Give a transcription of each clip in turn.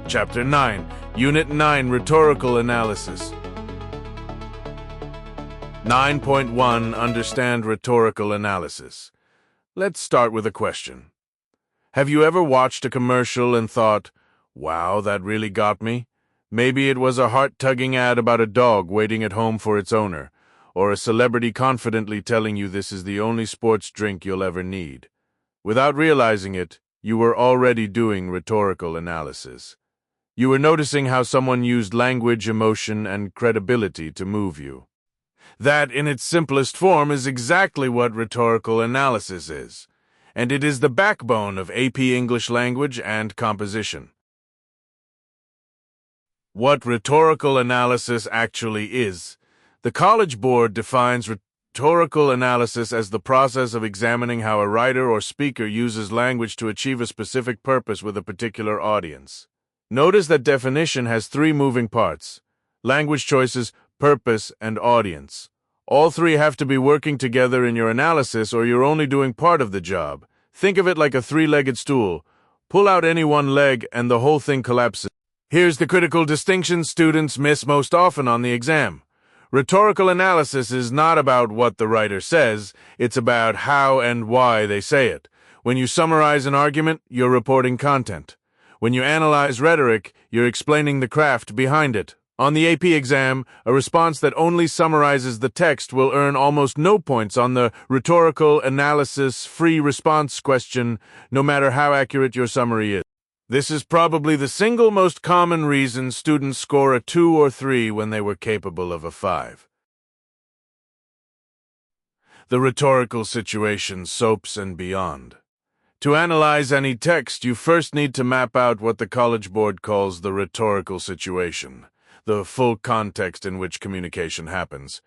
Chapter 9, Unit 9, Rhetorical Analysis. 9.1 Understand Rhetorical Analysis. Let's start with a question. Have you ever watched a commercial and thought, wow, that really got me? Maybe it was a heart-tugging ad about a dog waiting at home for its owner, or a celebrity confidently telling you this is the only sports drink you'll ever need. Without realizing it, you were already doing rhetorical analysis. You were noticing how someone used language, emotion, and credibility to move you. That, in its simplest form, is exactly what rhetorical analysis is, and it is the backbone of AP English Language and Composition. What rhetorical analysis actually is. The College Board defines rhetorical analysis as the process of examining how a writer or speaker uses language to achieve a specific purpose with a particular audience. Notice that definition has three moving parts: language choices, purpose, and audience. All three have to be working together in your analysis, or you're only doing part of the job. Think of it like a three-legged stool. Pull out any one leg and the whole thing collapses. Here's the critical distinction students miss most often on the exam. Rhetorical analysis is not about what the writer says, it's about how and why they say it. When you summarize an argument, you're reporting content. When you analyze rhetoric, you're explaining the craft behind it. On the AP exam, a response that only summarizes the text will earn almost no points on the rhetorical analysis free response question, no matter how accurate your summary is. This is probably the single most common reason students score a 2 or 3 when they were capable of a 5. The rhetorical situation, SOAPs and beyond. To analyze any text, you first need to map out what the College Board calls the rhetorical situation, the full context in which communication happens.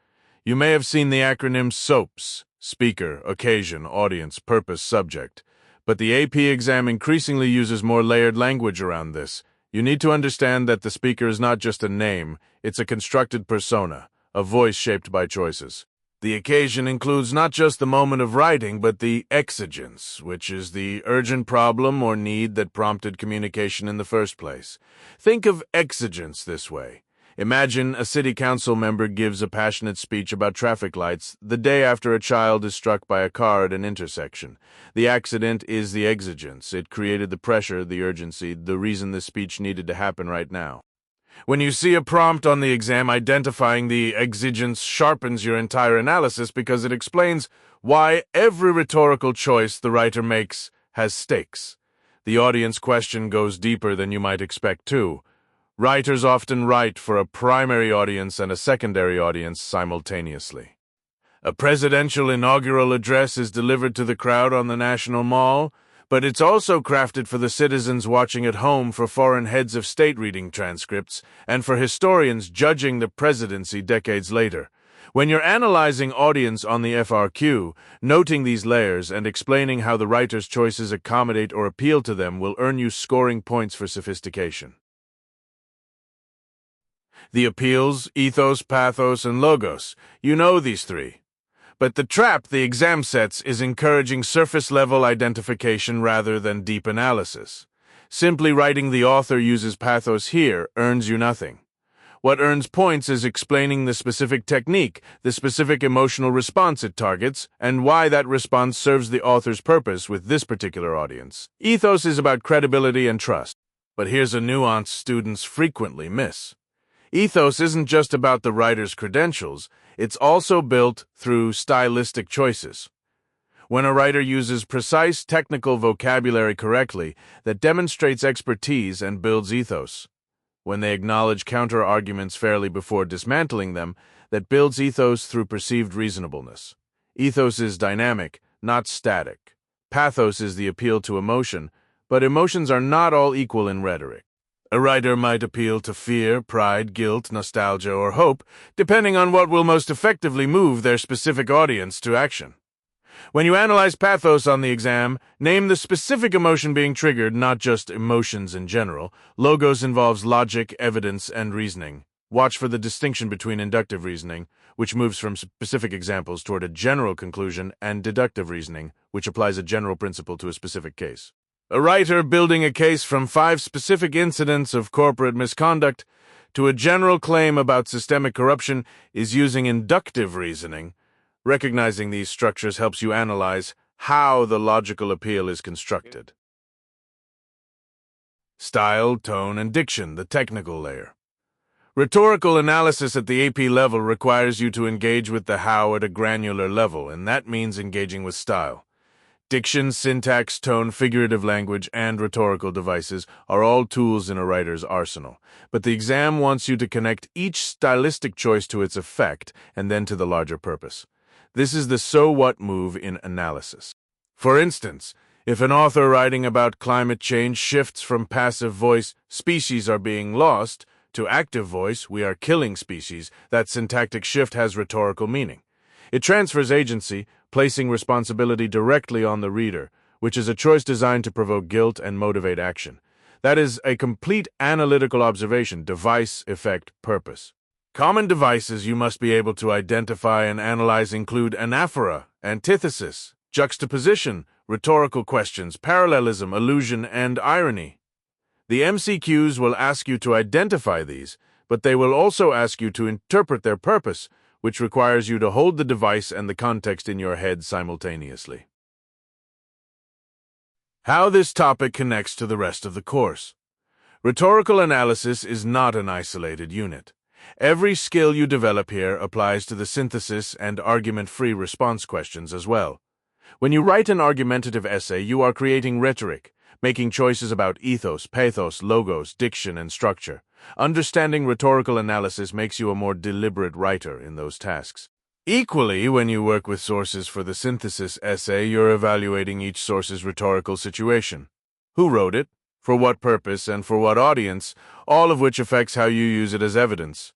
You may have seen the acronym SOAPs: speaker, occasion, audience, purpose, subject. But the AP exam increasingly uses more layered language around this. You need to understand that the speaker is not just a name, it's a constructed persona, a voice shaped by choices. The occasion includes not just the moment of writing, but the exigence, which is the urgent problem or need that prompted communication in the first place. Think of exigence this way. Imagine a city council member gives a passionate speech about traffic lights the day after a child is struck by a car at an intersection. The accident is the exigence. It created the pressure, the urgency, the reason the speech needed to happen right now. When you see a prompt on the exam identifying the exigence sharpens your entire analysis because it explains why every rhetorical choice the writer makes has stakes. The audience question goes deeper than you might expect too. Writers often write for a primary audience and a secondary audience simultaneously. A presidential inaugural address is delivered to the crowd on the National Mall, but it's also crafted for the citizens watching at home, for foreign heads of state reading transcripts, and for historians judging the presidency decades later. When you're analyzing audience on the FRQ, noting these layers and explaining how the writer's choices accommodate or appeal to them will earn you scoring points for sophistication. The appeals, ethos, pathos, and logos. You know these three. But the trap the exam sets is encouraging surface-level identification rather than deep analysis. Simply writing the author uses pathos here earns you nothing. What earns points is explaining the specific technique, the specific emotional response it targets, and why that response serves the author's purpose with this particular audience. Ethos is about credibility and trust. But here's a nuance students frequently miss. Ethos isn't just about the writer's credentials, it's also built through stylistic choices. When a writer uses precise technical vocabulary correctly, that demonstrates expertise and builds ethos. When they acknowledge counter-arguments fairly before dismantling them, that builds ethos through perceived reasonableness. Ethos is dynamic, not static. Pathos is the appeal to emotion, but emotions are not all equal in rhetoric. A writer might appeal to fear, pride, guilt, nostalgia, or hope, depending on what will most effectively move their specific audience to action. When you analyze pathos on the exam, name the specific emotion being triggered, not just emotions in general. Logos involves logic, evidence, and reasoning. Watch for the distinction between inductive reasoning, which moves from specific examples toward a general conclusion, and deductive reasoning, which applies a general principle to a specific case. A writer building a case from 5 specific incidents of corporate misconduct to a general claim about systemic corruption is using inductive reasoning. Recognizing these structures helps you analyze how the logical appeal is constructed. Style, tone, and diction, the technical layer. Rhetorical analysis at the AP level requires you to engage with the how at a granular level, and that means engaging with style. Diction, syntax, tone, figurative language, and rhetorical devices are all tools in a writer's arsenal, but the exam wants you to connect each stylistic choice to its effect and then to the larger purpose. This is the so what move in analysis. For instance, if an author writing about climate change shifts from passive voice, species are being lost, to active voice, we are killing species, that syntactic shift has rhetorical meaning. It transfers agency, placing responsibility directly on the reader, which is a choice designed to provoke guilt and motivate action. That is a complete analytical observation, device, effect, purpose. Common devices you must be able to identify and analyze include anaphora, antithesis, juxtaposition, rhetorical questions, parallelism, allusion, and irony. The MCQs will ask you to identify these, but they will also ask you to interpret their purpose, which requires you to hold the device and the context in your head simultaneously. How this topic connects to the rest of the course. Rhetorical analysis is not an isolated unit. Every skill you develop here applies to the synthesis and argument-free response questions as well. When you write an argumentative essay, you are creating rhetoric, making choices about ethos, pathos, logos, diction, and structure. Understanding rhetorical analysis makes you a more deliberate writer in those tasks. Equally, when you work with sources for the synthesis essay, you're evaluating each source's rhetorical situation. Who wrote it, for what purpose, and for what audience, all of which affects how you use it as evidence.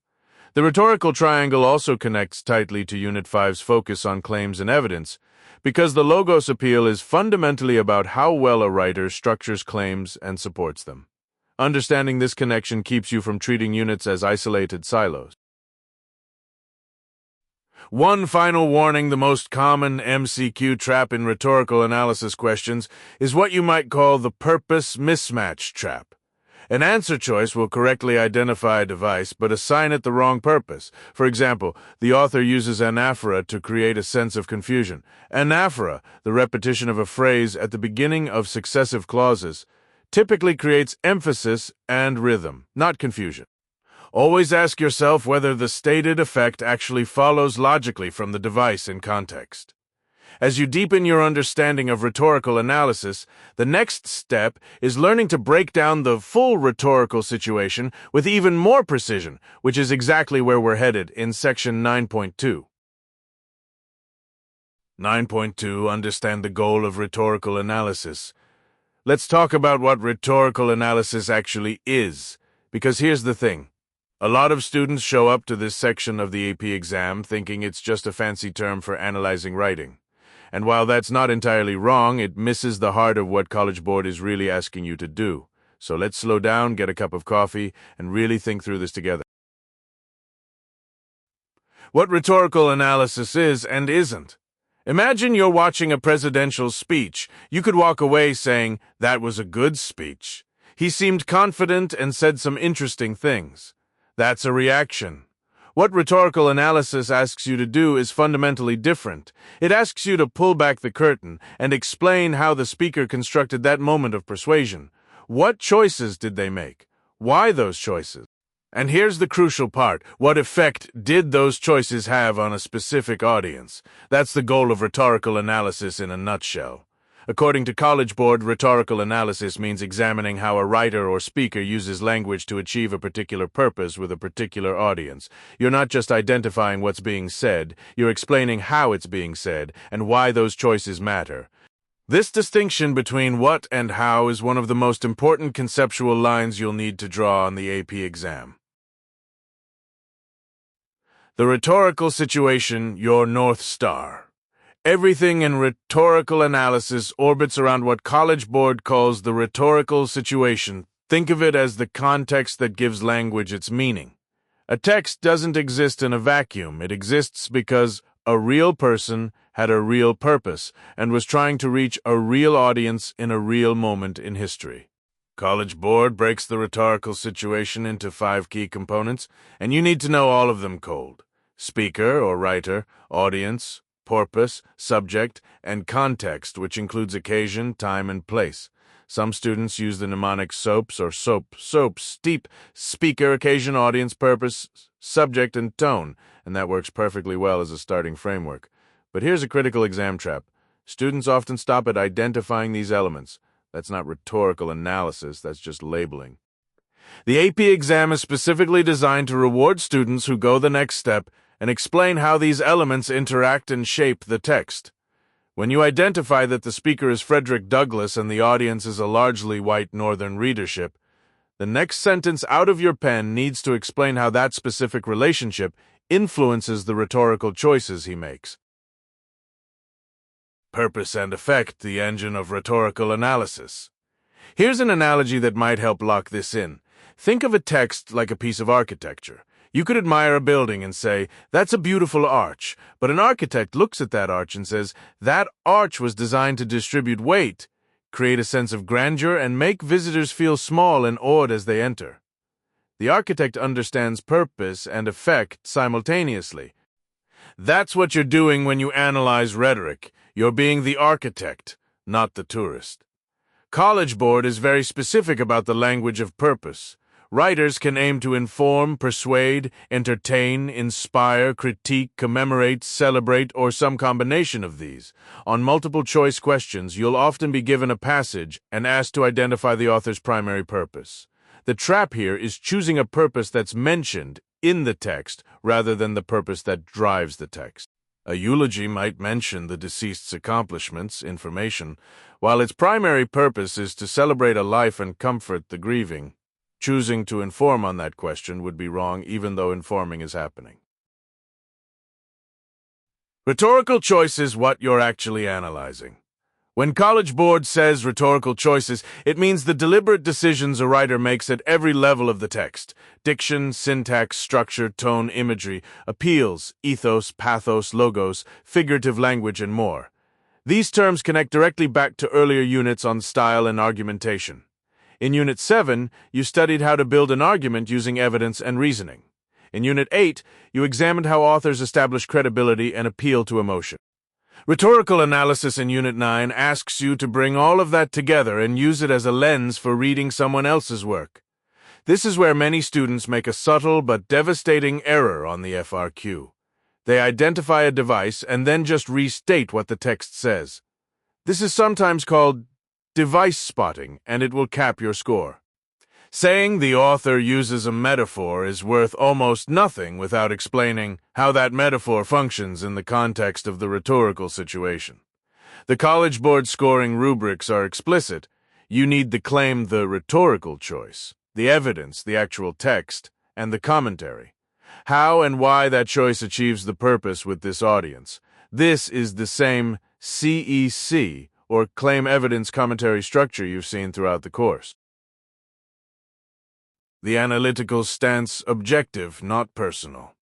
The rhetorical triangle also connects tightly to Unit 5's focus on claims and evidence, because the logos appeal is fundamentally about how well a writer structures claims and supports them. Understanding this connection keeps you from treating units as isolated silos. One final warning: the most common MCQ trap in rhetorical analysis questions is what you might call the purpose mismatch trap. An answer choice will correctly identify a device but assign it the wrong purpose. For example, the author uses anaphora to create a sense of confusion. Anaphora, the repetition of a phrase at the beginning of successive clauses, typically creates emphasis and rhythm, not confusion. Always ask yourself whether the stated effect actually follows logically from the device in context. As you deepen your understanding of rhetorical analysis, the next step is learning to break down the full rhetorical situation with even more precision, which is exactly where we're headed in section 9.2. 9.2. Understand the goal of rhetorical analysis. Let's talk about what rhetorical analysis actually is, because here's the thing. A lot of students show up to this section of the AP exam thinking it's just a fancy term for analyzing writing. And while that's not entirely wrong, it misses the heart of what College Board is really asking you to do. So let's slow down, get a cup of coffee, and really think through this together. What rhetorical analysis is and isn't. Imagine you're watching a presidential speech. You could walk away saying, "That was a good speech. He seemed confident and said some interesting things." That's a reaction. What rhetorical analysis asks you to do is fundamentally different. It asks you to pull back the curtain and explain how the speaker constructed that moment of persuasion. What choices did they make? Why those choices? And here's the crucial part. What effect did those choices have on a specific audience? That's the goal of rhetorical analysis in a nutshell. According to College Board, rhetorical analysis means examining how a writer or speaker uses language to achieve a particular purpose with a particular audience. You're not just identifying what's being said, you're explaining how it's being said and why those choices matter. This distinction between what and how is one of the most important conceptual lines you'll need to draw on the AP exam. The rhetorical situation, your North Star. Everything in rhetorical analysis orbits around what College Board calls the rhetorical situation. Think of it as the context that gives language its meaning. A text doesn't exist in a vacuum. It exists because a real person had a real purpose, and was trying to reach a real audience in a real moment in history. College Board breaks the rhetorical situation into 5 key components, and you need to know all of them cold. Speaker or writer, audience, purpose, subject, and context, which includes occasion, time, and place. Some students use the mnemonic SOAPs or SOAP, steep, speaker, occasion, audience, purpose, subject, and tone, and that works perfectly well as a starting framework. But here's a critical exam trap. Students often stop at identifying these elements. That's not rhetorical analysis, that's just labeling. The AP exam is specifically designed to reward students who go the next step and explain how these elements interact and shape the text. When you identify that the speaker is Frederick Douglass and the audience is a largely white Northern readership, the next sentence out of your pen needs to explain how that specific relationship influences the rhetorical choices he makes. Purpose and effect, the engine of rhetorical analysis. Here's an analogy that might help lock this in. Think of a text like a piece of architecture. You could admire a building and say, "That's a beautiful arch," but an architect looks at that arch and says, "That arch was designed to distribute weight, create a sense of grandeur, and make visitors feel small and awed as they enter." The architect understands purpose and effect simultaneously. That's what you're doing when you analyze rhetoric. You're being the architect, not the tourist. College Board is very specific about the language of purpose. Writers can aim to inform, persuade, entertain, inspire, critique, commemorate, celebrate, or some combination of these. On multiple-choice questions, you'll often be given a passage and asked to identify the author's primary purpose. The trap here is choosing a purpose that's mentioned in the text rather than the purpose that drives the text. A eulogy might mention the deceased's accomplishments, information, while its primary purpose is to celebrate a life and comfort the grieving. Choosing to inform on that question would be wrong even though informing is happening. Rhetorical choice is what you're actually analyzing. When College Board says rhetorical choices, it means the deliberate decisions a writer makes at every level of the text: diction, syntax, structure, tone, imagery, appeals, ethos, pathos, logos, figurative language, and more. These terms connect directly back to earlier units on style and argumentation. In Unit 7, you studied how to build an argument using evidence and reasoning. In Unit 8, you examined how authors establish credibility and appeal to emotion. Rhetorical analysis in Unit 9 asks you to bring all of that together and use it as a lens for reading someone else's work. This is where many students make a subtle but devastating error on the FRQ. They identify a device and then just restate what the text says. This is sometimes called device spotting, and it will cap your score. Saying the author uses a metaphor is worth almost nothing without explaining how that metaphor functions in the context of the rhetorical situation. The College Board scoring rubrics are explicit. You need to claim the rhetorical choice, the evidence, the actual text, and the commentary. How and why that choice achieves the purpose with this audience. This is the same CEC, or claim evidence commentary structure you've seen throughout the course. The analytical stance: objective, not personal.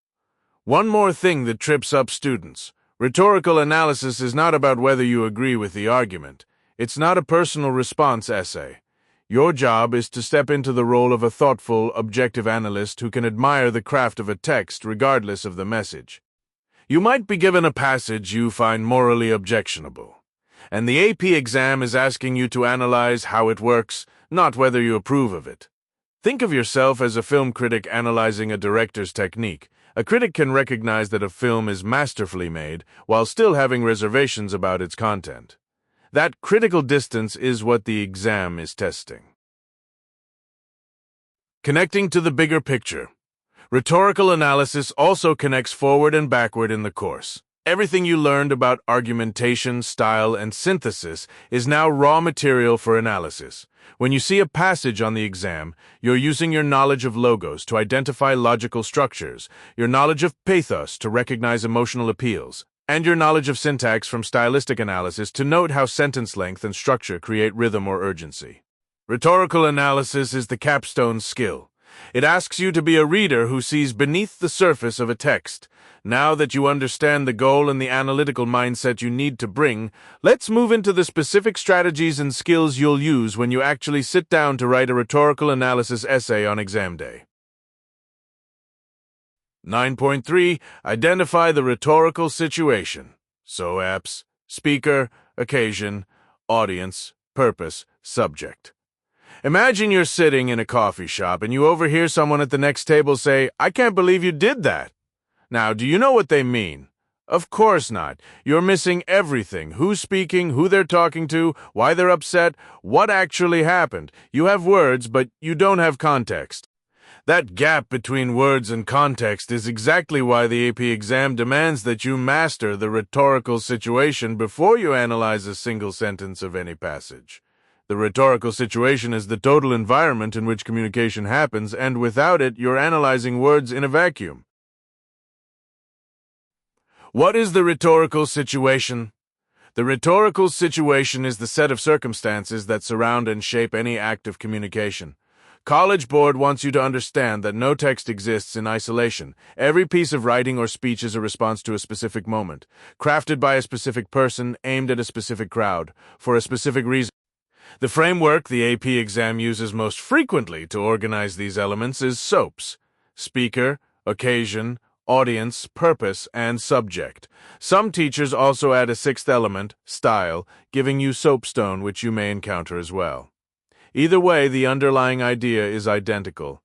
One more thing that trips up students. Rhetorical analysis is not about whether you agree with the argument. It's not a personal response essay. Your job is to step into the role of a thoughtful, objective analyst who can admire the craft of a text regardless of the message. You might be given a passage you find morally objectionable, and the AP exam is asking you to analyze how it works, not whether you approve of it. Think of yourself as a film critic analyzing a director's technique. A critic can recognize that a film is masterfully made while still having reservations about its content. That critical distance is what the exam is testing. Connecting to the bigger picture. Rhetorical analysis also connects forward and backward in the course. Everything you learned about argumentation, style, and synthesis is now raw material for analysis. When you see a passage on the exam, you're using your knowledge of logos to identify logical structures, your knowledge of pathos to recognize emotional appeals, and your knowledge of syntax from stylistic analysis to note how sentence length and structure create rhythm or urgency. Rhetorical analysis is the capstone skill. It asks you to be a reader who sees beneath the surface of a text, Now that you understand the goal and the analytical mindset you need to bring, let's move into the specific strategies and skills you'll use when you actually sit down to write a rhetorical analysis essay on exam day. 9.3. Identify the rhetorical situation. SOAPs: speaker, occasion, audience, purpose, subject. Imagine you're sitting in a coffee shop and you overhear someone at the next table say, "I can't believe you did that." Now, do you know what they mean? Of course not. You're missing everything. Who's speaking, who they're talking to, why they're upset, what actually happened. You have words, but you don't have context. That gap between words and context is exactly why the AP exam demands that you master the rhetorical situation before you analyze a single sentence of any passage. The rhetorical situation is the total environment in which communication happens, and without it, you're analyzing words in a vacuum. What is the rhetorical situation? The rhetorical situation is the set of circumstances that surround and shape any act of communication. College Board wants you to understand that no text exists in isolation. Every piece of writing or speech is a response to a specific moment, crafted by a specific person, aimed at a specific crowd, for a specific reason. The framework the AP exam uses most frequently to organize these elements is SOAPs: speaker, occasion, audience, purpose, and subject. Some teachers also add a sixth element, style, giving you soapstone, which you may encounter as well. Either way, the underlying idea is identical.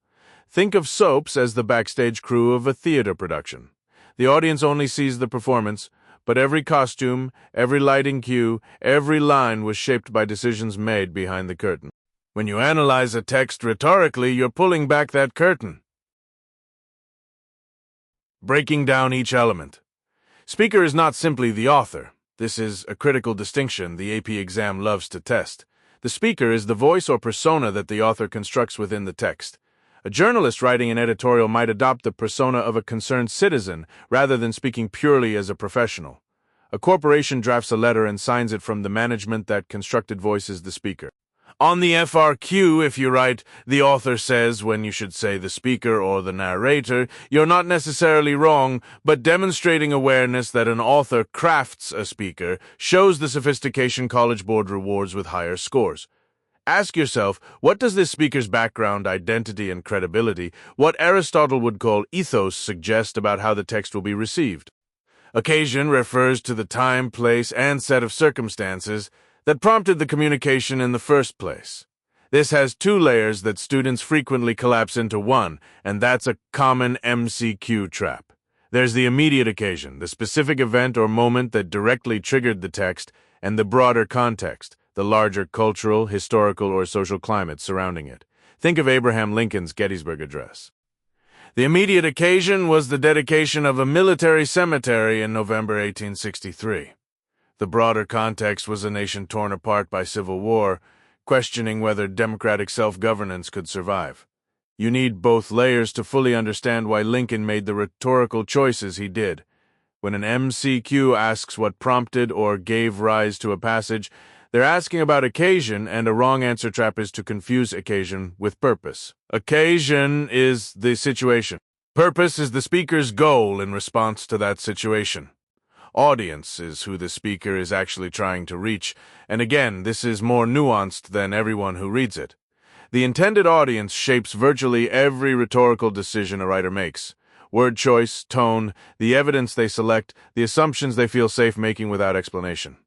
Think of SOAPs as the backstage crew of a theater production. The audience only sees the performance, but every costume, every lighting cue, every line was shaped by decisions made behind the curtain. When you analyze a text rhetorically, you're pulling back that curtain. Breaking down each element. Speaker is not simply the author. This is a critical distinction the AP exam loves to test. The speaker is the voice or persona that the author constructs within the text. A journalist writing an editorial might adopt the persona of a concerned citizen rather than speaking purely as a professional. A corporation drafts a letter and signs it from the management. That constructed voice is the speaker. On the FRQ, if you write, "the author says," when you should say "the speaker" or "the narrator," you're not necessarily wrong, but demonstrating awareness that an author crafts a speaker shows the sophistication College Board rewards with higher scores. Ask yourself, what does this speaker's background, identity, and credibility, what Aristotle would call ethos, suggest about how the text will be received? Occasion refers to the time, place, and set of circumstances that prompted the communication in the first place. This has two layers that students frequently collapse into one, and that's a common MCQ trap. There's the immediate occasion, the specific event or moment that directly triggered the text, and the broader context, the larger cultural, historical, or social climate surrounding it. Think of Abraham Lincoln's Gettysburg Address. The immediate occasion was the dedication of a military cemetery in November 1863. The broader context was a nation torn apart by civil war, questioning whether democratic self-governance could survive. You need both layers to fully understand why Lincoln made the rhetorical choices he did. When an MCQ asks what prompted or gave rise to a passage, they're asking about occasion, and a wrong answer trap is to confuse occasion with purpose. Occasion is the situation. Purpose is the speaker's goal in response to that situation. Audience is who the speaker is actually trying to reach, and again, this is more nuanced than everyone who reads it. The intended audience shapes virtually every rhetorical decision a writer makes. Word choice, tone, the evidence they select, the assumptions they feel safe making without explanation.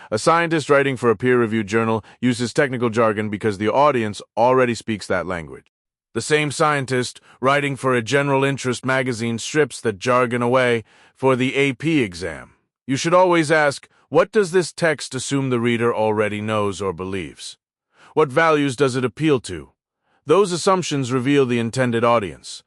A scientist writing for a peer-reviewed journal uses technical jargon because the audience already speaks that language. The same scientist writing for a general interest magazine strips that jargon away for the AP exam. You should always ask, what does this text assume the reader already knows or believes? What values does it appeal to? Those assumptions reveal the intended audience.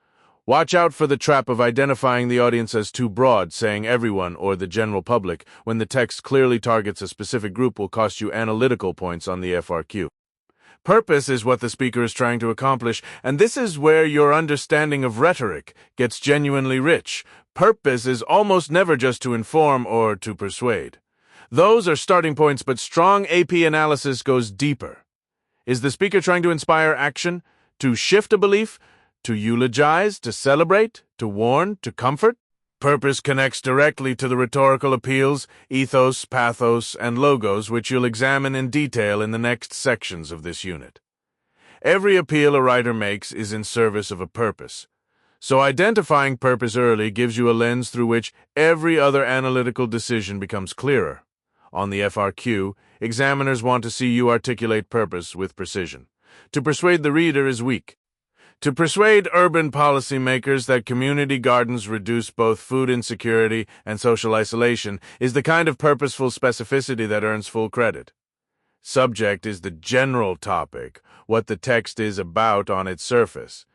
Watch out for the trap of identifying the audience as too broad, saying everyone or the general public, when the text clearly targets a specific group will cost you analytical points on the FRQ. Purpose is what the speaker is trying to accomplish, and this is where your understanding of rhetoric gets genuinely rich. Purpose is almost never just to inform or to persuade. Those are starting points, but strong AP analysis goes deeper. Is the speaker trying to inspire action, to shift a belief, to eulogize, to celebrate, to warn, to comfort? Purpose connects directly to the rhetorical appeals, ethos, pathos, and logos, which you'll examine in detail in the next sections of this unit. Every appeal a writer makes is in service of a purpose. So identifying purpose early gives you a lens through which every other analytical decision becomes clearer. On the FRQ, examiners want to see you articulate purpose with precision. To persuade the reader is weak. To persuade urban policymakers that community gardens reduce both food insecurity and social isolation is the kind of purposeful specificity that earns full credit. Subject is the general topic, what the text is about on its surface.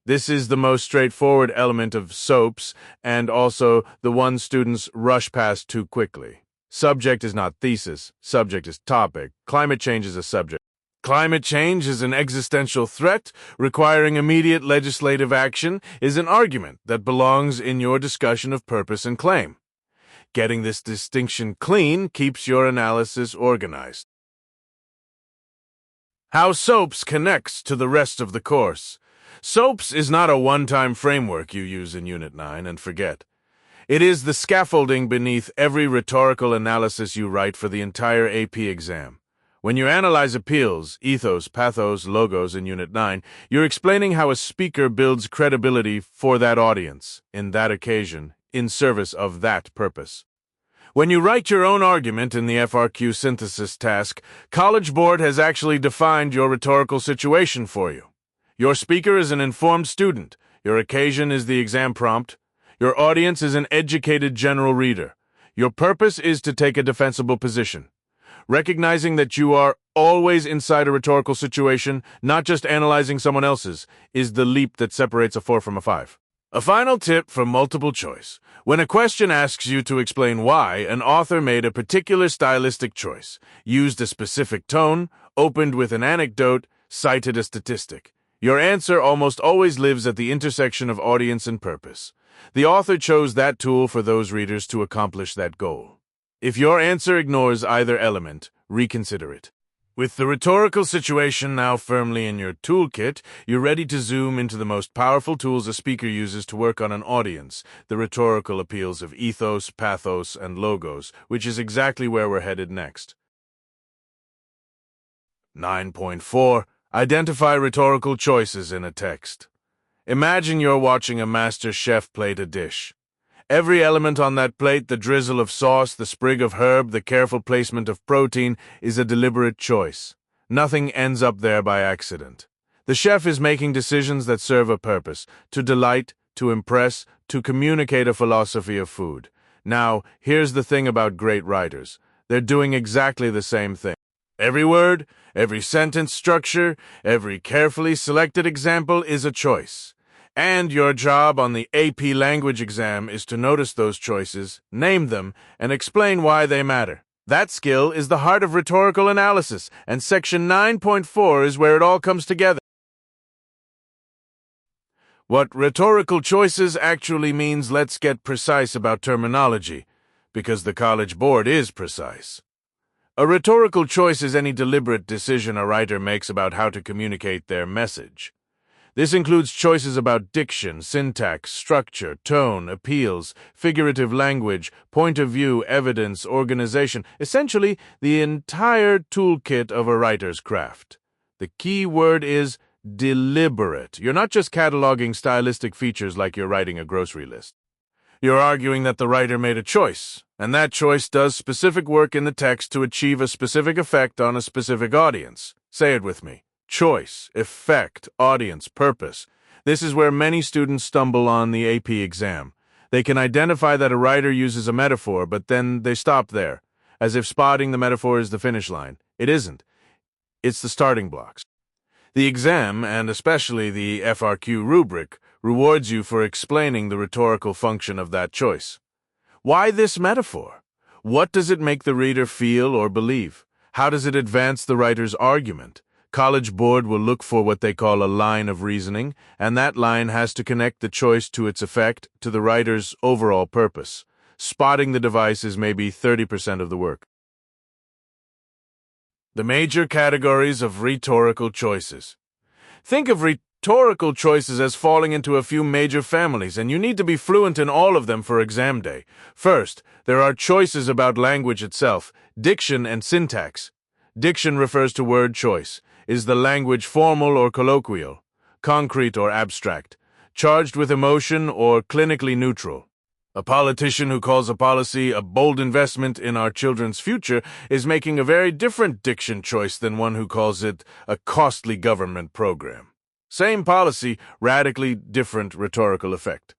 This is the most straightforward element of SOAPs and also the one students rush past too quickly. Subject is not thesis, subject is topic. Climate change is a subject. Climate change is an existential threat requiring immediate legislative action is an argument that belongs in your discussion of purpose and claim. Getting this distinction clean keeps your analysis organized. How SOAPs connects to the rest of the course. SOAPs is not a one-time framework you use in Unit 9 and forget. It is the scaffolding beneath every rhetorical analysis you write for the entire AP exam. When you analyze appeals, ethos, pathos, logos in Unit 9, you're explaining how a speaker builds credibility for that audience, in that occasion, in service of that purpose. When you write your own argument in the FRQ synthesis task, College Board has actually defined your rhetorical situation for you. Your speaker is an informed student. Your occasion is the exam prompt. Your audience is an educated general reader. Your purpose is to take a defensible position. Recognizing that you are always inside a rhetorical situation, not just analyzing someone else's, is the leap that separates a 4 from a 5. A final tip for multiple choice. When a question asks you to explain why an author made a particular stylistic choice, used a specific tone, opened with an anecdote, cited a statistic, your answer almost always lives at the intersection of audience and purpose. The author chose that tool for those readers to accomplish that goal. If your answer ignores either element, reconsider it. With the rhetorical situation now firmly in your toolkit, you're ready to zoom into the most powerful tools a speaker uses to work on an audience, the rhetorical appeals of ethos, pathos, and logos, which is exactly where we're headed next. 9.4. Identify rhetorical choices in a text. Imagine you're watching a master chef plate a dish. Every element on that plate, the drizzle of sauce, the sprig of herb, the careful placement of protein, is a deliberate choice. Nothing ends up there by accident. The chef is making decisions that serve a purpose, to delight, to impress, to communicate a philosophy of food. Now, here's the thing about great writers. They're doing exactly the same thing. Every word, every sentence structure, every carefully selected example is a choice. And your job on the AP language exam is to notice those choices, name them, and explain why they matter. That skill is the heart of rhetorical analysis, and Section 9.4 is where it all comes together. What rhetorical choices actually means, let's get precise about terminology, because the College Board is precise. A rhetorical choice is any deliberate decision a writer makes about how to communicate their message. This includes choices about diction, syntax, structure, tone, appeals, figurative language, point of view, evidence, organization, essentially the entire toolkit of a writer's craft. The key word is deliberate. You're not just cataloging stylistic features like you're writing a grocery list. You're arguing that the writer made a choice, and that choice does specific work in the text to achieve a specific effect on a specific audience. Say it with me. Choice, effect, audience, purpose. This is where many students stumble on the AP exam. They can identify that a writer uses a metaphor, but then they stop there, as if spotting the metaphor is the finish line. It isn't. It's the starting blocks. The exam, and especially the FRQ rubric, rewards you for explaining the rhetorical function of that choice. Why this metaphor? What does it make the reader feel or believe? How does it advance the writer's argument? College Board will look for what they call a line of reasoning, and that line has to connect the choice to its effect to the writer's overall purpose. Spotting the device is maybe 30% of the work. The major categories of rhetorical choices. Think of rhetorical choices as falling into a few major families, and you need to be fluent in all of them for exam day. First, there are choices about language itself, diction and syntax. Diction refers to word choice. Is the language formal or colloquial, concrete or abstract, charged with emotion or clinically neutral? A politician who calls a policy a bold investment in our children's future is making a very different diction choice than one who calls it a costly government program. Same policy, radically different rhetorical effect.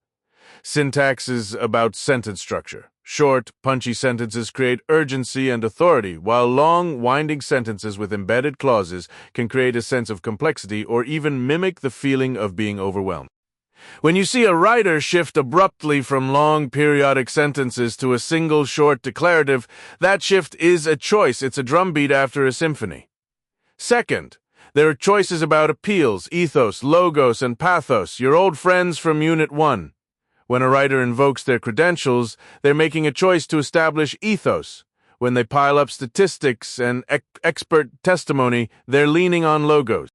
Syntax is about sentence structure. Short, punchy sentences create urgency and authority, while long, winding sentences with embedded clauses can create a sense of complexity or even mimic the feeling of being overwhelmed. When you see a writer shift abruptly from long periodic sentences to a single short declarative, that shift is a choice. It's a drumbeat after a symphony. Second, there are choices about appeals, ethos, logos, and pathos, your old friends from Unit 1. When a writer invokes their credentials, they're making a choice to establish ethos. When they pile up statistics and expert testimony, they're leaning on logos.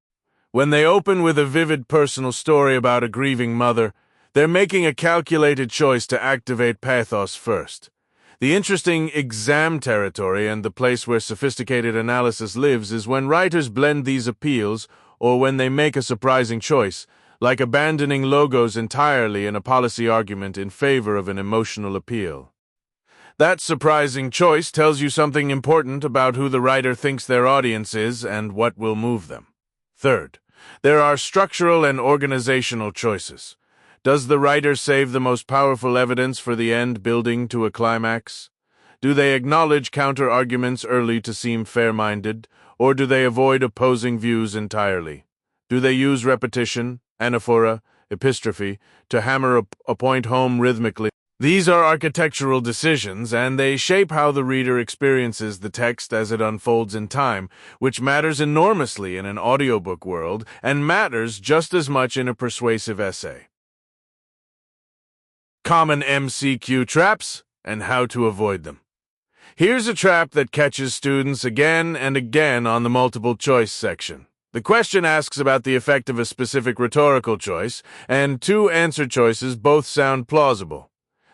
When they open with a vivid personal story about a grieving mother, they're making a calculated choice to activate pathos first. The interesting exam territory and the place where sophisticated analysis lives is when writers blend these appeals or when they make a surprising choice, like abandoning logos entirely in a policy argument in favor of an emotional appeal. That surprising choice tells you something important about who the writer thinks their audience is and what will move them. Third, there are structural and organizational choices. Does the writer save the most powerful evidence for the end, building to a climax? Do they acknowledge counter-arguments early to seem fair-minded, or do they avoid opposing views entirely? Do they use repetition, anaphora, epistrophe, to hammer a point home rhythmically? These are architectural decisions, and they shape how the reader experiences the text as it unfolds in time, which matters enormously in an audiobook world and matters just as much in a persuasive essay. Common MCQ traps and how to avoid them. Here's a trap that catches students again and again on the multiple choice section. The question asks about the effect of a specific rhetorical choice, and two answer choices both sound plausible.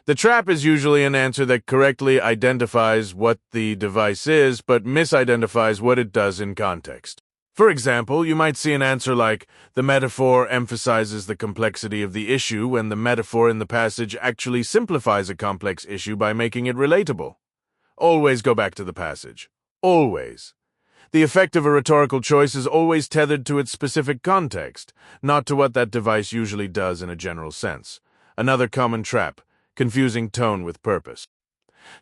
The trap is usually an answer that correctly identifies what the device is, but misidentifies what it does in context. For example, you might see an answer like, the metaphor emphasizes the complexity of the issue when the metaphor in the passage actually simplifies a complex issue by making it relatable. Always go back to the passage. Always. The effect of a rhetorical choice is always tethered to its specific context, not to what that device usually does in a general sense. Another common trap. Confusing tone with purpose.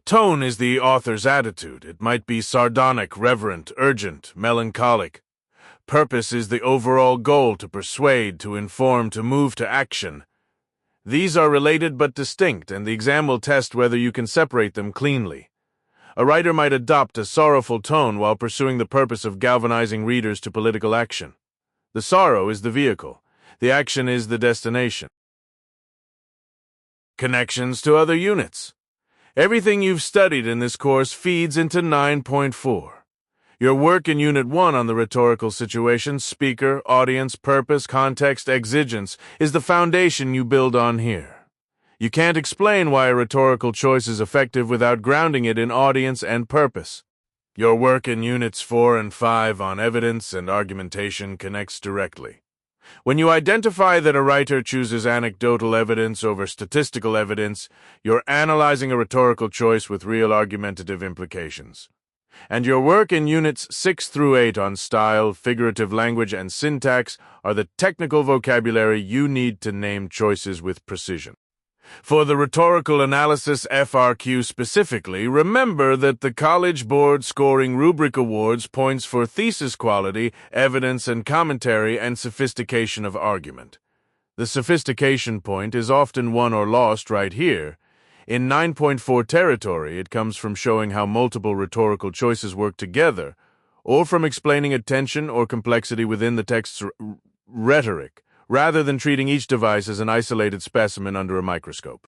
Tone is the author's attitude. It might be sardonic, reverent, urgent, melancholic. Purpose is the overall goal: to persuade, to inform, to move to action. These are related but distinct, and the exam will test whether you can separate them cleanly. A writer might adopt a sorrowful tone while pursuing the purpose of galvanizing readers to political action. The sorrow is the vehicle. The action is the destination. Connections to other units. Everything you've studied in this course feeds into 9.4. Your work in Unit 1 on the rhetorical situation, speaker, audience, purpose, context, exigence is the foundation you build on here. You can't explain why a rhetorical choice is effective without grounding it in audience and purpose. Your work in Units 4 and 5 on evidence and argumentation connects directly. When you identify that a writer chooses anecdotal evidence over statistical evidence, you're analyzing a rhetorical choice with real argumentative implications. And your work in Units 6 through 8 on style, figurative language, and syntax are the technical vocabulary you need to name choices with precision. For the Rhetorical Analysis FRQ specifically, remember that the College Board Scoring Rubric Awards points for thesis quality, evidence and commentary, and sophistication of argument. The sophistication point is often won or lost right here. In 9.4 territory, it comes from showing how multiple rhetorical choices work together, or from explaining a tension or complexity within the text's rhetoric, rather than treating each device as an isolated specimen under a microscope.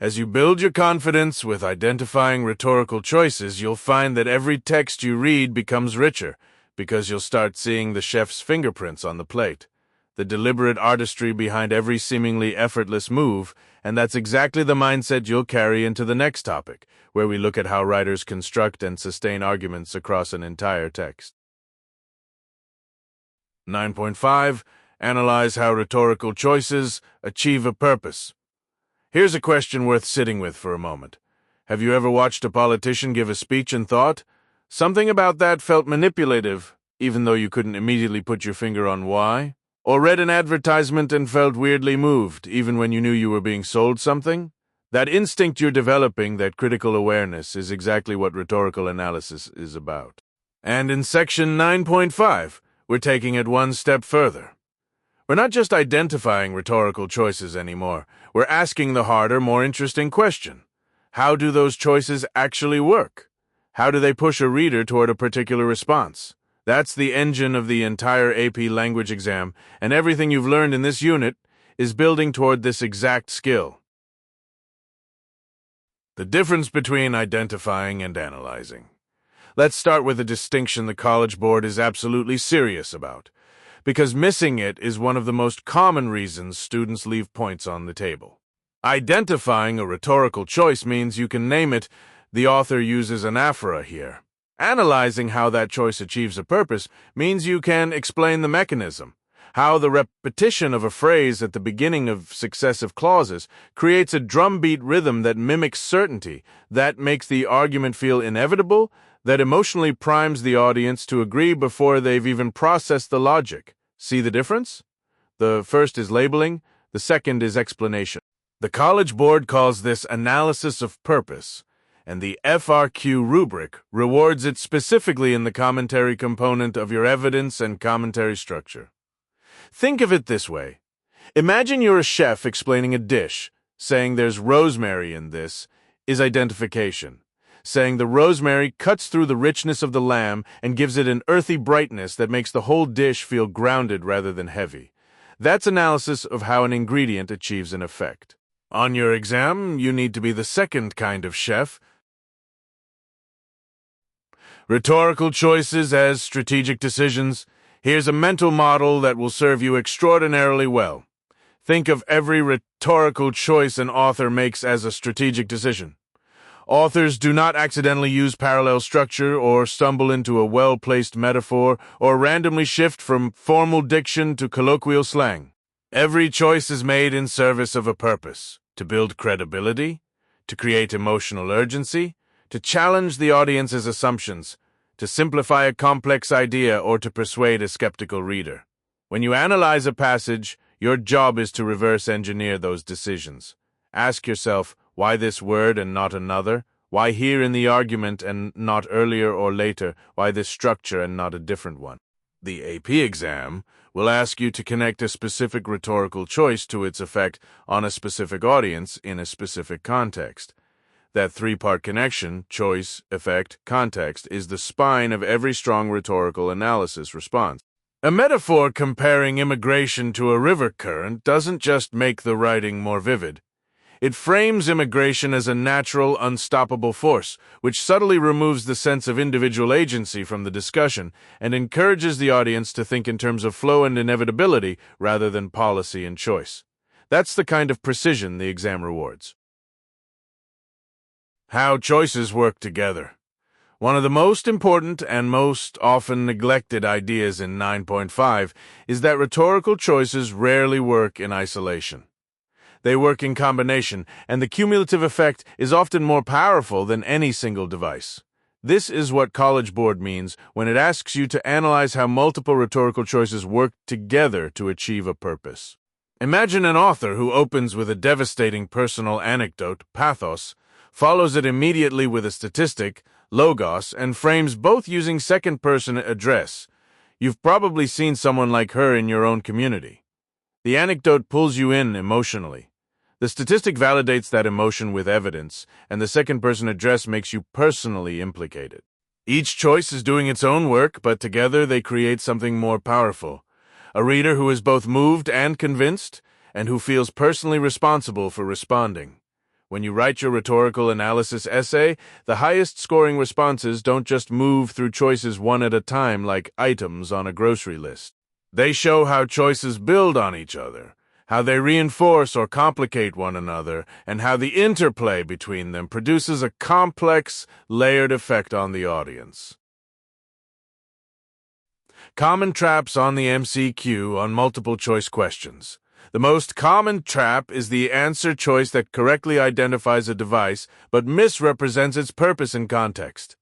As you build your confidence with identifying rhetorical choices, you'll find that every text you read becomes richer, because you'll start seeing the chef's fingerprints on the plate. the deliberate artistry behind every seemingly effortless move, and that's exactly the mindset you'll carry into the next topic, where we look at how writers construct and sustain arguments across an entire text. 9.5. Analyze how rhetorical choices achieve a purpose. Here's a question worth sitting with for a moment. Have you ever watched a politician give a speech and thought, something about that felt manipulative, even though you couldn't immediately put your finger on why? Or read an advertisement and felt weirdly moved, even when you knew you were being sold something? That instinct you're developing, that critical awareness, is exactly what rhetorical analysis is about. And in section 9.5, we're taking it one step further. We're not just identifying rhetorical choices anymore. We're asking the harder, more interesting question. How do those choices actually work? How do they push a reader toward a particular response? That's the engine of the entire AP language exam, and everything you've learned in this unit is building toward this exact skill. The difference between identifying and analyzing. Let's start with a distinction the College Board is absolutely serious about, because missing it is one of the most common reasons students leave points on the table. Identifying a rhetorical choice means you can name it. The author uses an aphora here. Analyzing how that choice achieves a purpose means you can explain the mechanism, how the repetition of a phrase at the beginning of successive clauses creates a drumbeat rhythm that mimics certainty, that makes the argument feel inevitable, that emotionally primes the audience to agree before they've even processed the logic. See the difference? The first is labeling, the second is explanation. The College Board calls this analysis of purpose, and the FRQ rubric rewards it specifically in the commentary component of your evidence and commentary structure. Think of it this way. Imagine you're a chef explaining a dish. Saying there's rosemary in this is identification. Saying the rosemary cuts through the richness of the lamb and gives it an earthy brightness that makes the whole dish feel grounded rather than heavy. That's analysis of how an ingredient achieves an effect. On your exam, you need to be the second kind of chef. Rhetorical choices as strategic decisions. Here's a mental model that will serve you extraordinarily well. Think of every rhetorical choice an author makes as a strategic decision. Authors do not accidentally use parallel structure or stumble into a well-placed metaphor or randomly shift from formal diction to colloquial slang. Every choice is made in service of a purpose: to build credibility, to create emotional urgency, to challenge the audience's assumptions, to simplify a complex idea, or to persuade a skeptical reader. When you analyze a passage, your job is to reverse engineer those decisions. Ask yourself, why this word and not another? Why here in the argument and not earlier or later? Why this structure and not a different one? The AP exam will ask you to connect a specific rhetorical choice to its effect on a specific audience in a specific context. That three-part connection, choice, effect, context, is the spine of every strong rhetorical analysis response. A metaphor comparing immigration to a river current doesn't just make the writing more vivid. It frames immigration as a natural, unstoppable force, which subtly removes the sense of individual agency from the discussion and encourages the audience to think in terms of flow and inevitability rather than policy and choice. That's the kind of precision the exam rewards. How choices work together. One of the most important and most often neglected ideas in 9.5 is that rhetorical choices rarely work in isolation. They work in combination, and the cumulative effect is often more powerful than any single device. This is what College Board means when it asks you to analyze how multiple rhetorical choices work together to achieve a purpose. Imagine an author who opens with a devastating personal anecdote, pathos, follows it immediately with a statistic, logos, and frames both using second-person address. You've probably seen someone like her in your own community. The anecdote pulls you in emotionally. The statistic validates that emotion with evidence, and the second-person address makes you personally implicated. Each choice is doing its own work, but together they create something more powerful. A reader who is both moved and convinced, and who feels personally responsible for responding. When you write your rhetorical analysis essay, the highest-scoring responses don't just move through choices one at a time like items on a grocery list. They show how choices build on each other, how they reinforce or complicate one another, and how the interplay between them produces a complex, layered effect on the audience. Common traps on the MCQ on multiple choice questions. The most common trap is the answer choice that correctly identifies a device but misrepresents its purpose in context.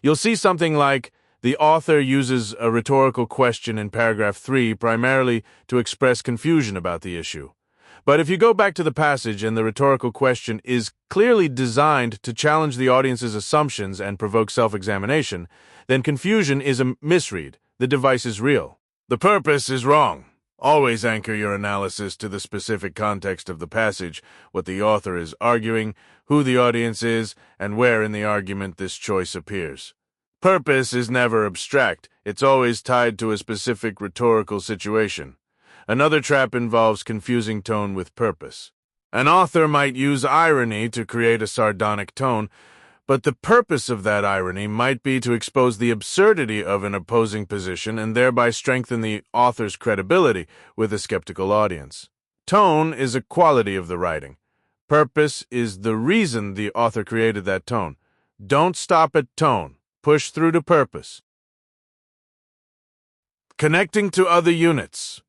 You'll see something like, the author uses a rhetorical question in paragraph 3 primarily to express confusion about the issue. But if you go back to the passage and the rhetorical question is clearly designed to challenge the audience's assumptions and provoke self-examination, then confusion is a misread. The device is real. The purpose is wrong. Always anchor your analysis to the specific context of the passage, what the author is arguing, who the audience is, and where in the argument this choice appears. Purpose is never abstract. It's always tied to a specific rhetorical situation. Another trap involves confusing tone with purpose. An author might use irony to create a sardonic tone, but the purpose of that irony might be to expose the absurdity of an opposing position and thereby strengthen the author's credibility with a skeptical audience. Tone is a quality of the writing. Purpose is the reason the author created that tone. Don't stop at tone. Push through to purpose. Connecting to other units.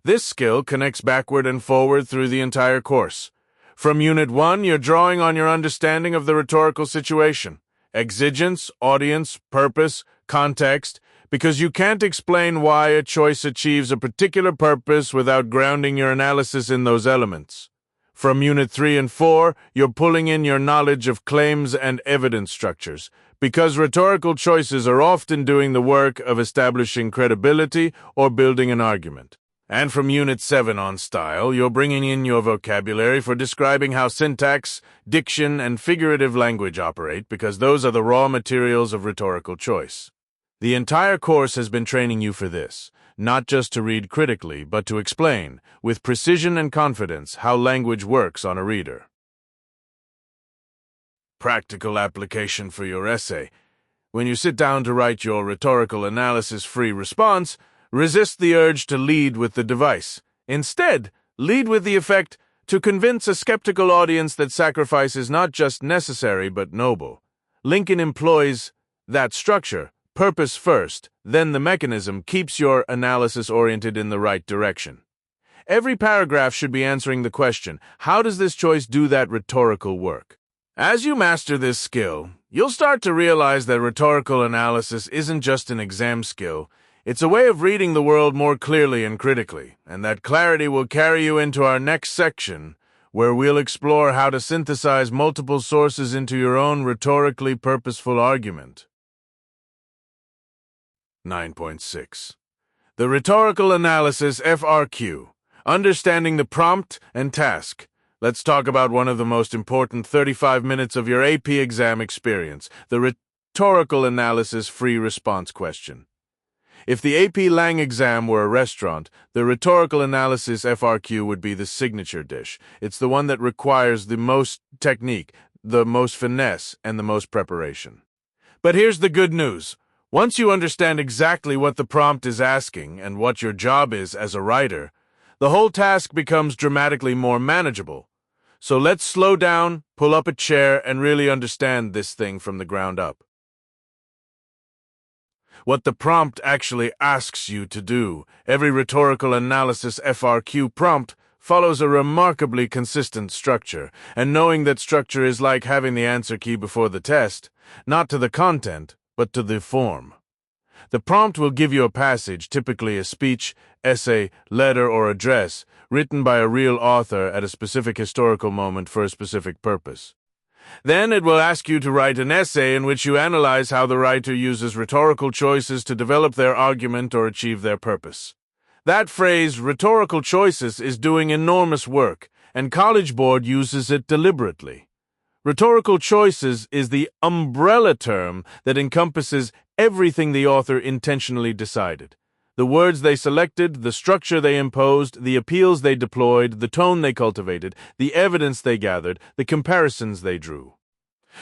This skill connects backward and forward through the entire course. From Unit 1, you're drawing on your understanding of the rhetorical situation, exigence, audience, purpose, context, because you can't explain why a choice achieves a particular purpose without grounding your analysis in those elements. From Unit 3 and 4, you're pulling in your knowledge of claims and evidence structures, because rhetorical choices are often doing the work of establishing credibility or building an argument. And from Unit 7 on style, you're bringing in your vocabulary for describing how syntax, diction, and figurative language operate, because those are the raw materials of rhetorical choice. The entire course has been training you for this, not just to read critically, but to explain, with precision and confidence, how language works on a reader. Practical application for your essay. When you sit down to write your rhetorical analysis free response, resist the urge to lead with the device. Instead, lead with the effect to convince a skeptical audience that sacrifice is not just necessary but noble. Lincoln employs that structure, purpose first, then the mechanism, keeps your analysis oriented in the right direction. Every paragraph should be answering the question, how does this choice do that rhetorical work? As you master this skill, you'll start to realize that rhetorical analysis isn't just an exam skill. It's a way of reading the world more clearly and critically, and that clarity will carry you into our next section, where we'll explore how to synthesize multiple sources into your own rhetorically purposeful argument. 9.6. The Rhetorical Analysis FRQ, Understanding the Prompt and Task. Let's talk about one of the most important 35 minutes of your AP exam experience, the Rhetorical Analysis Free Response question. If the AP Lang exam were a restaurant, the Rhetorical Analysis FRQ would be the signature dish. It's the one that requires the most technique, the most finesse, and the most preparation. But here's the good news. Once you understand exactly what the prompt is asking and what your job is as a writer, the whole task becomes dramatically more manageable. So let's slow down, pull up a chair, and really understand this thing from the ground up. What the prompt actually asks you to do. Every Rhetorical Analysis FRQ prompt follows a remarkably consistent structure, and knowing that structure is like having the answer key before the test, not to the content, but to the form. The prompt will give you a passage, typically a speech, essay, letter, or address, written by a real author at a specific historical moment for a specific purpose. Then it will ask you to write an essay in which you analyze how the writer uses rhetorical choices to develop their argument or achieve their purpose. That phrase, rhetorical choices, is doing enormous work, and College Board uses it deliberately. Rhetorical choices is the umbrella term that encompasses everything the author intentionally decided. The words they selected, the structure they imposed, the appeals they deployed, the tone they cultivated, the evidence they gathered, the comparisons they drew.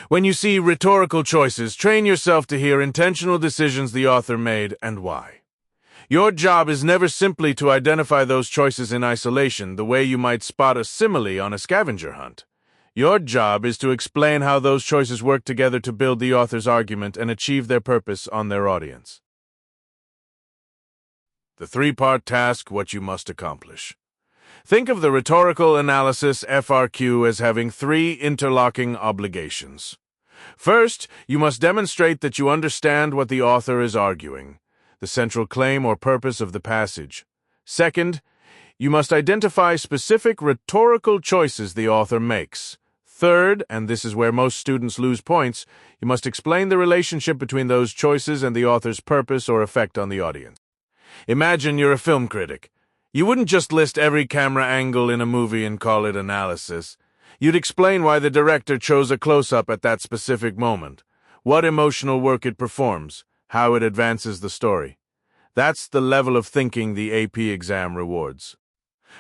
When you see rhetorical choices, train yourself to hear intentional decisions the author made and why. Your job is never simply to identify those choices in isolation, the way you might spot a simile on a scavenger hunt. Your job is to explain how those choices work together to build the author's argument and achieve their purpose on their audience. The three-part task, what you must accomplish. Think of the Rhetorical Analysis FRQ as having three interlocking obligations. First, you must demonstrate that you understand what the author is arguing, the central claim or purpose of the passage. Second, you must identify specific rhetorical choices the author makes. Third, and this is where most students lose points, you must explain the relationship between those choices and the author's purpose or effect on the audience. Imagine you're a film critic. You wouldn't just list every camera angle in a movie and call it analysis. You'd explain why the director chose a close-up at that specific moment, what emotional work it performs, how it advances the story. That's the level of thinking the AP exam rewards.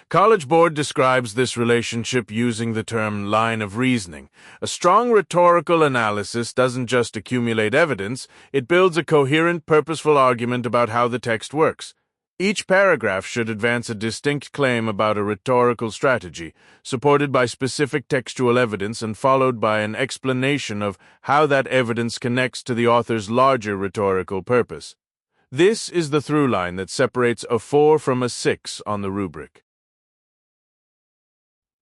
College Board describes this relationship using the term line of reasoning. A strong rhetorical analysis doesn't just accumulate evidence, it builds a coherent, purposeful argument about how the text works. Each paragraph should advance a distinct claim about a rhetorical strategy, supported by specific textual evidence and followed by an explanation of how that evidence connects to the author's larger rhetorical purpose. This is the through line that separates a 4 from a 6 on the rubric.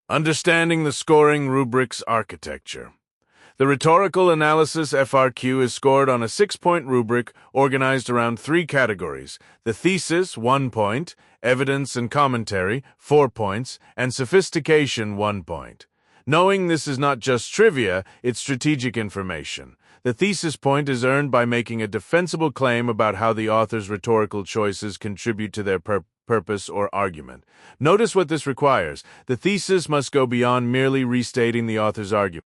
Understanding the scoring rubric's architecture. The Rhetorical Analysis FRQ is scored on a 6-point rubric organized around 3 categories: the thesis, 1 point, evidence and commentary, 4 points, and sophistication, 1 point. Knowing this is not just trivia, it's strategic information. The thesis point is earned by making a defensible claim about how the author's rhetorical choices contribute to their purpose or argument. Notice what this requires. The thesis must go beyond merely restating the author's argument.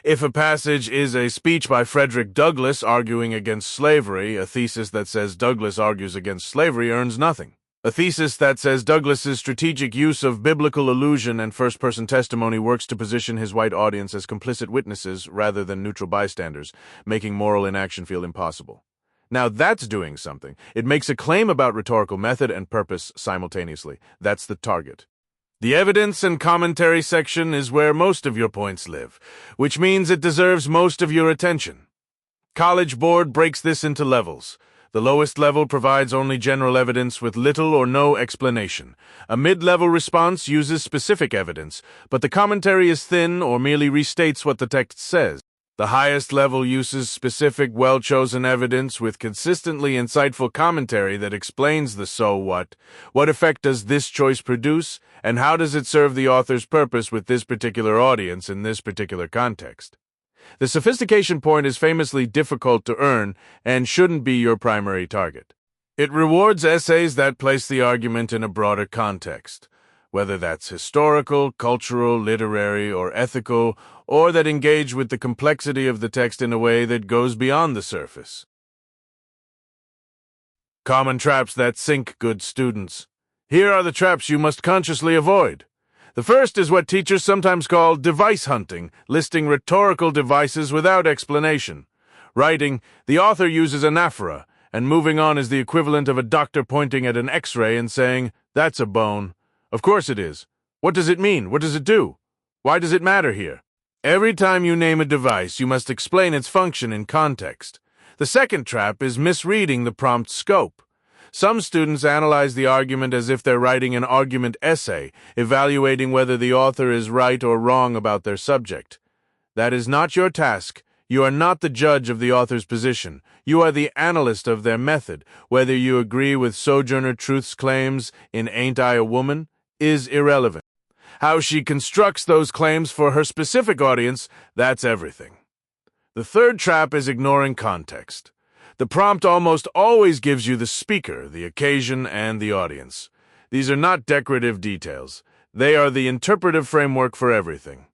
If a passage is a speech by Frederick Douglass arguing against slavery, a thesis that says Douglass argues against slavery earns nothing. A thesis that says Douglass's strategic use of biblical allusion and first-person testimony works to position his white audience as complicit witnesses rather than neutral bystanders, making moral inaction feel impossible. Now that's doing something. It makes a claim about rhetorical method and purpose simultaneously. That's the target. The evidence and commentary section is where most of your points live, which means it deserves most of your attention. College Board breaks this into levels. The lowest level provides only general evidence with little or no explanation. A mid-level response uses specific evidence, but the commentary is thin or merely restates what the text says. The highest level uses specific, well-chosen evidence with consistently insightful commentary that explains the so what effect does this choice produce, and how does it serve the author's purpose with this particular audience in this particular context. The sophistication point is famously difficult to earn and shouldn't be your primary target. It rewards essays that place the argument in a broader context, whether that's historical, cultural, literary, or ethical, or that engage with the complexity of the text in a way that goes beyond the surface. Common traps that sink good students. Here are the traps you must consciously avoid. The first is what teachers sometimes call device hunting, listing rhetorical devices without explanation. Writing, the author uses anaphora, and moving on is the equivalent of a doctor pointing at an X-ray and saying, "That's a bone." Of course it is. What does it mean? What does it do? Why does it matter here? Every time you name a device, you must explain its function in context. The second trap is misreading the prompt scope. Some students analyze the argument as if they're writing an argument essay, evaluating whether the author is right or wrong about their subject. That is not your task. You are not the judge of the author's position. You are the analyst of their method. Whether you agree with Sojourner Truth's claims in Ain't I a Woman is irrelevant. How she constructs those claims for her specific audience, that's everything. The third trap is ignoring context. The prompt almost always gives you the speaker, the occasion, and the audience. These are not decorative details. They are the interpretive framework for everything.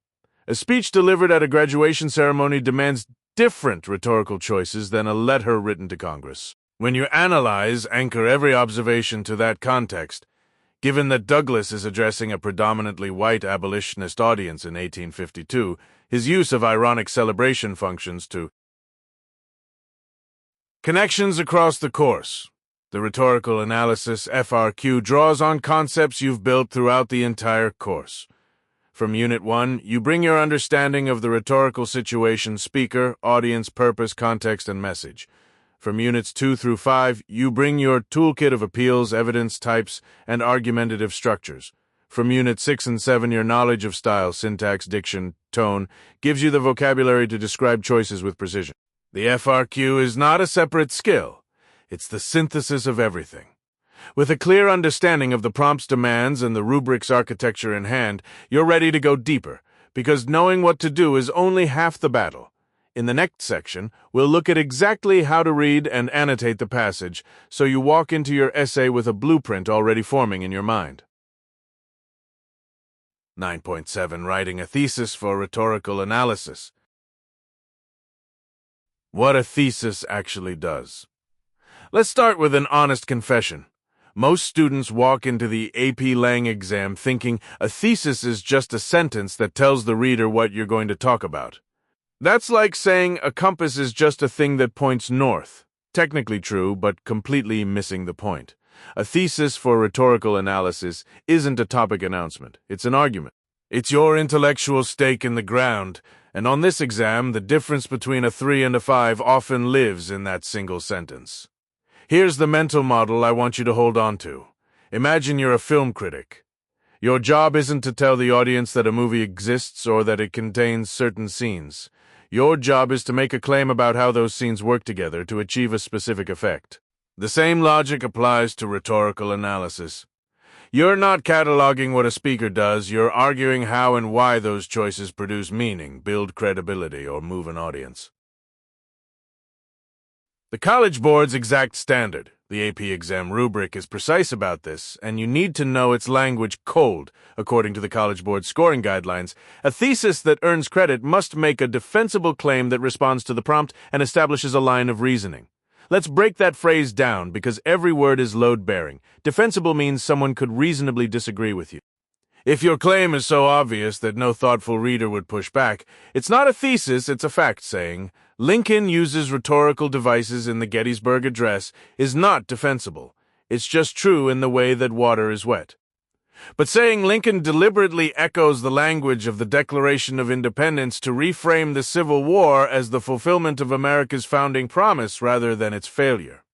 A speech delivered at a graduation ceremony demands different rhetorical choices than a letter written to Congress. When you analyze, anchor every observation to that context. Given that Douglass is addressing a predominantly white abolitionist audience in 1852, his use of ironic celebration functions to connections across the course. The Rhetorical Analysis FRQ draws on concepts you've built throughout the entire course. From Unit 1, you bring your understanding of the rhetorical situation, speaker, audience, purpose, context, and message. From Units 2 through 5, you bring your toolkit of appeals, evidence types, and argumentative structures. From Unit 6 and 7, your knowledge of style, syntax, diction, tone, gives you the vocabulary to describe choices with precision. The FRQ is not a separate skill. It's the synthesis of everything. With a clear understanding of the prompt's demands and the rubric's architecture in hand, you're ready to go deeper, because knowing what to do is only half the battle. In the next section, we'll look at exactly how to read and annotate the passage, so you walk into your essay with a blueprint already forming in your mind. 9.7 Writing a Thesis for Rhetorical Analysis. What a thesis actually does. Let's start with an honest confession. Most students walk into the AP Lang exam thinking a thesis is just a sentence that tells the reader what you're going to talk about. That's like saying a compass is just a thing that points north. Technically true, but completely missing the point. A thesis for rhetorical analysis isn't a topic announcement. It's an argument. It's your intellectual stake in the ground, and on this exam, the difference between a 3 and a 5 often lives in that single sentence. Here's the mental model I want you to hold on to. Imagine you're a film critic. Your job isn't to tell the audience that a movie exists or that it contains certain scenes. Your job is to make a claim about how those scenes work together to achieve a specific effect. The same logic applies to rhetorical analysis. You're not cataloging what a speaker does, you're arguing how and why those choices produce meaning, build credibility, or move an audience. The College Board's exact standard, the AP exam rubric, is precise about this, and you need to know its language cold. According to the College Board scoring guidelines, a thesis that earns credit must make a defensible claim that responds to the prompt and establishes a line of reasoning. Let's break that phrase down because every word is load-bearing. Defensible means someone could reasonably disagree with you. If your claim is so obvious that no thoughtful reader would push back, it's not a thesis, it's a fact saying, Lincoln uses rhetorical devices in the Gettysburg Address is not defensible. It's just true in the way that water is wet. But saying Lincoln deliberately echoes the language of the Declaration of Independence to reframe the Civil War as the fulfillment of America's founding promise rather than its failure.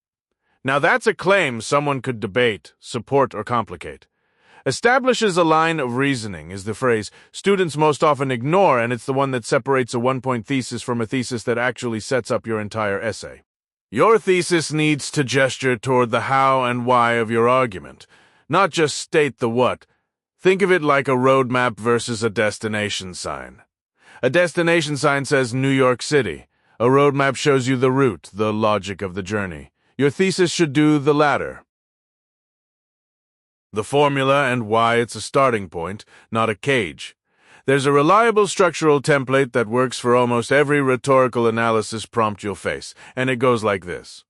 Now that's a claim someone could debate, support, or complicate. Establishes a line of reasoning is the phrase students most often ignore, and it's the one that separates a one-point thesis from a thesis that actually sets up your entire essay. Your thesis needs to gesture toward the how and why of your argument, not just state the what. Think of it like a roadmap versus a destination sign. A destination sign says New York City. A roadmap shows you the route, the logic of the journey. Your thesis should do the latter. The formula and why it's a starting point, not a cage. There's a reliable structural template that works for almost every rhetorical analysis prompt you'll face, and it goes like this.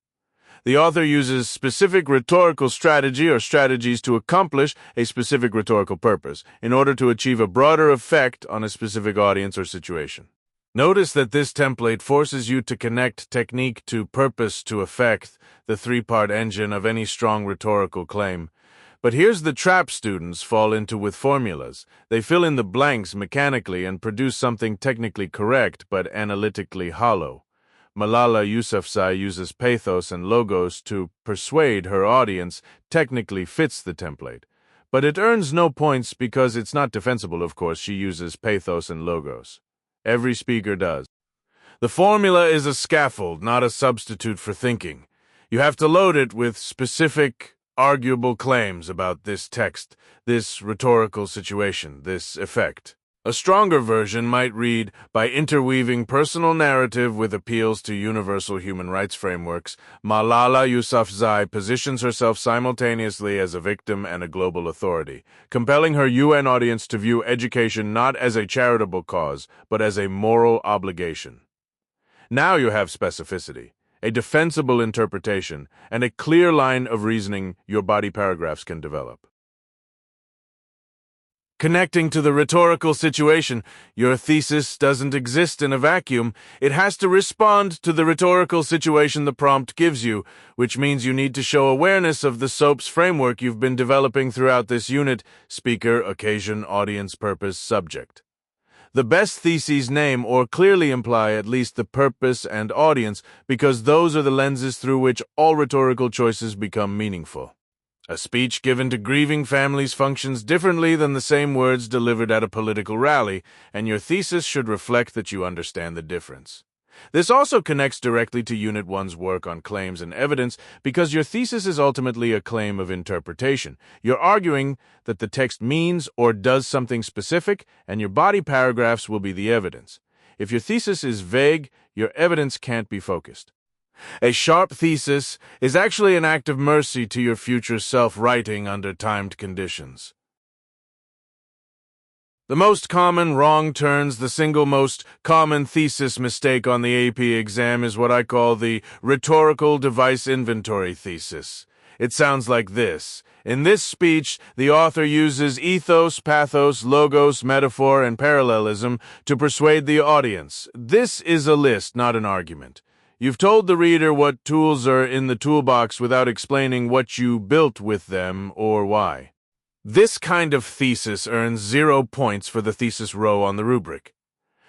The author uses specific rhetorical strategy or strategies to accomplish a specific rhetorical purpose in order to achieve a broader effect on a specific audience or situation. Notice that this template forces you to connect technique to purpose to effect, the three-part engine of any strong rhetorical claim. But here's the trap students fall into with formulas. They fill in the blanks mechanically and produce something technically correct but analytically hollow. Malala Yousafzai uses pathos and logos to persuade her audience technically fits the template. But it earns no points because it's not defensible, of course. She uses pathos and logos. Every speaker does. The formula is a scaffold, not a substitute for thinking. You have to load it with specific, arguable claims about this text, this rhetorical situation, this effect. A stronger version might read, by interweaving personal narrative with appeals to universal human rights frameworks, Malala Yousafzai positions herself simultaneously as a victim and a global authority, compelling her UN audience to view education not as a charitable cause, but as a moral obligation. Now you have specificity, a defensible interpretation, and a clear line of reasoning your body paragraphs can develop. Connecting to the rhetorical situation, your thesis doesn't exist in a vacuum. It has to respond to the rhetorical situation the prompt gives you, which means you need to show awareness of the SOAP's framework you've been developing throughout this unit: speaker, occasion, audience, purpose, subject. The best theses name or clearly imply at least the purpose and audience, because those are the lenses through which all rhetorical choices become meaningful. A speech given to grieving families functions differently than the same words delivered at a political rally, and your thesis should reflect that you understand the difference. This also connects directly to Unit 1's work on claims and evidence, because your thesis is ultimately a claim of interpretation. You're arguing that the text means or does something specific, and your body paragraphs will be the evidence. If your thesis is vague, your evidence can't be focused. A sharp thesis is actually an act of mercy to your future self writing under timed conditions. The most common wrong turns, the single most common thesis mistake on the AP exam is what I call the rhetorical device inventory thesis. It sounds like this. In this speech, the author uses ethos, pathos, logos, metaphor, and parallelism to persuade the audience. This is a list, not an argument. You've told the reader what tools are in the toolbox without explaining what you built with them or why. This kind of thesis earns 0 points for the thesis row on the rubric,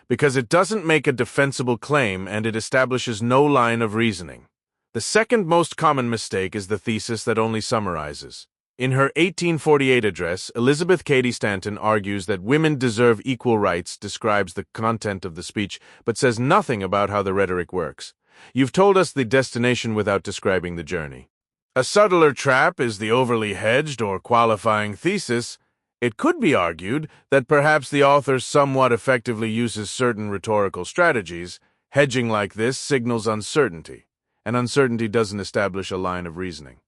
because it doesn't make a defensible claim and it establishes no line of reasoning. The second most common mistake is the thesis that only summarizes. In her 1848 address, Elizabeth Cady Stanton argues that women deserve equal rights, describes the content of the speech, but says nothing about how the rhetoric works. You've told us the destination without describing the journey. A subtler trap is the overly hedged or qualifying thesis. It could be argued that perhaps the author somewhat effectively uses certain rhetorical strategies. Hedging like this signals uncertainty, and uncertainty doesn't establish a line of reasoning.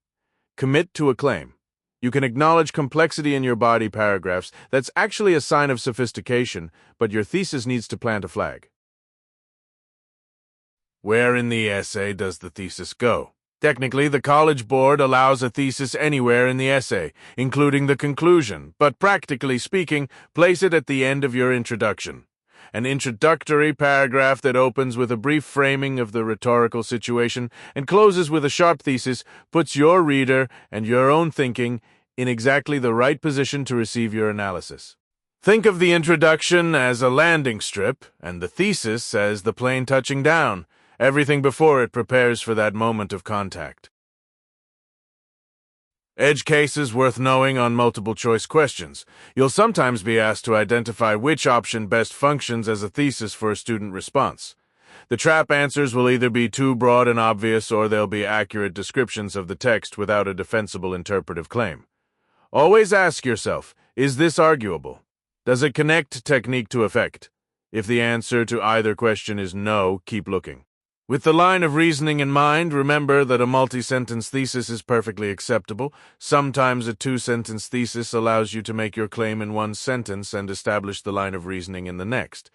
Commit to a claim. You can acknowledge complexity in your body paragraphs. That's actually a sign of sophistication, but your thesis needs to plant a flag. Where in the essay does the thesis go? Technically, the College Board allows a thesis anywhere in the essay, including the conclusion, but practically speaking, place it at the end of your introduction. An introductory paragraph that opens with a brief framing of the rhetorical situation and closes with a sharp thesis puts your reader and your own thinking in exactly the right position to receive your analysis. Think of the introduction as a landing strip and the thesis as the plane touching down. Everything before it prepares for that moment of contact. Edge cases worth knowing on multiple-choice questions. You'll sometimes be asked to identify which option best functions as a thesis for a student response. The trap answers will either be too broad and obvious, or they'll be accurate descriptions of the text without a defensible interpretive claim. Always ask yourself, is this arguable? Does it connect technique to effect? If the answer to either question is no, keep looking. With the line of reasoning in mind, remember that a multi-sentence thesis is perfectly acceptable. Sometimes a 2-sentence thesis allows you to make your claim in 1 sentence and establish the line of reasoning in the next.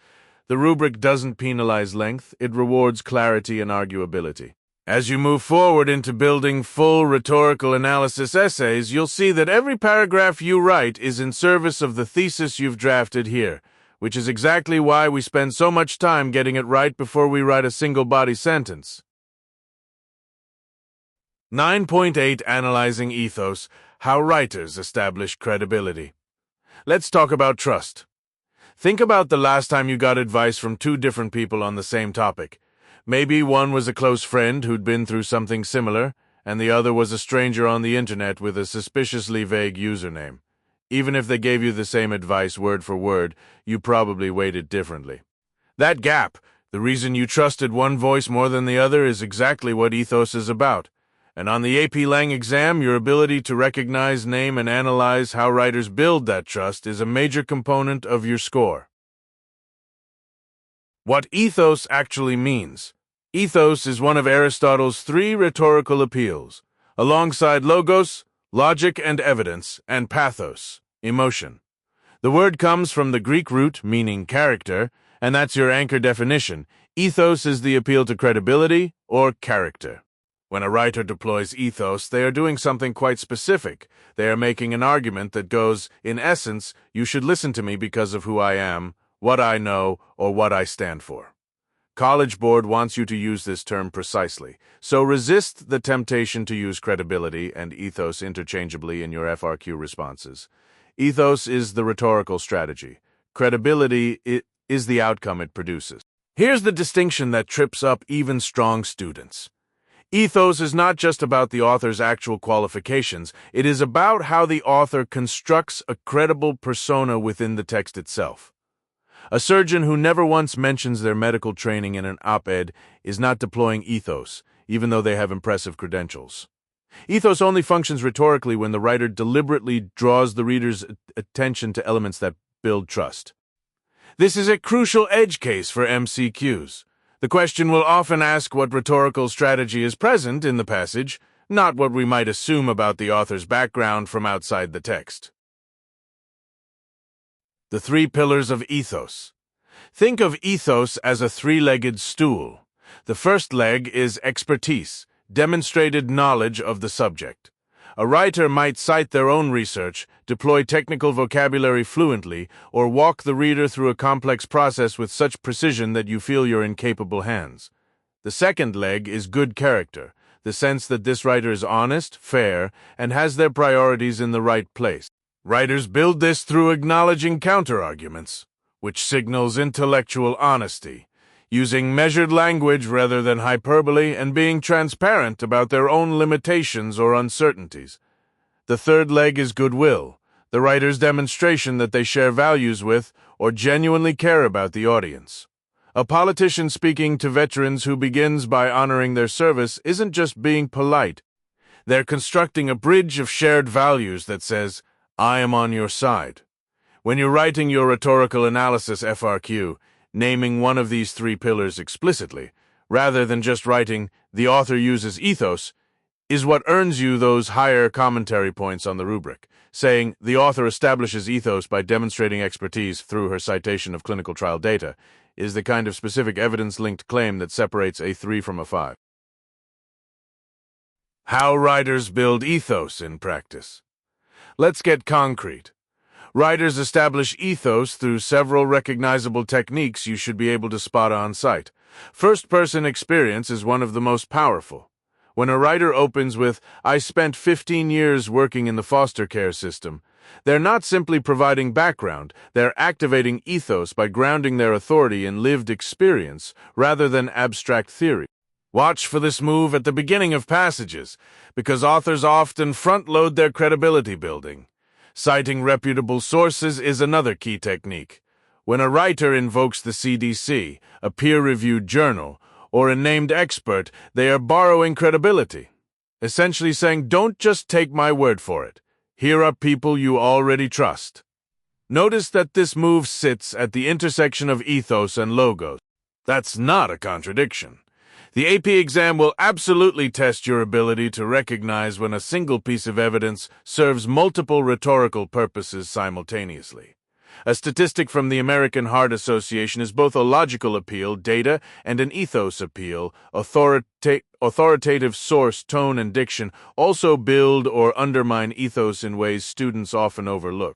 The rubric doesn't penalize length, it rewards clarity and arguability. As you move forward into building full rhetorical analysis essays, you'll see that every paragraph you write is in service of the thesis you've drafted here, which is exactly why we spend so much time getting it right before we write a single-body sentence. 9.8 Analyzing Ethos: How Writers Establish Credibility. Let's talk about trust. Think about the last time you got advice from 2 different people on the same topic. Maybe one was a close friend who'd been through something similar, and the other was a stranger on the internet with a suspiciously vague username. Even if they gave you the same advice word for word, you probably weighed it differently. That gap, the reason you trusted one voice more than the other, is exactly what ethos is about. And on the AP Lang exam, your ability to recognize, name, and analyze how writers build that trust is a major component of your score. What ethos actually means. Ethos is one of Aristotle's 3 rhetorical appeals, alongside logos, logic and evidence, and pathos, emotion. The word comes from the Greek root meaning character, and that's your anchor definition. Ethos is the appeal to credibility or character. When a writer deploys ethos, they are doing something quite specific. They are making an argument that goes, in essence, you should listen to me because of who I am, what I know, or what I stand for. College Board wants you to use this term precisely, so resist the temptation to use credibility and ethos interchangeably in your FRQ responses. Ethos is the rhetorical strategy. Credibility is the outcome it produces. Here's the distinction that trips up even strong students. Ethos is not just about the author's actual qualifications, it is about how the author constructs a credible persona within the text itself. A surgeon who never once mentions their medical training in an op-ed is not deploying ethos, even though they have impressive credentials. Ethos only functions rhetorically when the writer deliberately draws the reader's attention to elements that build trust. This is a crucial edge case for MCQs. The question will often ask what rhetorical strategy is present in the passage, not what we might assume about the author's background from outside the text. The three pillars of ethos. Think of ethos as a three-legged stool. The first leg is expertise, demonstrated knowledge of the subject. A writer might cite their own research, deploy technical vocabulary fluently, or walk the reader through a complex process with such precision that you feel you're in capable hands. The second leg is good character, the sense that this writer is honest, fair, and has their priorities in the right place. Writers build this through acknowledging counterarguments, which signals intellectual honesty, using measured language rather than hyperbole, and being transparent about their own limitations or uncertainties. The third leg is goodwill, the writer's demonstration that they share values with or genuinely care about the audience. A politician speaking to veterans who begins by honoring their service isn't just being polite. They're constructing a bridge of shared values that says, I am on your side. When you're writing your Rhetorical Analysis FRQ, naming one of these three pillars explicitly, rather than just writing, the author uses ethos, is what earns you those higher commentary points on the rubric. Saying, the author establishes ethos by demonstrating expertise through her citation of clinical trial data, is the kind of specific evidence-linked claim that separates a 3 from a 5. How writers build ethos in practice. Let's get concrete. Writers establish ethos through several recognizable techniques you should be able to spot on sight. First-person experience is one of the most powerful. When a writer opens with, I spent 15 years working in the foster care system, they're not simply providing background, they're activating ethos by grounding their authority in lived experience rather than abstract theory. Watch for this move at the beginning of passages, because authors often front-load their credibility building. Citing reputable sources is another key technique. When a writer invokes the CDC, a peer-reviewed journal, or a named expert, they are borrowing credibility. Essentially saying, don't just take my word for it. Here are people you already trust. Notice that this move sits at the intersection of ethos and logos. That's not a contradiction. The AP exam will absolutely test your ability to recognize when a single piece of evidence serves multiple rhetorical purposes simultaneously. A statistic from the American Heart Association is both a logical appeal, data, and an ethos appeal, authoritative source, tone, and diction, also build or undermine ethos in ways students often overlook.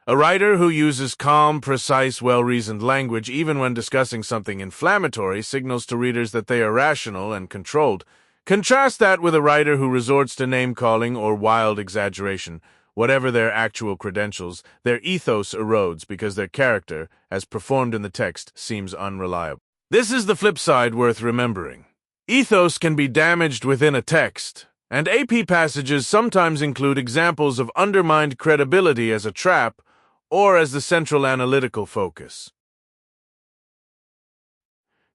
A writer who uses calm, precise, well-reasoned language even when discussing something inflammatory signals to readers that they are rational and controlled. Contrast that with a writer who resorts to name-calling or wild exaggeration. Whatever their actual credentials, their ethos erodes because their character, as performed in the text, seems unreliable. This is the flip side worth remembering. Ethos can be damaged within a text, and AP passages sometimes include examples of undermined credibility as a trap or as the central analytical focus.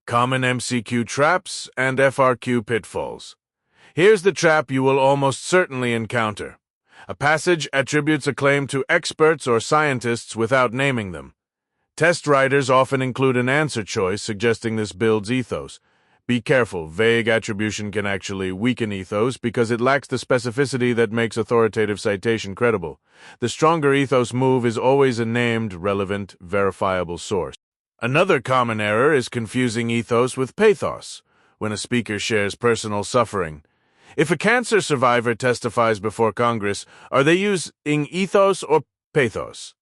Common MCQ traps and FRQ pitfalls. Here's the trap you will almost certainly encounter. A passage attributes a claim to experts or scientists without naming them. Test writers often include an answer choice suggesting this builds ethos. Be careful, vague attribution can actually weaken ethos because it lacks the specificity that makes authoritative citation credible. The stronger ethos move is always a named, relevant, verifiable source. Another common error is confusing ethos with pathos. When a speaker shares personal suffering, If a cancer survivor testifies before Congress, are they using ethos or pathos?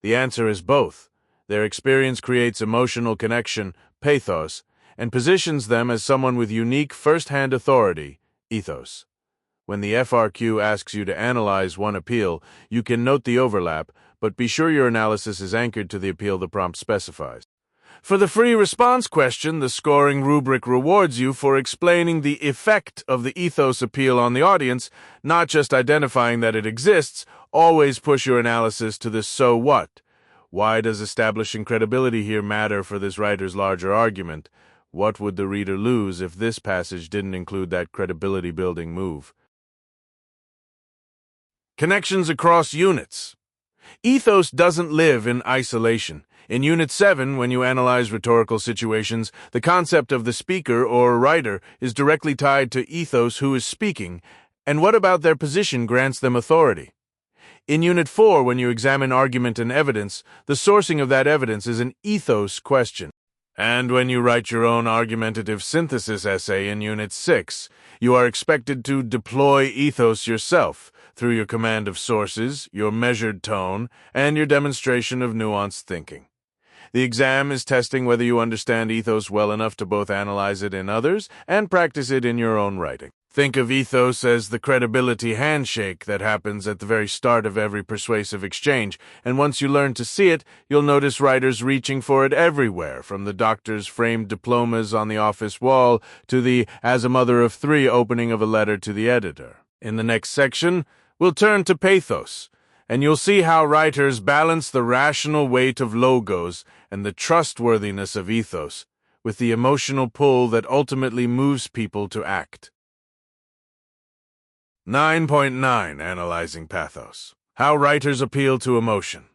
The answer is both. Their experience creates emotional connection, pathos, and positions them as someone with unique first-hand authority, ethos. When the FRQ asks you to analyze one appeal, you can note the overlap, but be sure your analysis is anchored to the appeal the prompt specifies. For the free response question, the scoring rubric rewards you for explaining the effect of the ethos appeal on the audience, not just identifying that it exists. Always push your analysis to the so what. Why does establishing credibility here matter for this writer's larger argument? What would the reader lose if this passage didn't include that credibility-building move? Connections across units. Ethos doesn't live in isolation. In Unit 7, when you analyze rhetorical situations, the concept of the speaker or writer is directly tied to ethos who is speaking, and what about their position grants them authority. In Unit 4, when you examine argument and evidence, the sourcing of that evidence is an ethos question. And when you write your own argumentative synthesis essay in Unit 6, you are expected to deploy ethos yourself through your command of sources, your measured tone, and your demonstration of nuanced thinking. The exam is testing whether you understand ethos well enough to both analyze it in others and practice it in your own writing. Think of ethos as the credibility handshake that happens at the very start of every persuasive exchange, and once you learn to see it, you'll notice writers reaching for it everywhere, from the doctor's framed diplomas on the office wall to the as a mother of three opening of a letter to the editor. In the next section, we'll turn to pathos, and you'll see how writers balance the rational weight of logos and the trustworthiness of ethos with the emotional pull that ultimately moves people to act. 9.9 Analyzing Pathos. How writers appeal to emotion.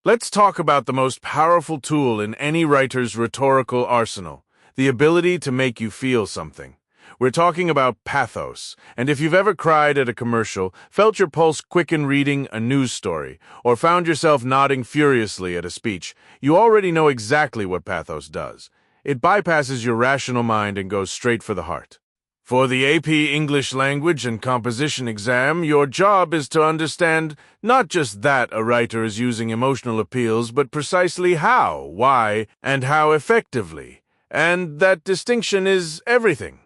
Let's talk about the most powerful tool in any writer's rhetorical arsenal, the ability to make you feel something. We're talking about pathos, and if you've ever cried at a commercial, felt your pulse quicken reading a news story, or found yourself nodding furiously at a speech, you already know exactly what pathos does. It bypasses your rational mind and goes straight for the heart. For the AP English Language and Composition exam, your job is to understand not just that a writer is using emotional appeals, but precisely how, why, and how effectively. And that distinction is everything.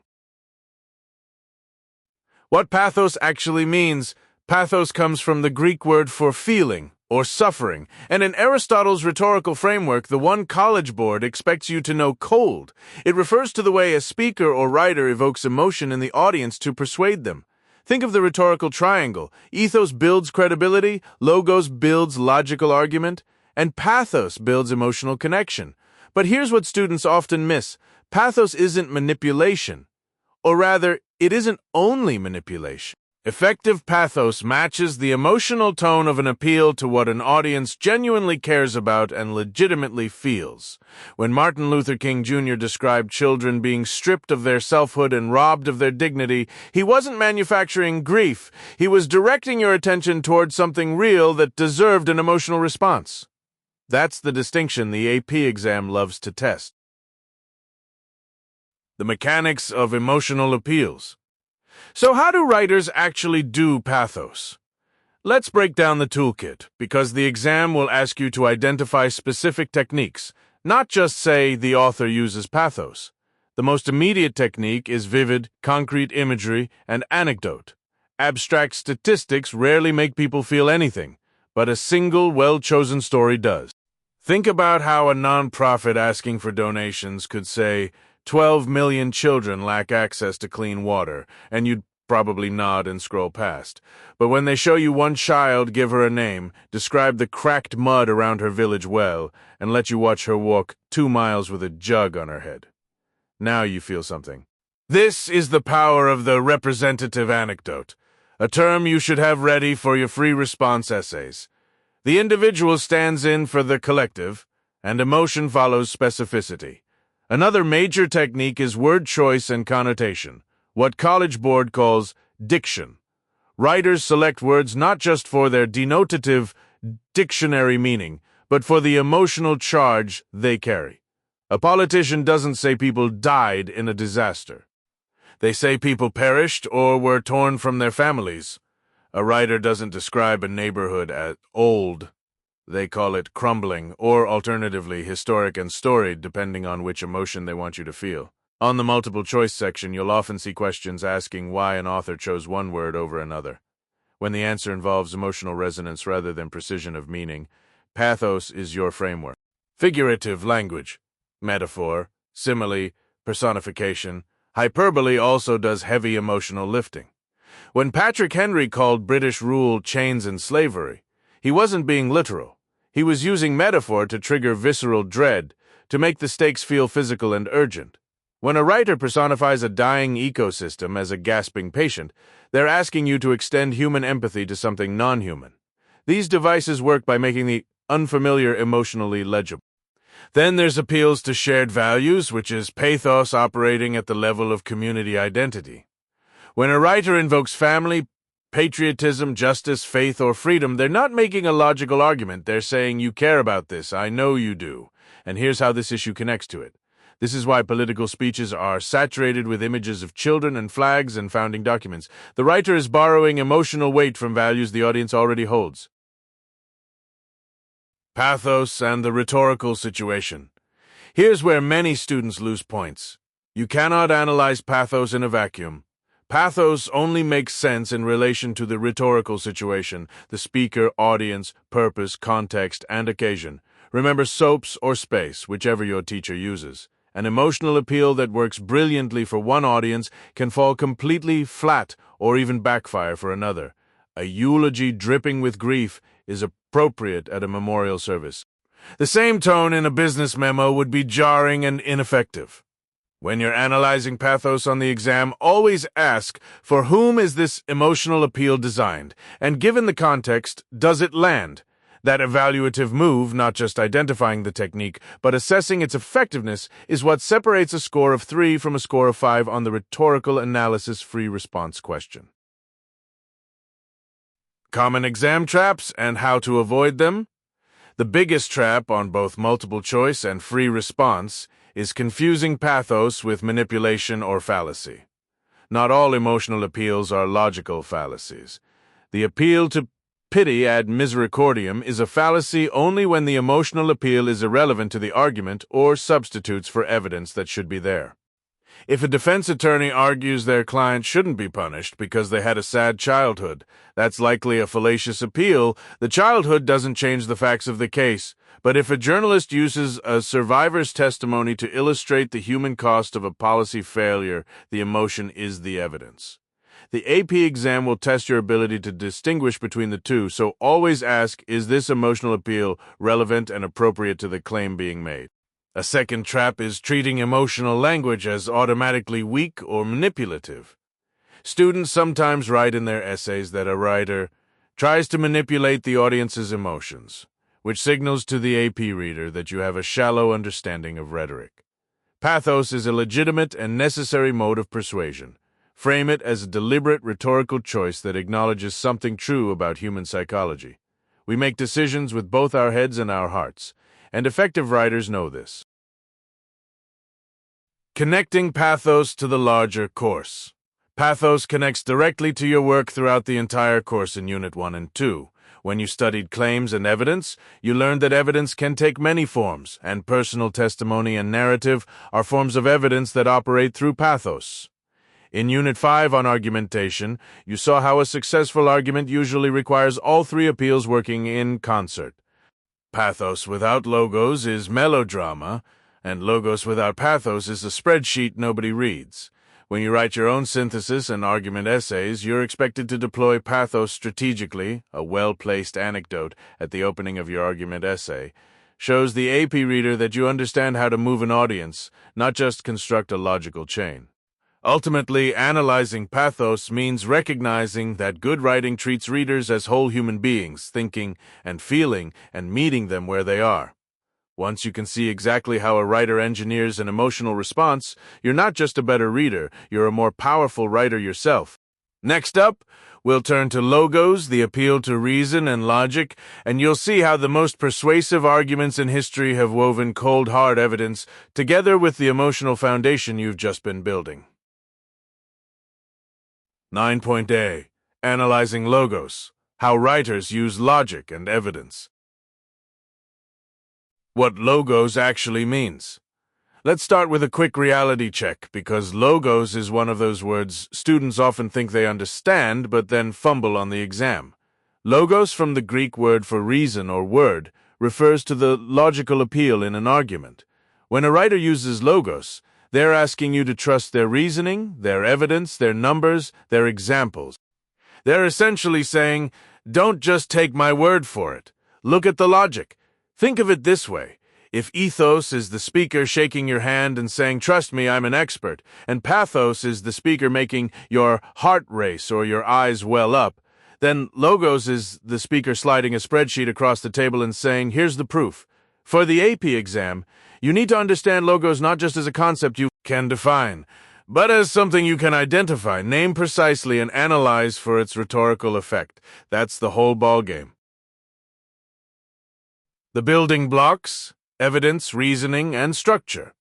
What pathos actually means. Pathos comes from the Greek word for feeling or suffering, and in Aristotle's rhetorical framework, the one College Board expects you to know cold. It refers to the way a speaker or writer evokes emotion in the audience to persuade them. Think of the rhetorical triangle. Ethos builds credibility, logos builds logical argument, and pathos builds emotional connection. But here's what students often miss. Pathos isn't manipulation. Or rather, it isn't only manipulation. Effective pathos matches the emotional tone of an appeal to what an audience genuinely cares about and legitimately feels. When Martin Luther King Jr. described children being stripped of their selfhood and robbed of their dignity, he wasn't manufacturing grief. He was directing your attention toward something real that deserved an emotional response. That's the distinction the AP exam loves to test. The mechanics of emotional appeals. So how do writers actually do pathos? Let's break down the toolkit, because the exam will ask you to identify specific techniques, not just say the author uses pathos. The most immediate technique is vivid, concrete imagery and anecdote. Abstract statistics rarely make people feel anything, but a single, well-chosen story does. Think about how a nonprofit asking for donations could say, 12 million children lack access to clean water, and you'd probably nod and scroll past. But when they show you one child, give her a name, describe the cracked mud around her village well, and let you watch her walk 2 miles with a jug on her head. Now you feel something. This is the power of the representative anecdote, a term you should have ready for your free response essays. The individual stands in for the collective, and emotion follows specificity. Another major technique is word choice and connotation, what College Board calls diction. Writers select words not just for their denotative dictionary meaning, but for the emotional charge they carry. A politician doesn't say people died in a disaster. They say people perished or were torn from their families. A writer doesn't describe a neighborhood as old. They call it crumbling, or alternatively, historic and storied, depending on which emotion they want you to feel. On the multiple choice section, you'll often see questions asking why an author chose one word over another. When the answer involves emotional resonance rather than precision of meaning, pathos is your framework. Figurative language, metaphor, simile, personification, hyperbole also does heavy emotional lifting. When Patrick Henry called British rule chains and slavery, he wasn't being literal. He was using metaphor to trigger visceral dread, to make the stakes feel physical and urgent. When a writer personifies a dying ecosystem as a gasping patient, they're asking you to extend human empathy to something non-human. These devices work by making the unfamiliar emotionally legible. Then there's appeals to shared values, which is pathos operating at the level of community identity. When a writer invokes family, patriotism, justice, faith, or freedom, they're not making a logical argument. They're saying, you care about this, I know you do, and here's how this issue connects to it. This is why political speeches are saturated with images of children and flags and founding documents. The writer is borrowing emotional weight from values the audience already holds. Pathos and the rhetorical situation. Here's where many students lose points. You cannot analyze pathos in a vacuum. Pathos only makes sense in relation to the rhetorical situation, the speaker, audience, purpose, context, and occasion. Remember SOAPs or space, whichever your teacher uses. An emotional appeal that works brilliantly for one audience can fall completely flat or even backfire for another. A eulogy dripping with grief is appropriate at a memorial service. The same tone in a business memo would be jarring and ineffective. When you're analyzing pathos on the exam, always ask, for whom is this emotional appeal designed? And given the context, does it land? That evaluative move, not just identifying the technique, but assessing its effectiveness, is what separates a score of 3 from a score of 5 on the Rhetorical Analysis free response question. Common exam traps and how to avoid them. The biggest trap on both multiple choice and free response is confusing pathos with manipulation or fallacy. Not all emotional appeals are logical fallacies. The appeal to pity ad misericordiam is a fallacy only when the emotional appeal is irrelevant to the argument or substitutes for evidence that should be there. If a defense attorney argues their client shouldn't be punished because they had a sad childhood, that's likely a fallacious appeal. The childhood doesn't change the facts of the case. But if a journalist uses a survivor's testimony to illustrate the human cost of a policy failure, the emotion is the evidence. The AP exam will test your ability to distinguish between the two, so always ask, is this emotional appeal relevant and appropriate to the claim being made? A second trap is treating emotional language as automatically weak or manipulative. Students sometimes write in their essays that a writer tries to manipulate the audience's emotions, which signals to the AP reader that you have a shallow understanding of rhetoric. Pathos is a legitimate and necessary mode of persuasion. Frame it as a deliberate rhetorical choice that acknowledges something true about human psychology. We make decisions with both our heads and our hearts, and effective writers know this. Connecting pathos to the larger course. Pathos connects directly to your work throughout the entire course in Unit 1 and 2. When you studied claims and evidence, you learned that evidence can take many forms, and personal testimony and narrative are forms of evidence that operate through pathos. In Unit 5 on argumentation, you saw how a successful argument usually requires all three appeals working in concert. Pathos without logos is melodrama, and logos without pathos is a spreadsheet nobody reads. When you write your own synthesis and argument essays, you're expected to deploy pathos strategically. A well-placed anecdote at the opening of your argument essay shows the AP reader that you understand how to move an audience, not just construct a logical chain. Ultimately, analyzing pathos means recognizing that good writing treats readers as whole human beings, thinking and feeling and meeting them where they are. Once you can see exactly how a writer engineers an emotional response, you're not just a better reader, you're a more powerful writer yourself. Next up, we'll turn to logos, the appeal to reason and logic, and you'll see how the most persuasive arguments in history have woven cold, hard evidence together with the emotional foundation you've just been building. 9.A. Analyzing logos. How writers use logic and evidence. What logos actually means. Let's start with a quick reality check, because logos is one of those words students often think they understand but then fumble on the exam. Logos, from the Greek word for reason or word, refers to the logical appeal in an argument. When a writer uses logos, they're asking you to trust their reasoning, their evidence, their numbers, their examples. They're essentially saying, don't just take my word for it. Look at the logic. Think of it this way. If ethos is the speaker shaking your hand and saying, trust me, I'm an expert, and pathos is the speaker making your heart race or your eyes well up, then logos is the speaker sliding a spreadsheet across the table and saying, here's the proof. For the AP exam, you need to understand logos not just as a concept you can define, but as something you can identify, name precisely, and analyze for its rhetorical effect. That's the whole ballgame. The building blocks: evidence, reasoning, and structure.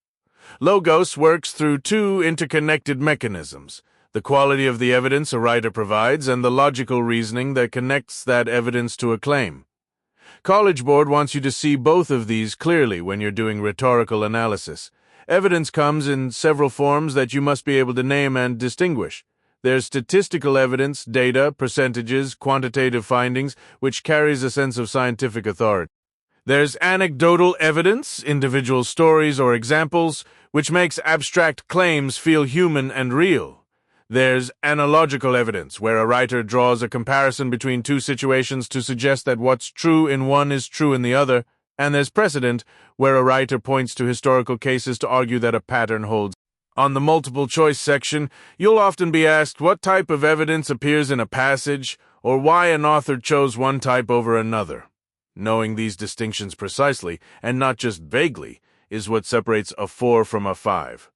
Logos works through two interconnected mechanisms: the quality of the evidence a writer provides and the logical reasoning that connects that evidence to a claim. College Board wants you to see both of these clearly when you're doing rhetorical analysis. Evidence comes in several forms that you must be able to name and distinguish. There's statistical evidence, data, percentages, quantitative findings, which carries a sense of scientific authority. There's anecdotal evidence, individual stories or examples, which makes abstract claims feel human and real. There's analogical evidence, where a writer draws a comparison between two situations to suggest that what's true in one is true in the other. And there's precedent, where a writer points to historical cases to argue that a pattern holds. On the multiple choice section, you'll often be asked what type of evidence appears in a passage, or why an author chose one type over another. Knowing these distinctions precisely, and not just vaguely, is what separates a 4 from a 5.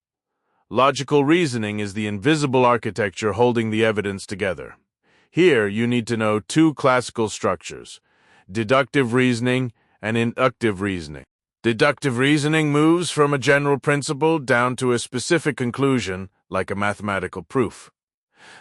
Logical reasoning is the invisible architecture holding the evidence together. Here, you need to know two classical structures: deductive reasoning and inductive reasoning. Deductive reasoning moves from a general principle down to a specific conclusion, like a mathematical proof.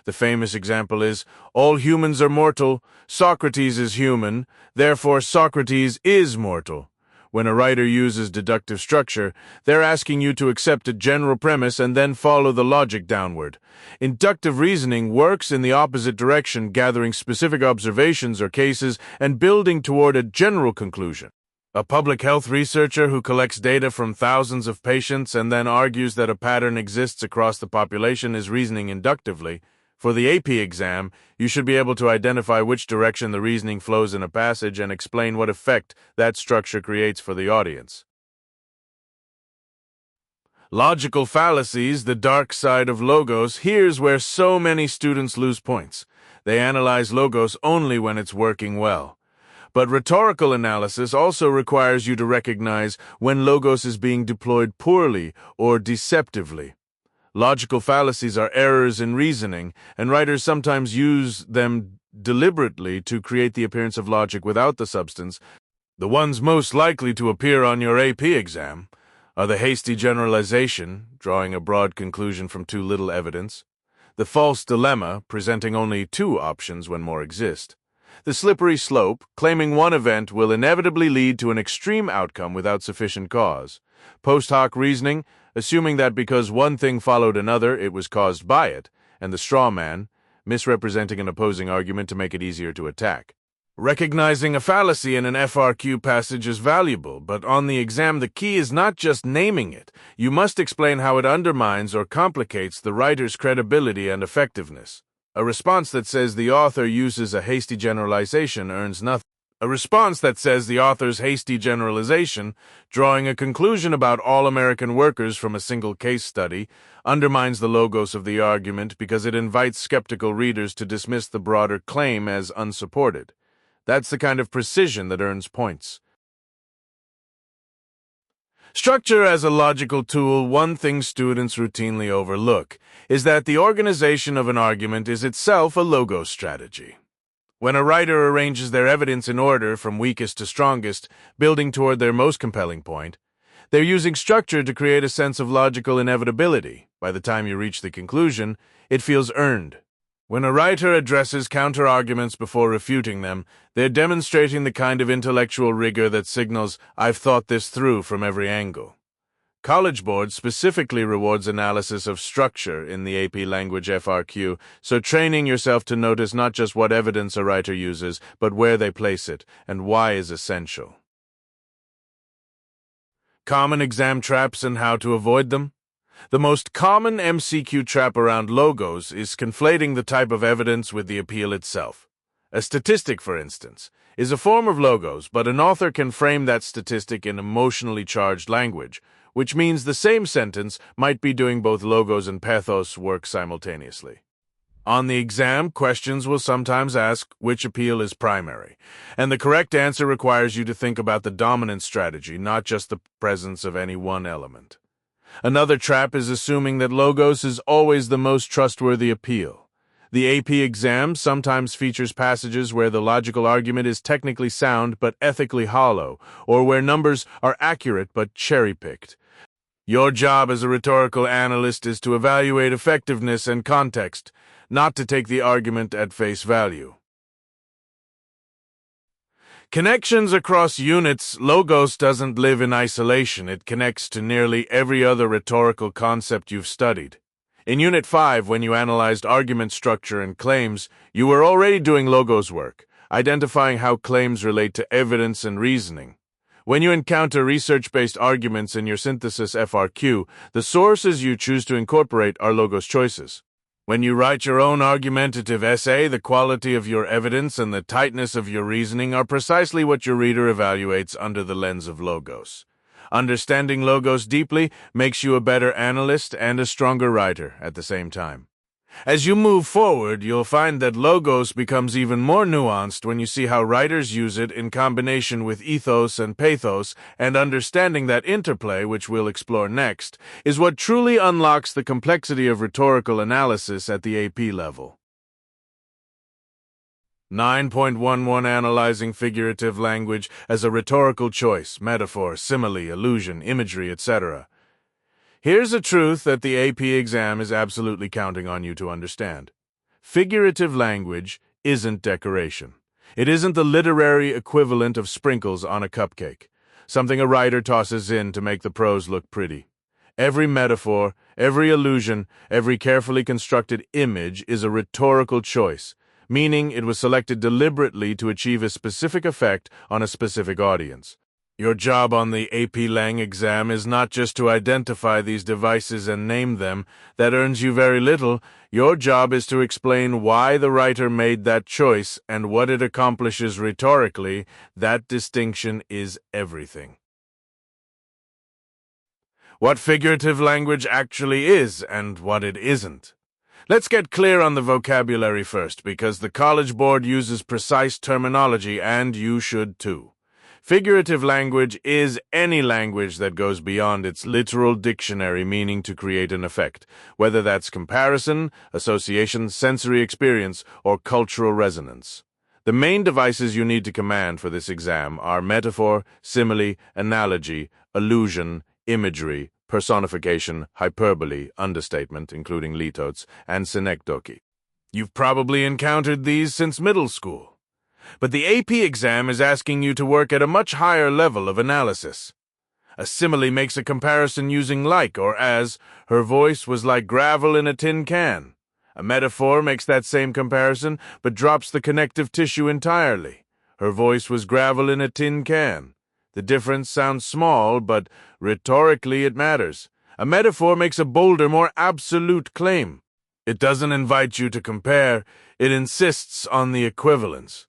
The famous example is, all humans are mortal, Socrates is human, therefore Socrates is mortal. When a writer uses deductive structure, they're asking you to accept a general premise and then follow the logic downward. Inductive reasoning works in the opposite direction, gathering specific observations or cases and building toward a general conclusion. A public health researcher who collects data from thousands of patients and then argues that a pattern exists across the population is reasoning inductively. For the AP exam, you should be able to identify which direction the reasoning flows in a passage and explain what effect that structure creates for the audience. Logical fallacies, the dark side of logos. Here's where so many students lose points. They analyze logos only when it's working well. But rhetorical analysis also requires you to recognize when logos is being deployed poorly or deceptively. Logical fallacies are errors in reasoning, and writers sometimes use them deliberately to create the appearance of logic without the substance. The ones most likely to appear on your AP exam are the hasty generalization, drawing a broad conclusion from too little evidence; the false dilemma, presenting only two options when more exist; the slippery slope, claiming one event will inevitably lead to an extreme outcome without sufficient cause; post hoc reasoning, assuming that because one thing followed another, it was caused by it; and the straw man, misrepresenting an opposing argument to make it easier to attack. Recognizing a fallacy in an FRQ passage is valuable, but on the exam the key is not just naming it. You must explain how it undermines or complicates the writer's credibility and effectiveness. A response that says the author uses a hasty generalization earns nothing. A response that says the author's hasty generalization, drawing a conclusion about all American workers from a single case study, undermines the logos of the argument because it invites skeptical readers to dismiss the broader claim as unsupported. That's the kind of precision that earns points. Structure as a logical tool. One thing students routinely overlook is that the organization of an argument is itself a logo strategy. When a writer arranges their evidence in order from weakest to strongest, building toward their most compelling point, they're using structure to create a sense of logical inevitability. By the time you reach the conclusion, it feels earned. When a writer addresses counter-arguments before refuting them, they're demonstrating the kind of intellectual rigor that signals, "I've thought this through from every angle." College Board specifically rewards analysis of structure in the AP Language FRQ, so training yourself to notice not just what evidence a writer uses, but where they place it, and why is essential. Common exam traps and how to avoid them? The most common MCQ trap around logos is conflating the type of evidence with the appeal itself. A statistic, for instance, is a form of logos, but an author can frame that statistic in emotionally charged language, which means the same sentence might be doing both logos and pathos work simultaneously. On the exam, questions will sometimes ask which appeal is primary, and the correct answer requires you to think about the dominant strategy, not just the presence of any one element. Another trap is assuming that logos is always the most trustworthy appeal. The AP exam sometimes features passages where the logical argument is technically sound but ethically hollow, or where numbers are accurate but cherry-picked. Your job as a rhetorical analyst is to evaluate effectiveness and context, not to take the argument at face value. Connections across units. Logos doesn't live in isolation. It connects to nearly every other rhetorical concept you've studied. In Unit 5, when you analyzed argument structure and claims, you were already doing logos work, identifying how claims relate to evidence and reasoning. When you encounter research-based arguments in your synthesis FRQ, the sources you choose to incorporate are logos choices. When you write your own argumentative essay, the quality of your evidence and the tightness of your reasoning are precisely what your reader evaluates under the lens of logos. Understanding logos deeply makes you a better analyst and a stronger writer at the same time. As you move forward, you'll find that logos becomes even more nuanced when you see how writers use it in combination with ethos and pathos, and understanding that interplay, which we'll explore next, is what truly unlocks the complexity of rhetorical analysis at the AP level. 9.11 Analyzing figurative language as a rhetorical choice, metaphor, simile, allusion, imagery, etc. Here's a truth that the AP exam is absolutely counting on you to understand. Figurative language isn't decoration. It isn't the literary equivalent of sprinkles on a cupcake, something a writer tosses in to make the prose look pretty. Every metaphor, every allusion, every carefully constructed image is a rhetorical choice, meaning it was selected deliberately to achieve a specific effect on a specific audience. Your job on the AP Lang exam is not just to identify these devices and name them. That earns you very little. Your job is to explain why the writer made that choice and what it accomplishes rhetorically. That distinction is everything. What figurative language actually is and what it isn't. Let's get clear on the vocabulary first, because the College Board uses precise terminology, and you should too. Figurative language is any language that goes beyond its literal dictionary meaning to create an effect, whether that's comparison, association, sensory experience, or cultural resonance. The main devices you need to command for this exam are metaphor, simile, analogy, allusion, imagery, personification, hyperbole, understatement, including litotes, and synecdoche. You've probably encountered these since middle school. But the AP exam is asking you to work at a much higher level of analysis. A simile makes a comparison using like or as. Her voice was like gravel in a tin can. A metaphor makes that same comparison, but drops the connective tissue entirely. Her voice was gravel in a tin can. The difference sounds small, but rhetorically it matters. A metaphor makes a bolder, more absolute claim. It doesn't invite you to compare, it insists on the equivalence.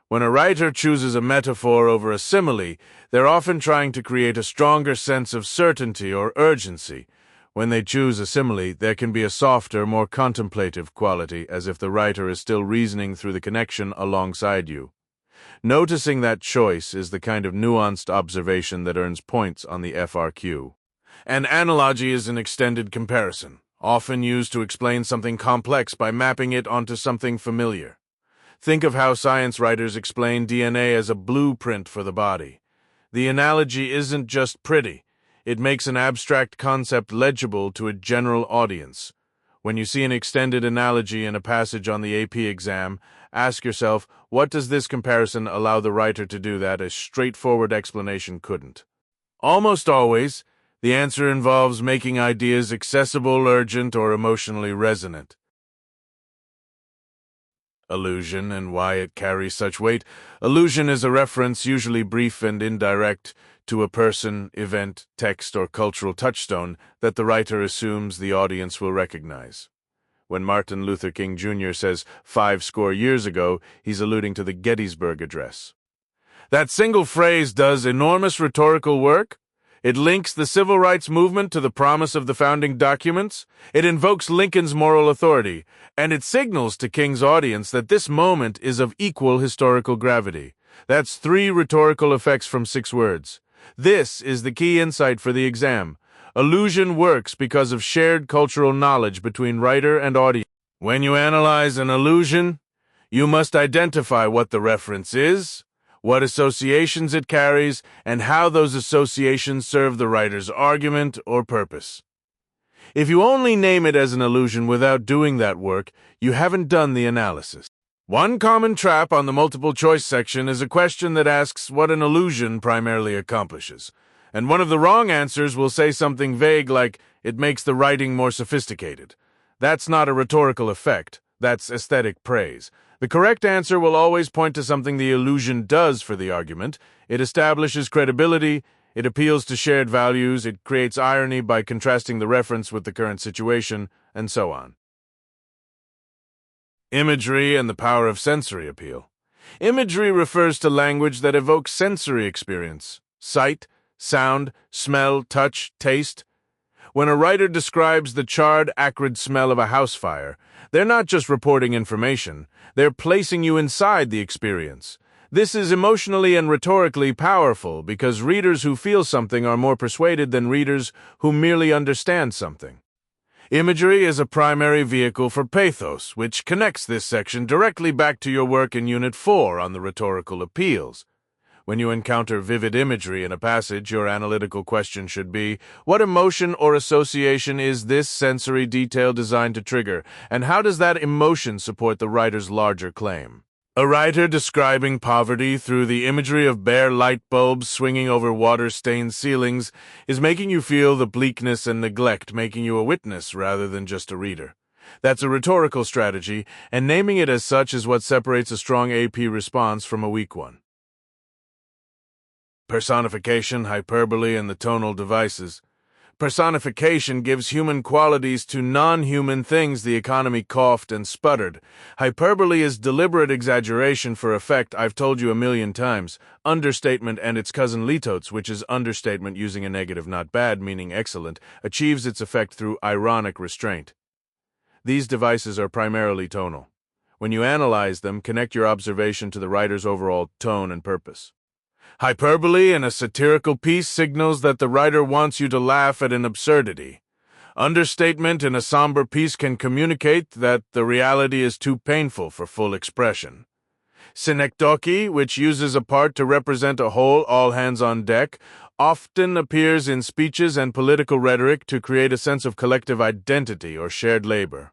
When a writer chooses a metaphor over a simile, they're often trying to create a stronger sense of certainty or urgency. When they choose a simile, there can be a softer, more contemplative quality, as if the writer is still reasoning through the connection alongside you. Noticing that choice is the kind of nuanced observation that earns points on the FRQ. An analogy is an extended comparison, often used to explain something complex by mapping it onto something familiar. Think of how science writers explain DNA as a blueprint for the body. The analogy isn't just pretty, it makes an abstract concept legible to a general audience. When you see an extended analogy in a passage on the AP exam, ask yourself, what does this comparison allow the writer to do that a straightforward explanation couldn't? Almost always, the answer involves making ideas accessible, urgent, or emotionally resonant. Allusion and why it carries such weight. Allusion is a reference, usually brief and indirect, to a person, event, text, or cultural touchstone that the writer assumes the audience will recognize. When Martin Luther King Jr. says 50 years ago, he's alluding to the Gettysburg Address. That single phrase does enormous rhetorical work. It links the civil rights movement to the promise of the founding documents. It invokes Lincoln's moral authority, and it signals to King's audience that this moment is of equal historical gravity. That's 3 rhetorical effects from 6 words. This is the key insight for the exam. Allusion works because of shared cultural knowledge between writer and audience. When you analyze an allusion, you must identify what the reference is, what associations it carries, and how those associations serve the writer's argument or purpose. If you only name it as an allusion without doing that work, you haven't done the analysis. One common trap on the multiple choice section is a question that asks what an allusion primarily accomplishes. And one of the wrong answers will say something vague like, it makes the writing more sophisticated. That's not a rhetorical effect, that's aesthetic praise. The correct answer will always point to something the allusion does for the argument. It establishes credibility, it appeals to shared values, it creates irony by contrasting the reference with the current situation, and so on. Imagery and the power of sensory appeal. Imagery refers to language that evokes sensory experience: sight, sound, smell, touch, taste. When a writer describes the charred, acrid smell of a house fire, they're not just reporting information, they're placing you inside the experience. This is emotionally and rhetorically powerful because readers who feel something are more persuaded than readers who merely understand something. Imagery is a primary vehicle for pathos, which connects this section directly back to your work in Unit 4 on the rhetorical appeals. When you encounter vivid imagery in a passage, your analytical question should be, what emotion or association is this sensory detail designed to trigger, and how does that emotion support the writer's larger claim? A writer describing poverty through the imagery of bare light bulbs swinging over water-stained ceilings is making you feel the bleakness and neglect, making you a witness rather than just a reader. That's a rhetorical strategy, and naming it as such is what separates a strong AP response from a weak one. Personification, hyperbole, and the tonal devices. Personification gives human qualities to non-human things. The economy coughed and sputtered. Hyperbole is deliberate exaggeration for effect. I've told you a million times. Understatement and its cousin litotes, which is understatement using a negative not bad, meaning excellent, achieves its effect through ironic restraint. These devices are primarily tonal. When you analyze them, connect your observation to the writer's overall tone and purpose. Hyperbole in a satirical piece signals that the writer wants you to laugh at an absurdity. Understatement in a somber piece can communicate that the reality is too painful for full expression. Synecdoche, which uses a part to represent a whole, all hands on deck, often appears in speeches and political rhetoric to create a sense of collective identity or shared labor.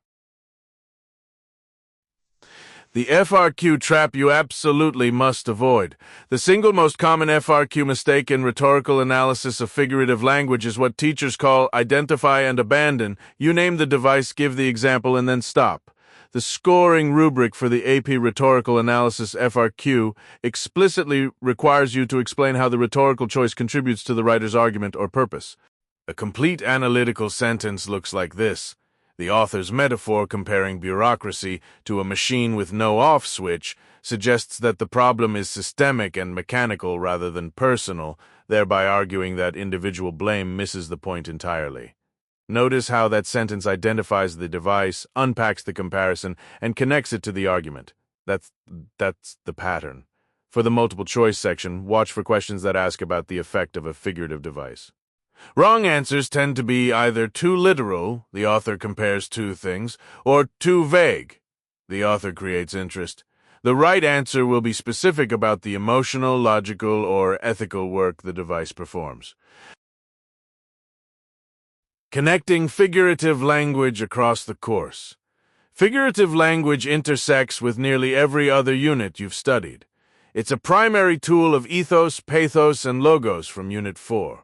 The FRQ trap you absolutely must avoid. The single most common FRQ mistake in rhetorical analysis of figurative language is what teachers call identify and abandon. You name the device, give the example, and then stop. The scoring rubric for the AP Rhetorical Analysis FRQ explicitly requires you to explain how the rhetorical choice contributes to the writer's argument or purpose. A complete analytical sentence looks like this. The author's metaphor comparing bureaucracy to a machine with no off switch suggests that the problem is systemic and mechanical rather than personal, thereby arguing that individual blame misses the point entirely. Notice how that sentence identifies the device, unpacks the comparison, and connects it to the argument. That's the pattern. For the multiple choice section, watch for questions that ask about the effect of a figurative device. Wrong answers tend to be either too literal, the author compares two things, or too vague, the author creates interest. The right answer will be specific about the emotional, logical, or ethical work the device performs. Connecting figurative language across the course. Figurative language intersects with nearly every other unit you've studied. It's a primary tool of ethos, pathos, and logos from Unit 4.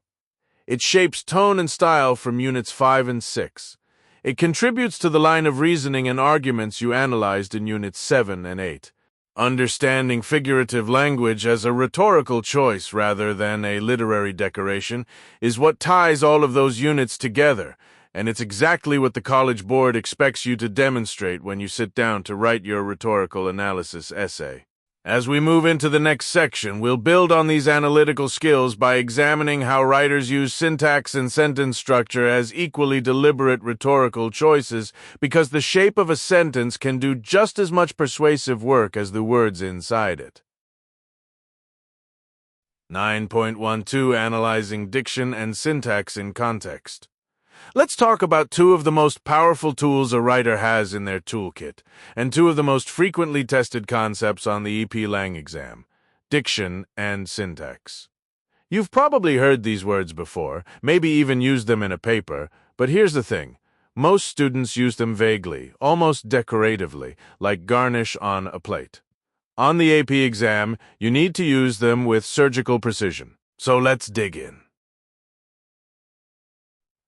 It shapes tone and style from Units 5 and 6. It contributes to the line of reasoning and arguments you analyzed in Units 7 and 8. Understanding figurative language as a rhetorical choice rather than a literary decoration is what ties all of those units together, and it's exactly what the College Board expects you to demonstrate when you sit down to write your rhetorical analysis essay. As we move into the next section, we'll build on these analytical skills by examining how writers use syntax and sentence structure as equally deliberate rhetorical choices, because the shape of a sentence can do just as much persuasive work as the words inside it. 9.12 Analyzing Diction and Syntax in Context. Let's talk about two of the most powerful tools a writer has in their toolkit, and two of the most frequently tested concepts on the EP Lang exam: diction and syntax. You've probably heard these words before, maybe even used them in a paper, but here's the thing. Most students use them vaguely, almost decoratively, like garnish on a plate. On the AP exam, you need to use them with surgical precision. So let's dig in.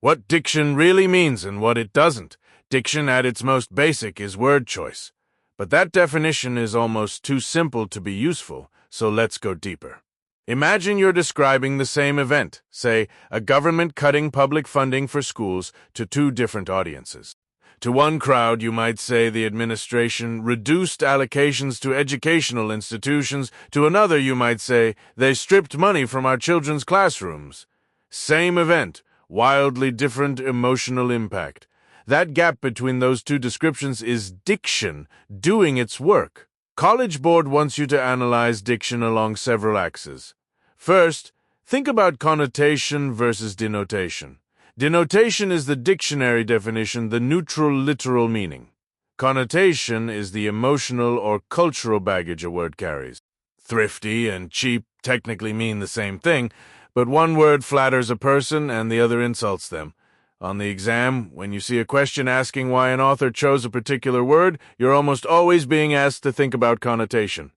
What diction really means and what it doesn't. Diction at its most basic is word choice. But that definition is almost too simple to be useful, so let's go deeper. Imagine you're describing the same event, say, a government cutting public funding for schools, to two different audiences. To one crowd, you might say the administration reduced allocations to educational institutions. To another, you might say they stripped money from our children's classrooms. Same event. Wildly different emotional impact. That gap between those two descriptions is diction doing its work. College Board wants you to analyze diction along several axes. First, think about connotation versus denotation. Denotation is the dictionary definition, the neutral literal meaning. Connotation is the emotional or cultural baggage a word carries. Thrifty and cheap technically mean the same thing, but one word flatters a person and the other insults them. On the exam, when you see a question asking why an author chose a particular word, you're almost always being asked to think about connotation.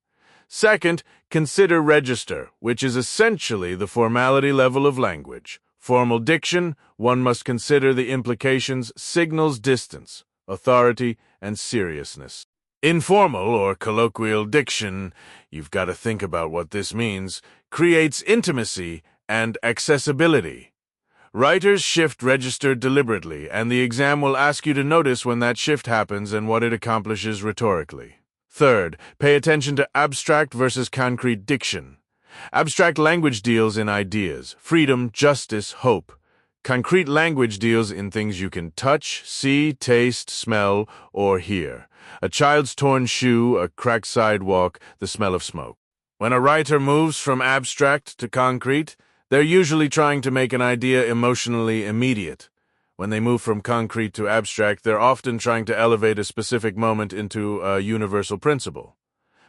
Second, consider register, which is essentially the formality level of language. Formal diction, one must consider the implications, signals distance, authority, and seriousness. Informal or colloquial diction, you've got to think about what this means, creates intimacy and accessibility. Writers shift register deliberately, and the exam will ask you to notice when that shift happens and what it accomplishes rhetorically. Third, pay attention to abstract versus concrete diction. Abstract language deals in ideas, freedom, justice, hope. Concrete language deals in things you can touch, see, taste, smell, or hear. A child's torn shoe, a cracked sidewalk, the smell of smoke. When a writer moves from abstract to concrete, they're usually trying to make an idea emotionally immediate. When they move from concrete to abstract, they're often trying to elevate a specific moment into a universal principle.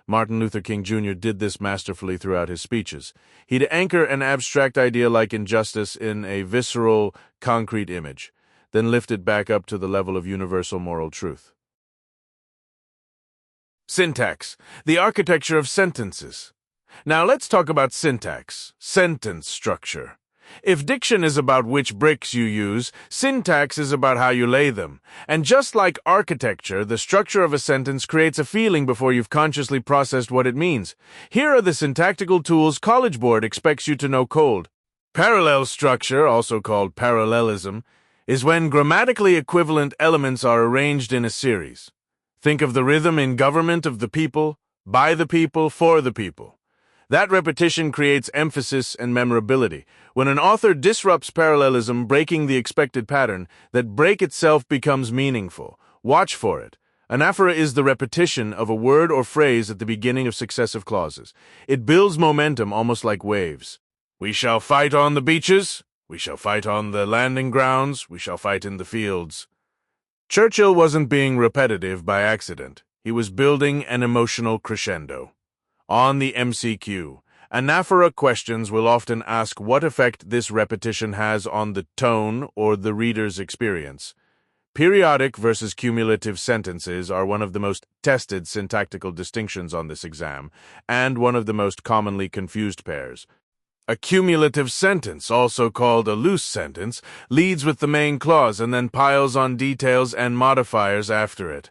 Martin Luther King Jr. did this masterfully throughout his speeches. He'd anchor an abstract idea like injustice in a visceral, concrete image, then lift it back up to the level of universal moral truth. Syntax, the architecture of sentences. Now let's talk about syntax, sentence structure. If diction is about which bricks you use, syntax is about how you lay them. And just like architecture, the structure of a sentence creates a feeling before you've consciously processed what it means. Here are the syntactical tools College Board expects you to know cold. Parallel structure, also called parallelism, is when grammatically equivalent elements are arranged in a series. Think of the rhythm in government of the people, by the people, for the people. That repetition creates emphasis and memorability. When an author disrupts parallelism, breaking the expected pattern, that break itself becomes meaningful. Watch for it. Anaphora is the repetition of a word or phrase at the beginning of successive clauses. It builds momentum almost like waves. We shall fight on the beaches. We shall fight on the landing grounds. We shall fight in the fields. Churchill wasn't being repetitive by accident. He was building an emotional crescendo. On the MCQ, Anaphora questions will often ask what effect this repetition has on the tone or the reader's experience. Periodic versus cumulative sentences are one of the most tested syntactical distinctions on this exam, and one of the most commonly confused pairs. A cumulative sentence, also called a loose sentence, leads with the main clause and then piles on details and modifiers after it.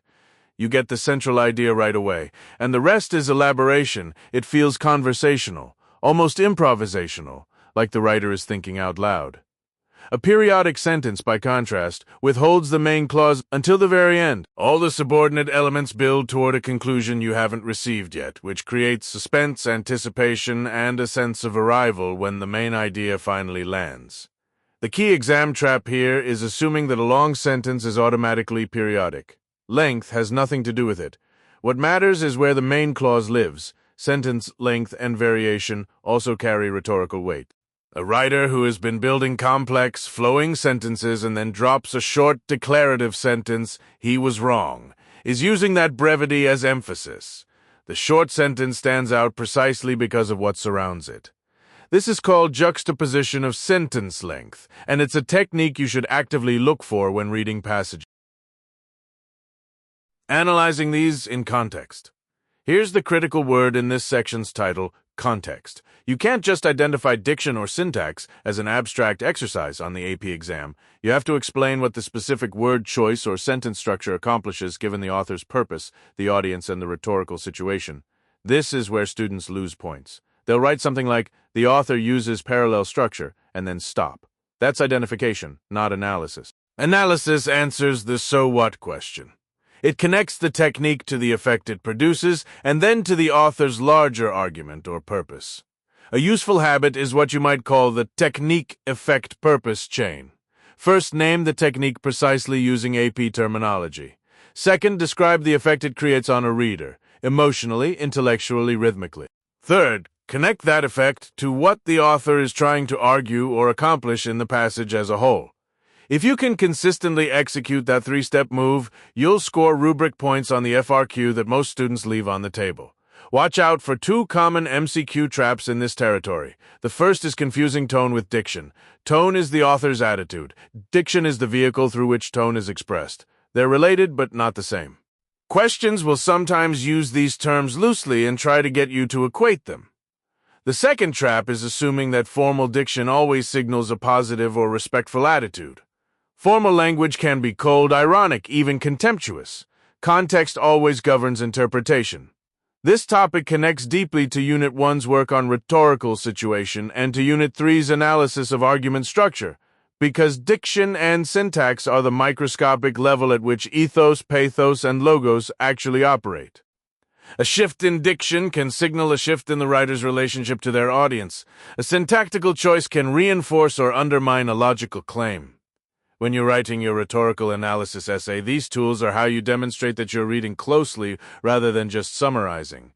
You get the central idea right away, and the rest is elaboration. It feels conversational, almost improvisational, like the writer is thinking out loud. A periodic sentence, by contrast, withholds the main clause until the very end. All the subordinate elements build toward a conclusion you haven't received yet, which creates suspense, anticipation, and a sense of arrival when the main idea finally lands. The key exam trap here is assuming that a long sentence is automatically periodic. Length has nothing to do with it. What matters is where the main clause lives. Sentence length and variation also carry rhetorical weight. A writer who has been building complex, flowing sentences and then drops a short declarative sentence, "he was wrong," is using that brevity as emphasis. The short sentence stands out precisely because of what surrounds it. This is called juxtaposition of sentence length, and it's a technique you should actively look for when reading passages. Analyzing these in context. Here's the critical word in this section's title: context. You can't just identify diction or syntax as an abstract exercise on the AP exam. You have to explain what the specific word choice or sentence structure accomplishes given the author's purpose, the audience, and the rhetorical situation. This is where students lose points. They'll write something like, "The author uses parallel structure," and then stop. That's identification, not analysis. Analysis answers the "so what" question. It connects the technique to the effect it produces, and then to the author's larger argument or purpose. A useful habit is what you might call the technique-effect-purpose chain. First, name the technique precisely using AP terminology. Second, describe the effect it creates on a reader, emotionally, intellectually, rhythmically. Third, connect that effect to what the author is trying to argue or accomplish in the passage as a whole. If you can consistently execute that three-step move, you'll score rubric points on the FRQ that most students leave on the table. Watch out for two common MCQ traps in this territory. The first is confusing tone with diction. Tone is the author's attitude. Diction is the vehicle through which tone is expressed. They're related, but not the same. Questions will sometimes use these terms loosely and try to get you to equate them. The second trap is assuming that formal diction always signals a positive or respectful attitude. Formal language can be cold, ironic, even contemptuous. Context always governs interpretation. This topic connects deeply to Unit 1's work on rhetorical situation and to Unit 3's analysis of argument structure, because diction and syntax are the microscopic level at which ethos, pathos, and logos actually operate. A shift in diction can signal a shift in the writer's relationship to their audience. A syntactical choice can reinforce or undermine a logical claim. When you're writing your rhetorical analysis essay, these tools are how you demonstrate that you're reading closely rather than just summarizing.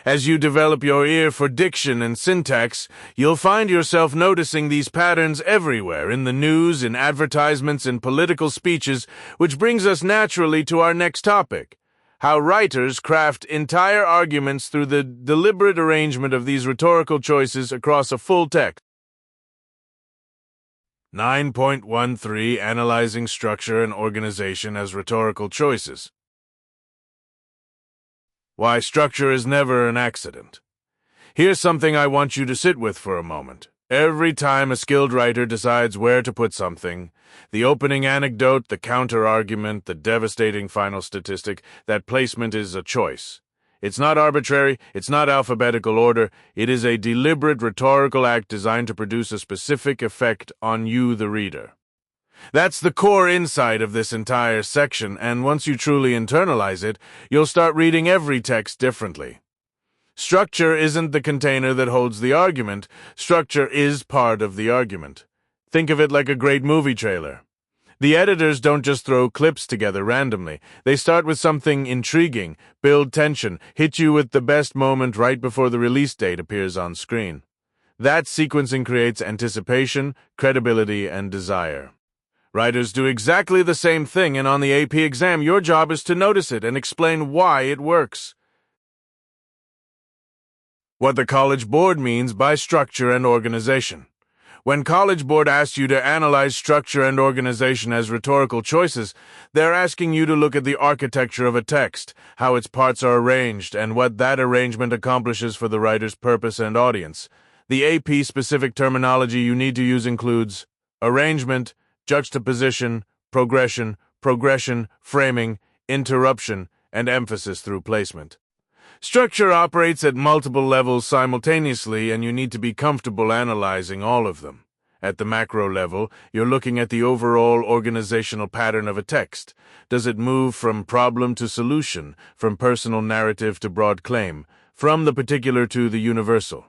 As you develop your ear for diction and syntax, you'll find yourself noticing these patterns everywhere, in the news, in advertisements, in political speeches, which brings us naturally to our next topic: how writers craft entire arguments through the deliberate arrangement of these rhetorical choices across a full text. 9.13 Analyzing Structure and Organization as Rhetorical Choices. Why structure is never an accident. Here's something I want you to sit with for a moment. Every time a skilled writer decides where to put something, the opening anecdote, the counter-argument, the devastating final statistic, that placement is a choice. It's not arbitrary, it's not alphabetical order, it is a deliberate rhetorical act designed to produce a specific effect on you, the reader. That's the core insight of this entire section, and once you truly internalize it, you'll start reading every text differently. Structure isn't the container that holds the argument, structure is part of the argument. Think of it like a great movie trailer. The editors don't just throw clips together randomly. They start with something intriguing, build tension, hit you with the best moment right before the release date appears on screen. That sequencing creates anticipation, credibility, and desire. Writers do exactly the same thing, and on the AP exam, your job is to notice it and explain why it works. What the College Board means by structure and organization. When College Board asks you to analyze structure and organization as rhetorical choices, they're asking you to look at the architecture of a text, how its parts are arranged, and what that arrangement accomplishes for the writer's purpose and audience. The AP-specific terminology you need to use includes arrangement, juxtaposition, progression, framing, interruption, and emphasis through placement. Structure operates at multiple levels simultaneously, and you need to be comfortable analyzing all of them. At the macro level, you're looking at the overall organizational pattern of a text. Does it move from problem to solution, from personal narrative to broad claim, from the particular to the universal?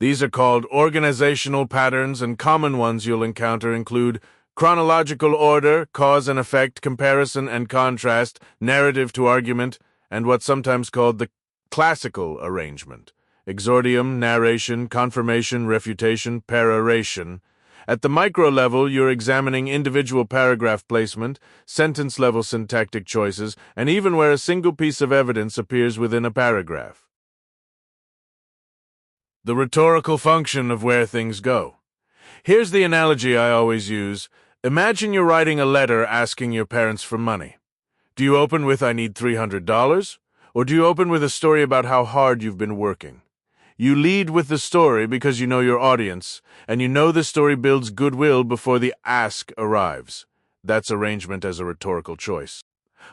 These are called organizational patterns, and common ones you'll encounter include chronological order, cause and effect, comparison and contrast, narrative to argument, and what's sometimes called the classical arrangement: exordium, narration, confirmation, refutation, peroration. At the micro level, you're examining individual paragraph placement, sentence-level syntactic choices, and even where a single piece of evidence appears within a paragraph. The rhetorical function of where things go. Here's the analogy I always use. Imagine you're writing a letter asking your parents for money. Do you open with "I need $300"? Or do you open with a story about how hard you've been working? You lead with the story because you know your audience, and you know the story builds goodwill before the ask arrives. That's arrangement as a rhetorical choice.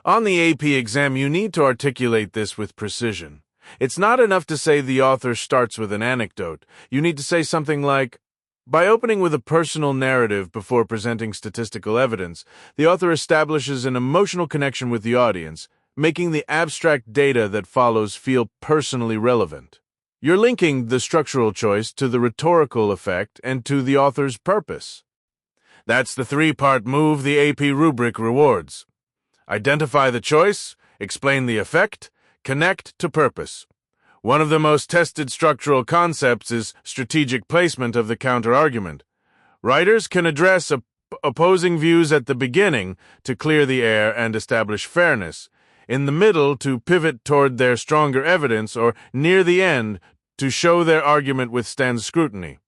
On the AP exam, you need to articulate this with precision. It's not enough to say the author starts with an anecdote. You need to say something like, by opening with a personal narrative before presenting statistical evidence, the author establishes an emotional connection with the audience, making the abstract data that follows feel personally relevant. You're linking the structural choice to the rhetorical effect and to the author's purpose. That's the three-part move the AP rubric rewards. Identify the choice, explain the effect, connect to purpose. One of the most tested structural concepts is strategic placement of the counter-argument. Writers can address opposing views at the beginning to clear the air and establish fairness, in the middle to pivot toward their stronger evidence, or near the end to show their argument withstands scrutiny.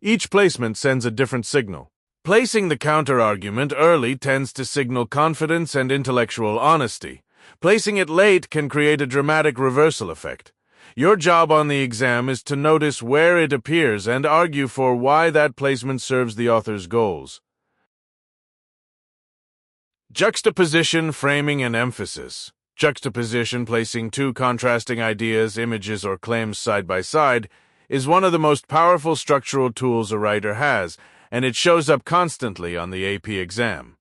Each placement sends a different signal. Placing the counter-argument early tends to signal confidence and intellectual honesty. Placing it late can create a dramatic reversal effect. Your job on the exam is to notice where it appears and argue for why that placement serves the author's goals. Juxtaposition, framing, and emphasis. Juxtaposition, placing two contrasting ideas, images, or claims side by side, is one of the most powerful structural tools a writer has, and it shows up constantly on the AP exam.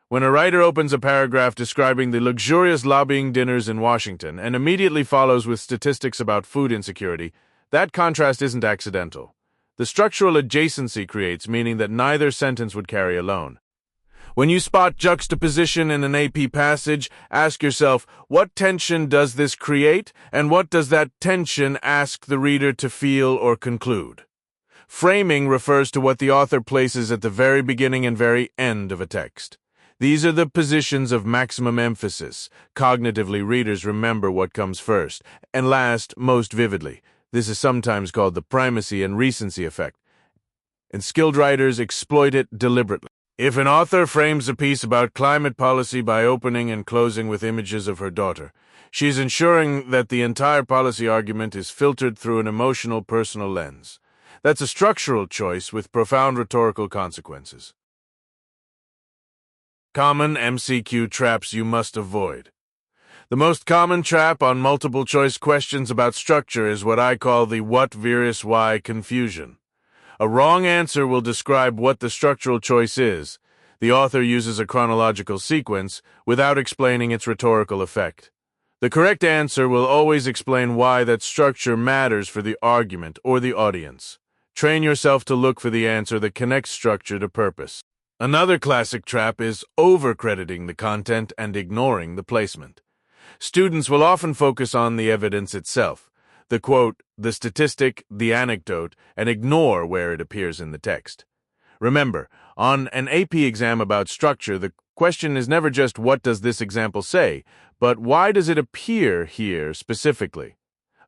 When a writer opens a paragraph describing the luxurious lobbying dinners in Washington and immediately follows with statistics about food insecurity, that contrast isn't accidental. The structural adjacency creates meaning that neither sentence would carry alone. When you spot juxtaposition in an AP passage, ask yourself, what tension does this create, and what does that tension ask the reader to feel or conclude? Framing refers to what the author places at the very beginning and very end of a text. These are the positions of maximum emphasis. Cognitively, readers remember what comes first and last most vividly. This is sometimes called the primacy and recency effect, and skilled writers exploit it deliberately. If an author frames a piece about climate policy by opening and closing with images of her daughter, she's ensuring that the entire policy argument is filtered through an emotional, personal lens. That's a structural choice with profound rhetorical consequences. Common MCQ traps you must avoid. The most common trap on multiple-choice questions about structure is what I call the what versus why confusion. A wrong answer will describe what the structural choice is. The author uses a chronological sequence without explaining its rhetorical effect. The correct answer will always explain why that structure matters for the argument or the audience. Train yourself to look for the answer that connects structure to purpose. Another classic trap is over-crediting the content and ignoring the placement. Students will often focus on the evidence itself, the quote, the statistic, the anecdote, and ignore where it appears in the text. Remember, on an AP exam about structure, the question is never just what does this example say, but why does it appear here specifically?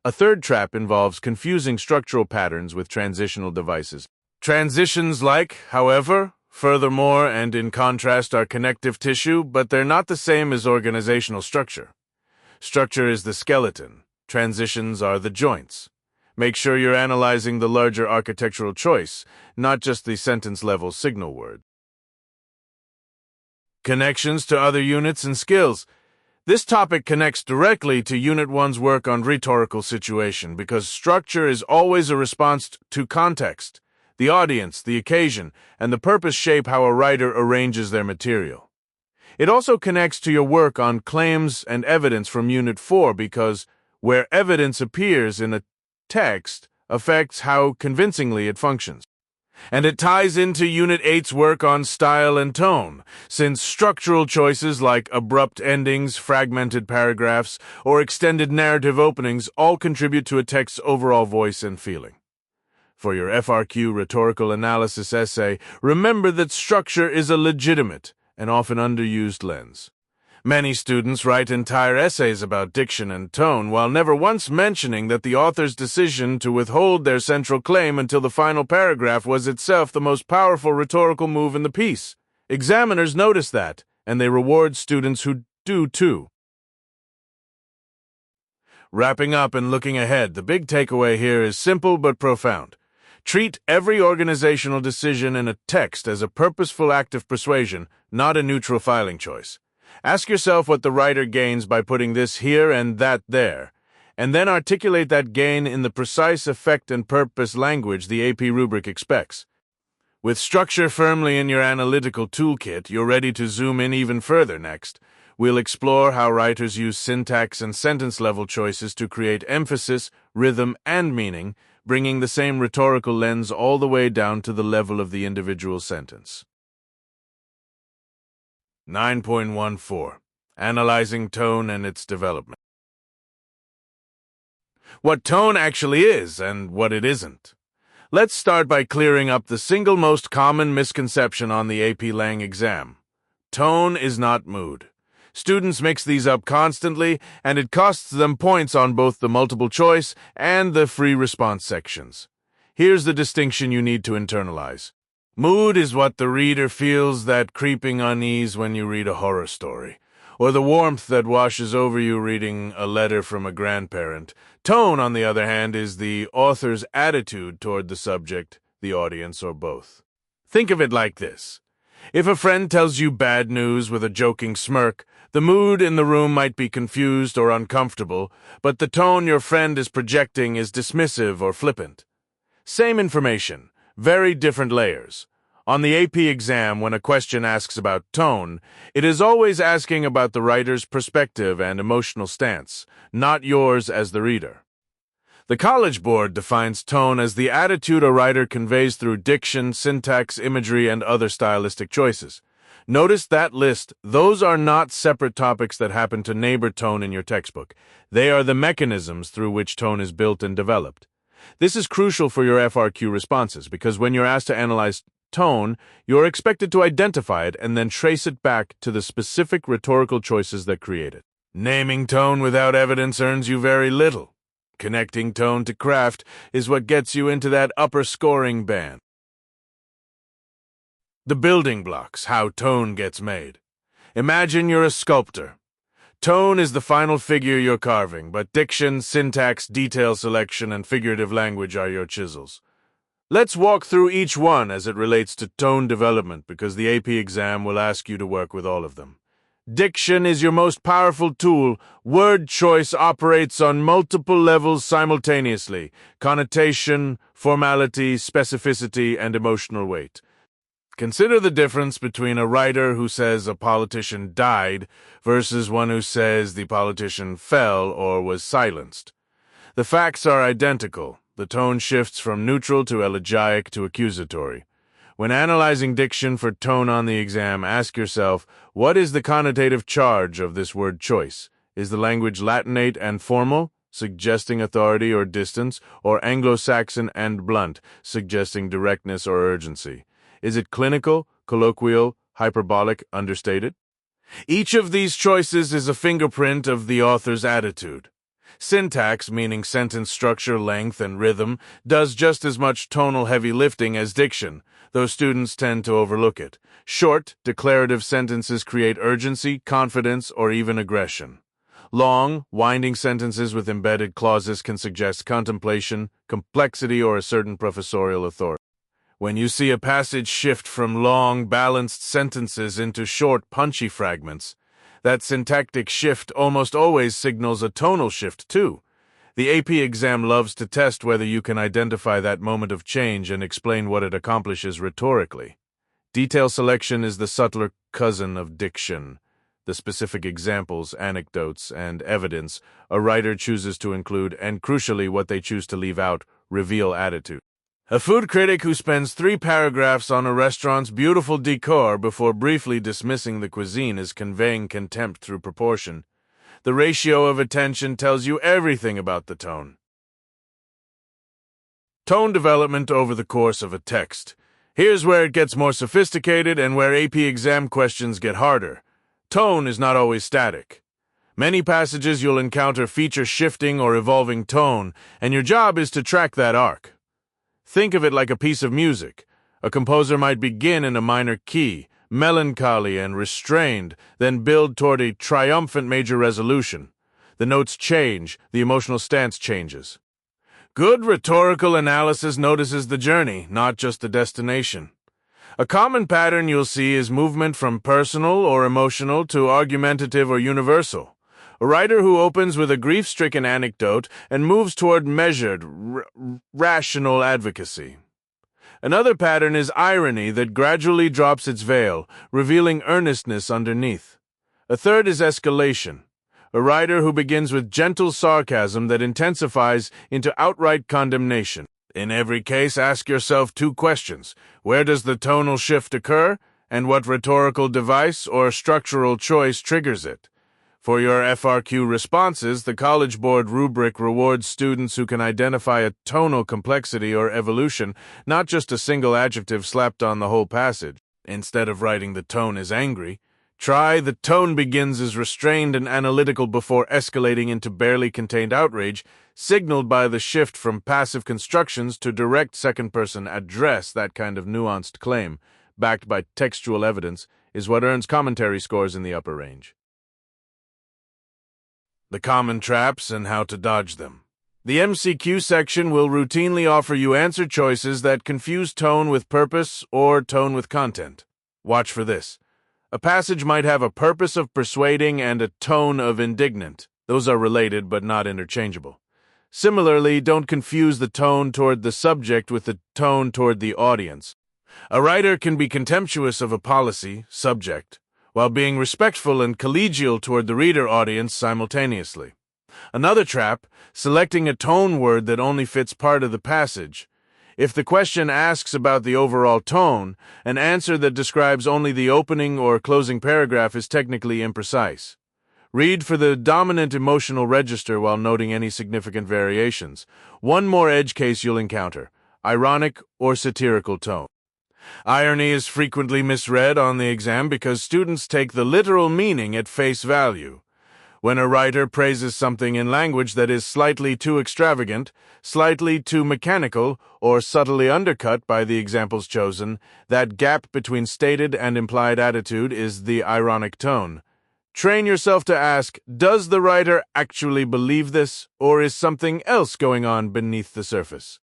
A third trap involves confusing structural patterns with transitional devices. Transitions like, however, furthermore, and in contrast are connective tissue, but they're not the same as organizational structure. Structure is the skeleton. Transitions are the joints. Make sure you're analyzing the larger architectural choice, not just the sentence-level signal word. Connections to other units and skills. This topic connects directly to Unit 1's work on rhetorical situation because structure is always a response to context. The audience, the occasion, and the purpose shape how a writer arranges their material. It also connects to your work on claims and evidence from Unit 4 because where evidence appears in a text affects how convincingly it functions. And it ties into Unit 8's work on style and tone, since structural choices like abrupt endings, fragmented paragraphs, or extended narrative openings all contribute to a text's overall voice and feeling. For your FRQ rhetorical analysis essay, remember that structure is a legitimate and often underused lens. Many students write entire essays about diction and tone while never once mentioning that the author's decision to withhold their central claim until the final paragraph was itself the most powerful rhetorical move in the piece. Examiners notice that, and they reward students who do too. Wrapping up and looking ahead, the big takeaway here is simple but profound. Treat every organizational decision in a text as a purposeful act of persuasion, not a neutral filing choice. Ask yourself what the writer gains by putting this here and that there, and then articulate that gain in the precise effect and purpose language the AP rubric expects. With structure firmly in your analytical toolkit, you're ready to zoom in even further next. We'll explore how writers use syntax and sentence-level choices to create emphasis, rhythm, and meaning, bringing the same rhetorical lens all the way down to the level of the individual sentence. 9.14. Analyzing tone and its development. What tone actually is and what it isn't. Let's start by clearing up the single most common misconception on the AP Lang exam. Tone is not mood. Students mix these up constantly, and it costs them points on both the multiple choice and the free response sections. Here's the distinction you need to internalize. Mood is what the reader feels, that creeping unease when you read a horror story, or the warmth that washes over you reading a letter from a grandparent. Tone, on the other hand, is the author's attitude toward the subject, the audience, or both. Think of it like this. If a friend tells you bad news with a joking smirk, the mood in the room might be confused or uncomfortable, but the tone your friend is projecting is dismissive or flippant. Same information, very different layers. On the AP exam, when a question asks about tone, it is always asking about the writer's perspective and emotional stance, not yours as the reader. The College Board defines tone as the attitude a writer conveys through diction, syntax, imagery, and other stylistic choices. Notice that list. Those are not separate topics that happen to neighbor tone in your textbook. They are the mechanisms through which tone is built and developed. This is crucial for your FRQ responses because when you're asked to analyze tone, you're expected to identify it and then trace it back to the specific rhetorical choices that create it. Naming tone without evidence earns you very little. Connecting tone to craft is what gets you into that upper scoring band. The building blocks, how tone gets made. Imagine you're a sculptor. Tone is the final figure you're carving, but diction, syntax, detail selection, and figurative language are your chisels. Let's walk through each one as it relates to tone development because the AP exam will ask you to work with all of them. Diction is your most powerful tool. Word choice operates on multiple levels simultaneously: connotation, formality, specificity, and emotional weight. Consider the difference between a writer who says a politician died versus one who says the politician fell or was silenced. The facts are identical. The tone shifts from neutral to elegiac to accusatory. When analyzing diction for tone on the exam, ask yourself, what is the connotative charge of this word choice? Is the language Latinate and formal, suggesting authority or distance, or Anglo-Saxon and blunt, suggesting directness or urgency? Is it clinical, colloquial, hyperbolic, understated? Each of these choices is a fingerprint of the author's attitude. Syntax, meaning sentence structure, length, and rhythm, does just as much tonal heavy lifting as diction, though students tend to overlook it. Short, declarative sentences create urgency, confidence, or even aggression. Long, winding sentences with embedded clauses can suggest contemplation, complexity, or a certain professorial authority. When you see a passage shift from long, balanced sentences into short, punchy fragments, that syntactic shift almost always signals a tonal shift, too. The AP exam loves to test whether you can identify that moment of change and explain what it accomplishes rhetorically. Detail selection is the subtler cousin of diction. The specific examples, anecdotes, and evidence a writer chooses to include, and crucially what they choose to leave out, reveal attitude. A food critic who spends 3 paragraphs on a restaurant's beautiful decor before briefly dismissing the cuisine is conveying contempt through proportion. The ratio of attention tells you everything about the tone. Tone development over the course of a text. Here's where it gets more sophisticated and where AP exam questions get harder. Tone is not always static. Many passages you'll encounter feature shifting or evolving tone, and your job is to track that arc. Think of it like a piece of music. A composer might begin in a minor key, melancholy and restrained, then build toward a triumphant major resolution. The notes change, the emotional stance changes. Good rhetorical analysis notices the journey, not just the destination. A common pattern you'll see is movement from personal or emotional to argumentative or universal. A writer who opens with a grief-stricken anecdote and moves toward measured, rational advocacy. Another pattern is irony that gradually drops its veil, revealing earnestness underneath. A third is escalation. A writer who begins with gentle sarcasm that intensifies into outright condemnation. In every case, ask yourself 2 questions. Where does the tonal shift occur, and what rhetorical device or structural choice triggers it? For your FRQ responses, the College Board rubric rewards students who can identify a tonal complexity or evolution, not just a single adjective slapped on the whole passage. Instead of writing "the tone is angry," try "the tone begins as restrained and analytical before escalating into barely contained outrage, signaled by the shift from passive constructions to direct second-person address." That kind of nuanced claim, backed by textual evidence, is what earns commentary scores in the upper range. The common traps and how to dodge them. The MCQ section will routinely offer you answer choices that confuse tone with purpose or tone with content. Watch for this. A passage might have a purpose of persuading and a tone of indignant. Those are related but not interchangeable. Similarly, don't confuse the tone toward the subject with the tone toward the audience. A writer can be contemptuous of a policy, subject, while being respectful and collegial toward the reader audience simultaneously. Another trap, selecting a tone word that only fits part of the passage. If the question asks about the overall tone, an answer that describes only the opening or closing paragraph is technically imprecise. Read for the dominant emotional register while noting any significant variations. One more edge case you'll encounter: ironic or satirical tone. Irony is frequently misread on the exam because students take the literal meaning at face value. When a writer praises something in language that is slightly too extravagant, slightly too mechanical, or subtly undercut by the examples chosen, that gap between stated and implied attitude is the ironic tone. Train yourself to ask, does the writer actually believe this, or is something else going on beneath the surface?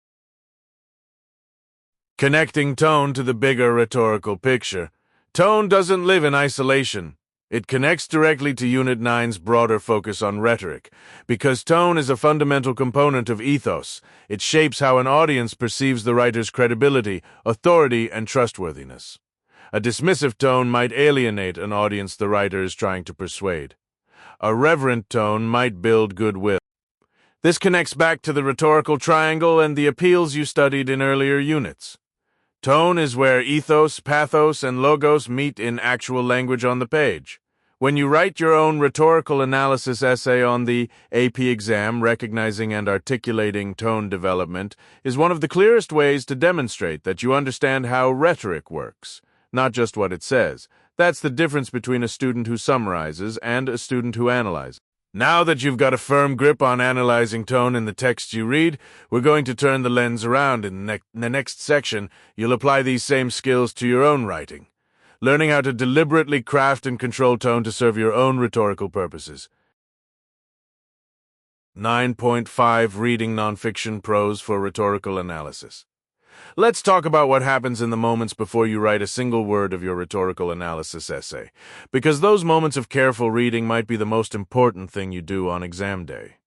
Connecting tone to the bigger rhetorical picture. Tone doesn't live in isolation. It connects directly to Unit 9's broader focus on rhetoric. Because tone is a fundamental component of ethos, it shapes how an audience perceives the writer's credibility, authority, and trustworthiness. A dismissive tone might alienate an audience the writer is trying to persuade. A reverent tone might build goodwill. This connects back to the rhetorical triangle and the appeals you studied in earlier units. Tone is where ethos, pathos, and logos meet in actual language on the page. When you write your own rhetorical analysis essay on the AP exam, recognizing and articulating tone development is one of the clearest ways to demonstrate that you understand how rhetoric works, not just what it says. That's the difference between a student who summarizes and a student who analyzes. Now that you've got a firm grip on analyzing tone in the text you read, we're going to turn the lens around. In the next section, you'll apply these same skills to your own writing, learning how to deliberately craft and control tone to serve your own rhetorical purposes. 9.5 Reading Nonfiction Prose for Rhetorical Analysis. Let's talk about what happens in the moments before you write a single word of your rhetorical analysis essay, because those moments of careful reading might be the most important thing you do on exam day.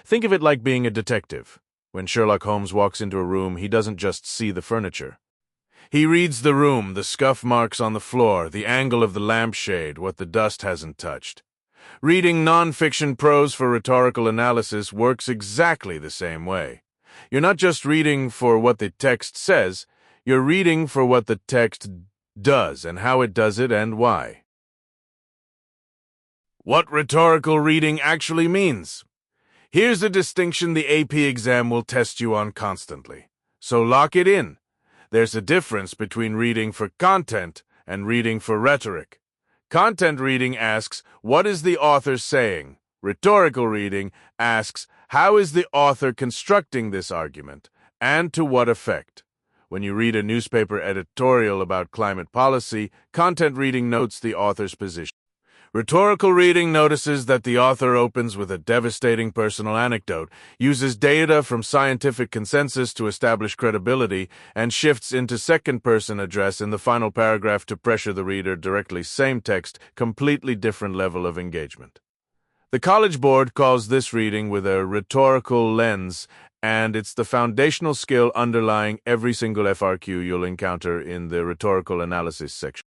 Think of it like being a detective. When Sherlock Holmes walks into a room, he doesn't just see the furniture. He reads the room, the scuff marks on the floor, the angle of the lampshade, what the dust hasn't touched. Reading nonfiction prose for rhetorical analysis works exactly the same way. You're not just reading for what the text says, you're reading for what the text does and how it does it and why. What rhetorical reading actually means. Here's a distinction the AP exam will test you on constantly. So lock it in. There's a difference between reading for content and reading for rhetoric. Content reading asks, what is the author saying? Rhetorical reading asks, how is the author constructing this argument, and to what effect? When you read a newspaper editorial about climate policy, content reading notes the author's position. Rhetorical reading notices that the author opens with a devastating personal anecdote, uses data from scientific consensus to establish credibility, and shifts into second-person address in the final paragraph to pressure the reader directly. Same text, completely different level of engagement. The College Board calls this reading with a rhetorical lens, and it's the foundational skill underlying every single FRQ you'll encounter in the rhetorical analysis section.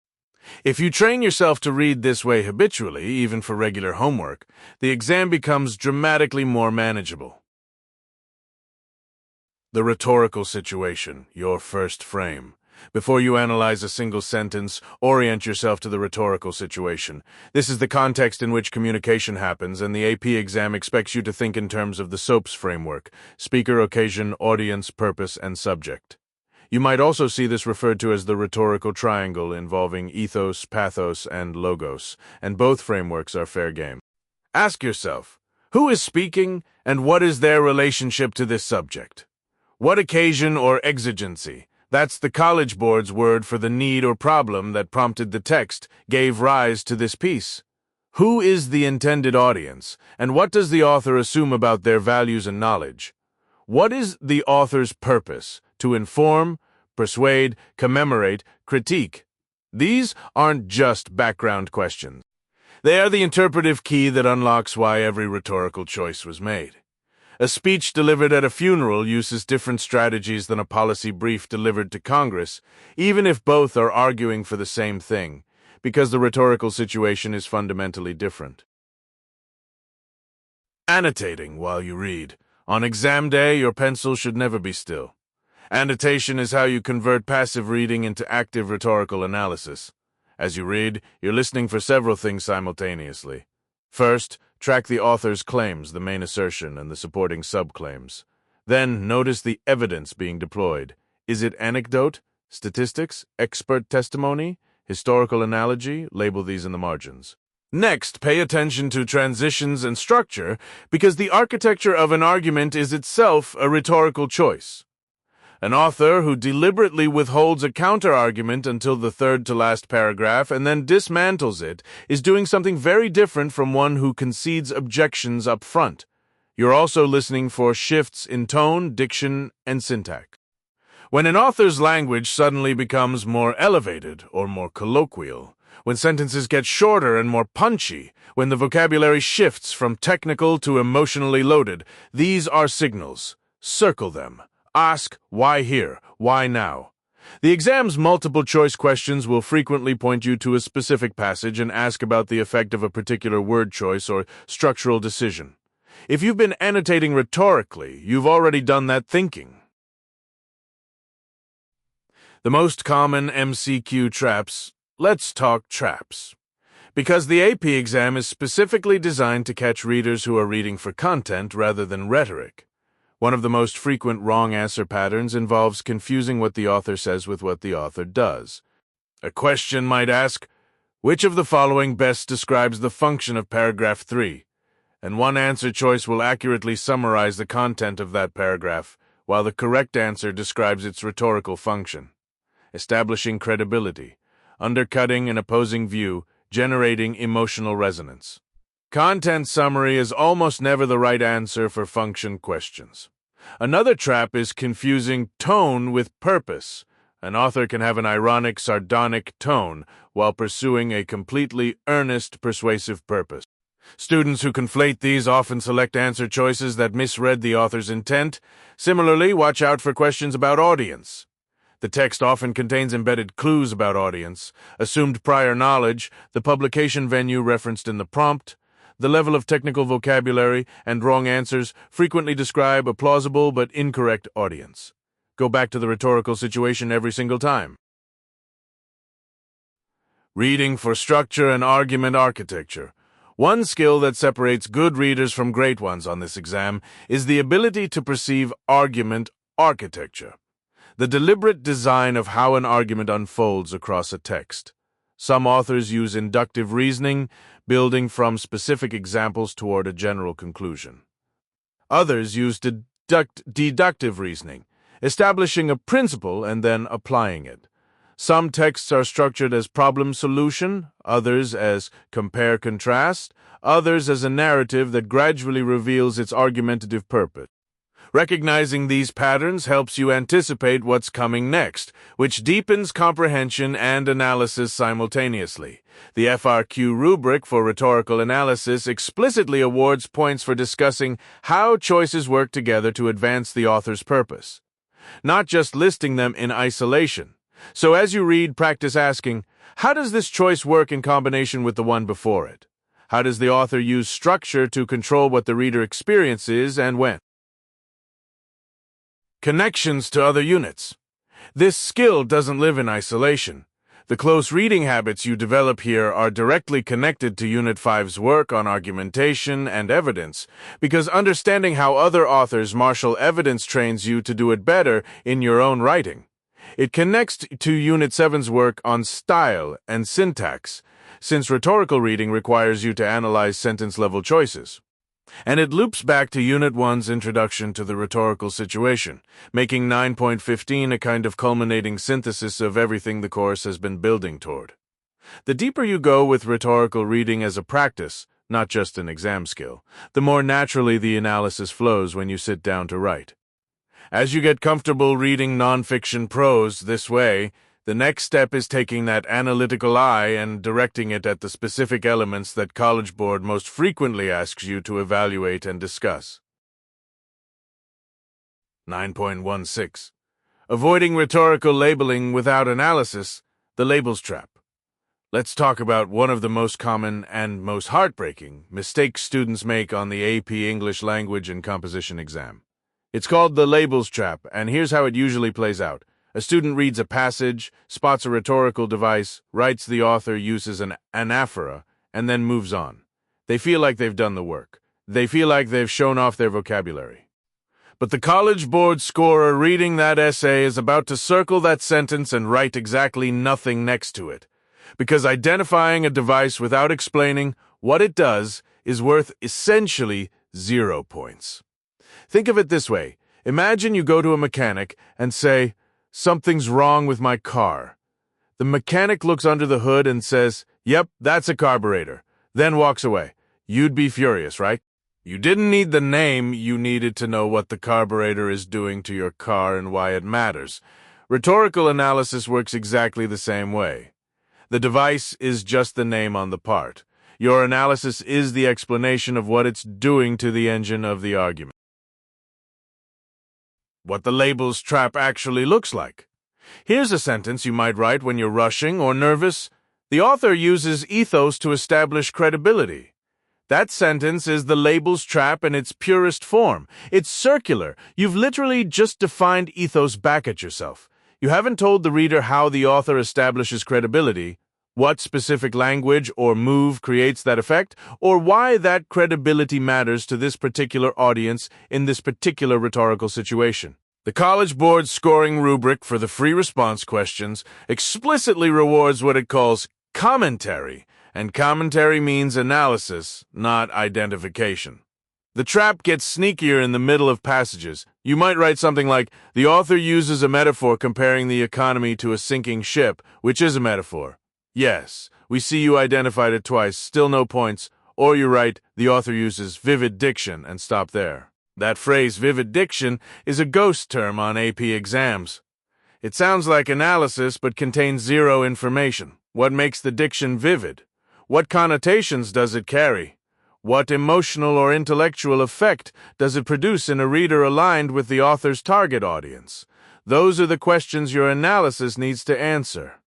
If you train yourself to read this way habitually, even for regular homework, the exam becomes dramatically more manageable. The rhetorical situation, your first frame. Before you analyze a single sentence, orient yourself to the rhetorical situation. This is the context in which communication happens, and the AP exam expects you to think in terms of the SOAPS framework: speaker, occasion, audience, purpose, and subject. You might also see this referred to as the rhetorical triangle involving ethos, pathos, and logos, and both frameworks are fair game. Ask yourself, who is speaking, and what is their relationship to this subject? What occasion or exigency? That's the College Board's word for the need or problem that prompted the text, gave rise to this piece. Who is the intended audience, and what does the author assume about their values and knowledge? What is the author's purpose? To inform, persuade, commemorate, critique. These aren't just background questions. They are the interpretive key that unlocks why every rhetorical choice was made. A speech delivered at a funeral uses different strategies than a policy brief delivered to Congress, even if both are arguing for the same thing, because the rhetorical situation is fundamentally different. Annotating while you read. On exam day, your pencil should never be still. Annotation is how you convert passive reading into active rhetorical analysis. As you read, you're listening for several things simultaneously. First, track the author's claims, the main assertion, and the supporting subclaims. Then, notice the evidence being deployed. Is it anecdote, statistics, expert testimony, historical analogy? Label these in the margins. Next, pay attention to transitions and structure, because the architecture of an argument is itself a rhetorical choice. An author who deliberately withholds a counter-argument until the third-to-last paragraph and then dismantles it is doing something very different from one who concedes objections up front. You're also listening for shifts in tone, diction, and syntax. When an author's language suddenly becomes more elevated or more colloquial, when sentences get shorter and more punchy, when the vocabulary shifts from technical to emotionally loaded, these are signals. Circle them. Ask, why here? Why now? The exam's multiple-choice questions will frequently point you to a specific passage and ask about the effect of a particular word choice or structural decision. If you've been annotating rhetorically, you've already done that thinking. The most common MCQ traps. Let's talk traps. Because the AP exam is specifically designed to catch readers who are reading for content rather than rhetoric. One of the most frequent wrong answer patterns involves confusing what the author says with what the author does. A question might ask, which of the following best describes the function of paragraph 3? and one answer choice will accurately summarize the content of that paragraph, while the correct answer describes its rhetorical function. Establishing credibility, undercutting an opposing view, generating emotional resonance. Content summary is almost never the right answer for function questions. Another trap is confusing tone with purpose. An author can have an ironic, sardonic tone while pursuing a completely earnest, persuasive purpose. Students who conflate these often select answer choices that misread the author's intent. Similarly, watch out for questions about audience. The text often contains embedded clues about audience, assumed prior knowledge, the publication venue referenced in the prompt. The level of technical vocabulary and wrong answers frequently describe a plausible but incorrect audience. Go back to the rhetorical situation every single time. Reading for structure and argument architecture. One skill that separates good readers from great ones on this exam is the ability to perceive argument architecture, the deliberate design of how an argument unfolds across a text. Some authors use inductive reasoning, building from specific examples toward a general conclusion. Others use deductive reasoning, establishing a principle and then applying it. Some texts are structured as problem solution, others as compare-contrast, others as a narrative that gradually reveals its argumentative purpose. Recognizing these patterns helps you anticipate what's coming next, which deepens comprehension and analysis simultaneously. The FRQ rubric for rhetorical analysis explicitly awards points for discussing how choices work together to advance the author's purpose, not just listing them in isolation. So as you read, practice asking, how does this choice work in combination with the one before it? How does the author use structure to control what the reader experiences and when? Connections to other units. This skill doesn't live in isolation. The close reading habits you develop here are directly connected to Unit 5's work on argumentation and evidence, because understanding how other authors marshal evidence trains you to do it better in your own writing. It connects to Unit 7's work on style and syntax, since rhetorical reading requires you to analyze sentence-level choices. And it loops back to Unit 1's introduction to the rhetorical situation, making 9.15 a kind of culminating synthesis of everything the course has been building toward. The deeper you go with rhetorical reading as a practice, not just an exam skill, the more naturally the analysis flows when you sit down to write. As you get comfortable reading nonfiction prose this way, the next step is taking that analytical eye and directing it at the specific elements that College Board most frequently asks you to evaluate and discuss. 9.16. Avoiding rhetorical labeling without analysis, the labels trap. Let's talk about one of the most common and most heartbreaking mistakes students make on the AP English Language and Composition exam. It's called the labels trap, and here's how it usually plays out. A student reads a passage, spots a rhetorical device, writes the author uses an anaphora, and then moves on. They feel like they've done the work. They feel like they've shown off their vocabulary. But the College Board scorer reading that essay is about to circle that sentence and write exactly nothing next to it, because identifying a device without explaining what it does is worth essentially 0 points. Think of it this way. Imagine you go to a mechanic and say, "Something's wrong with my car." The mechanic looks under the hood and says, "Yep, that's a carburetor," then walks away. You'd be furious, right? You didn't need the name, you needed to know what the carburetor is doing to your car and why it matters. Rhetorical analysis works exactly the same way. The device is just the name on the part. Your analysis is the explanation of what it's doing to the engine of the argument. What the labels trap actually looks like. Here's a sentence you might write when you're rushing or nervous. The author uses ethos to establish credibility. That sentence is the labels trap in its purest form. It's circular. You've literally just defined ethos back at yourself. You haven't told the reader how the author establishes credibility, what specific language or move creates that effect, or why that credibility matters to this particular audience in this particular rhetorical situation. The College Board scoring rubric for the free response questions explicitly rewards what it calls commentary, and commentary means analysis, not identification. The trap gets sneakier in the middle of passages. You might write something like, the author uses a metaphor comparing the economy to a sinking ship, which is a metaphor. Yes, we see you identified it twice, still no points. Or you write, the author uses vivid diction, and stop there. That phrase, vivid diction, is a ghost term on AP exams. It sounds like analysis but contains zero information. What makes the diction vivid? What connotations does it carry? What emotional or intellectual effect does it produce in a reader aligned with the author's target audience? Those are the questions your analysis needs to answer.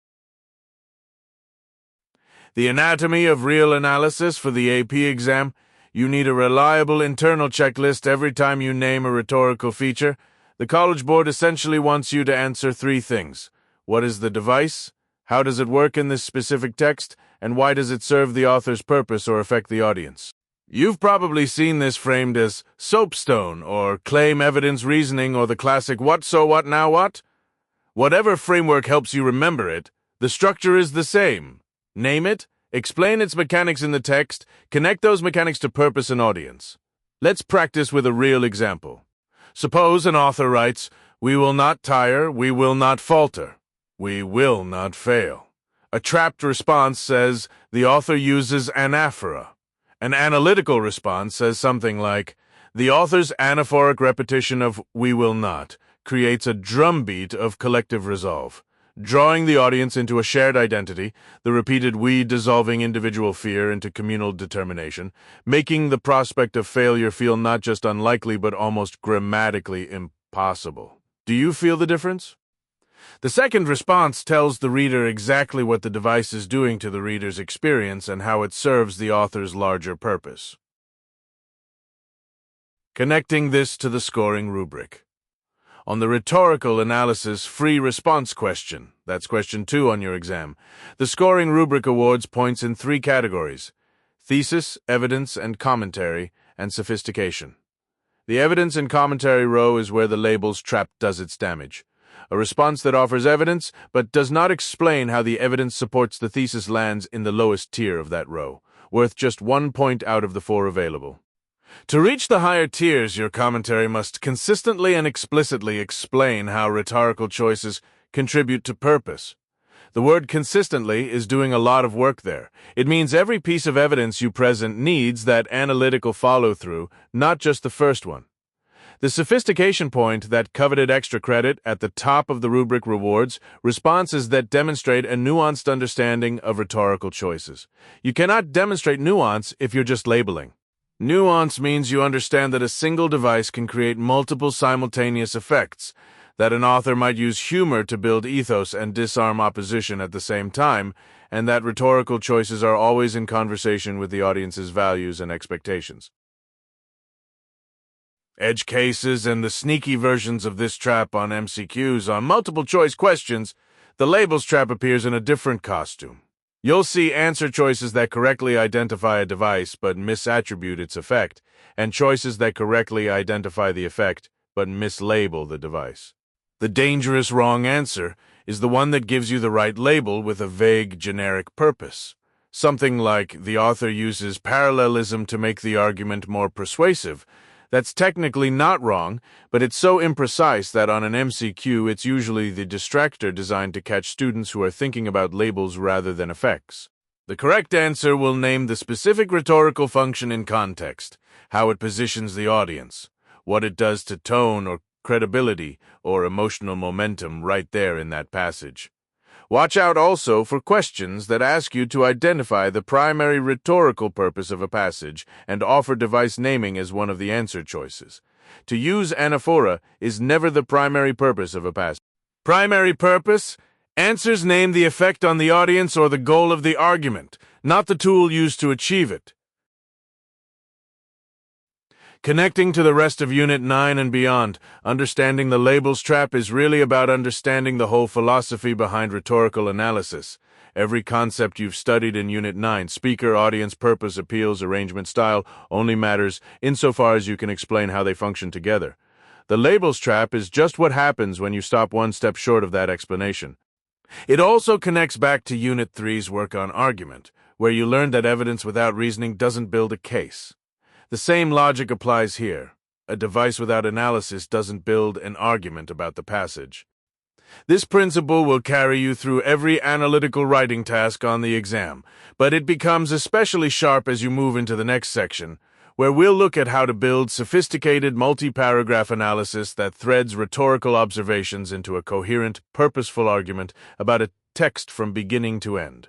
The anatomy of real analysis for the AP exam. You need a reliable internal checklist every time you name a rhetorical feature. The College Board essentially wants you to answer three things. What is the device? How does it work in this specific text? And why does it serve the author's purpose or affect the audience? You've probably seen this framed as soapstone or claim evidence reasoning or the classic what so what now what? Whatever framework helps you remember it, the structure is the same. Name it, explain its mechanics in the text, connect those mechanics to purpose and audience. Let's practice with a real example. Suppose an author writes, we will not tire, we will not falter, we will not fail. A trapped response says the author uses anaphora. An analytical response says something like, the author's anaphoric repetition of we will not creates a drumbeat of collective resolve, drawing the audience into a shared identity, the repeated we dissolving individual fear into communal determination, making the prospect of failure feel not just unlikely but almost grammatically impossible. Do you feel the difference? The second response tells the reader exactly what the device is doing to the reader's experience and how it serves the author's larger purpose. Connecting this to the scoring rubric. On the Rhetorical Analysis Free Response question, that's question 2 on your exam, the scoring rubric awards points in 3 categories: thesis, evidence and commentary, and sophistication. The evidence and commentary row is where the labels trap does its damage. A response that offers evidence but does not explain how the evidence supports the thesis lands in the lowest tier of that row, worth just 1 point out of the 4 available. To reach the higher tiers, your commentary must consistently and explicitly explain how rhetorical choices contribute to purpose. The word consistently is doing a lot of work there. It means every piece of evidence you present needs that analytical follow-through, not just the first one. The sophistication point, that coveted extra credit at the top of the rubric, rewards responses that demonstrate a nuanced understanding of rhetorical choices. You cannot demonstrate nuance if you're just labeling. Nuance means you understand that a single device can create multiple simultaneous effects, that an author might use humor to build ethos and disarm opposition at the same time, and that rhetorical choices are always in conversation with the audience's values and expectations. Edge cases and the sneaky versions of this trap on MCQs on multiple-choice questions, the labels trap appears in a different costume. You'll see answer choices that correctly identify a device but misattribute its effect, and choices that correctly identify the effect but mislabel the device. The dangerous wrong answer is the one that gives you the right label with a vague, generic purpose. Something like, the author uses parallelism to make the argument more persuasive. That's technically not wrong, but it's so imprecise that on an MCQ it's usually the distractor designed to catch students who are thinking about labels rather than effects. The correct answer will name the specific rhetorical function in context, how it positions the audience, what it does to tone or credibility or emotional momentum right there in that passage. Watch out also for questions that ask you to identify the primary rhetorical purpose of a passage and offer device naming as one of the answer choices. To use anaphora is never the primary purpose of a passage. Primary purpose? Answers name the effect on the audience or the goal of the argument, not the tool used to achieve it. Connecting to the rest of Unit 9 and beyond, understanding the labels trap is really about understanding the whole philosophy behind rhetorical analysis. Every concept you've studied in Unit 9, speaker, audience, purpose, appeals, arrangement, style, only matters insofar as you can explain how they function together. The labels trap is just what happens when you stop one step short of that explanation. It also connects back to Unit 3's work on argument, where you learned that evidence without reasoning doesn't build a case. The same logic applies here. A device without analysis doesn't build an argument about the passage. This principle will carry you through every analytical writing task on the exam, but it becomes especially sharp as you move into the next section, where we'll look at how to build sophisticated multi-paragraph analysis that threads rhetorical observations into a coherent, purposeful argument about a text from beginning to end.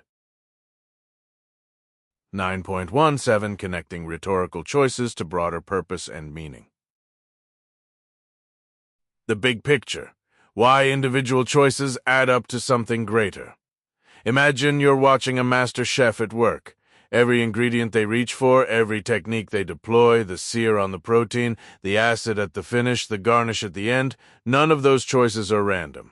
9.17 Connecting Rhetorical Choices to Broader Purpose and Meaning. The big picture. Why individual choices add up to something greater. Imagine you're watching a master chef at work. Every ingredient they reach for, every technique they deploy, the sear on the protein, the acid at the finish, the garnish at the end, none of those choices are random.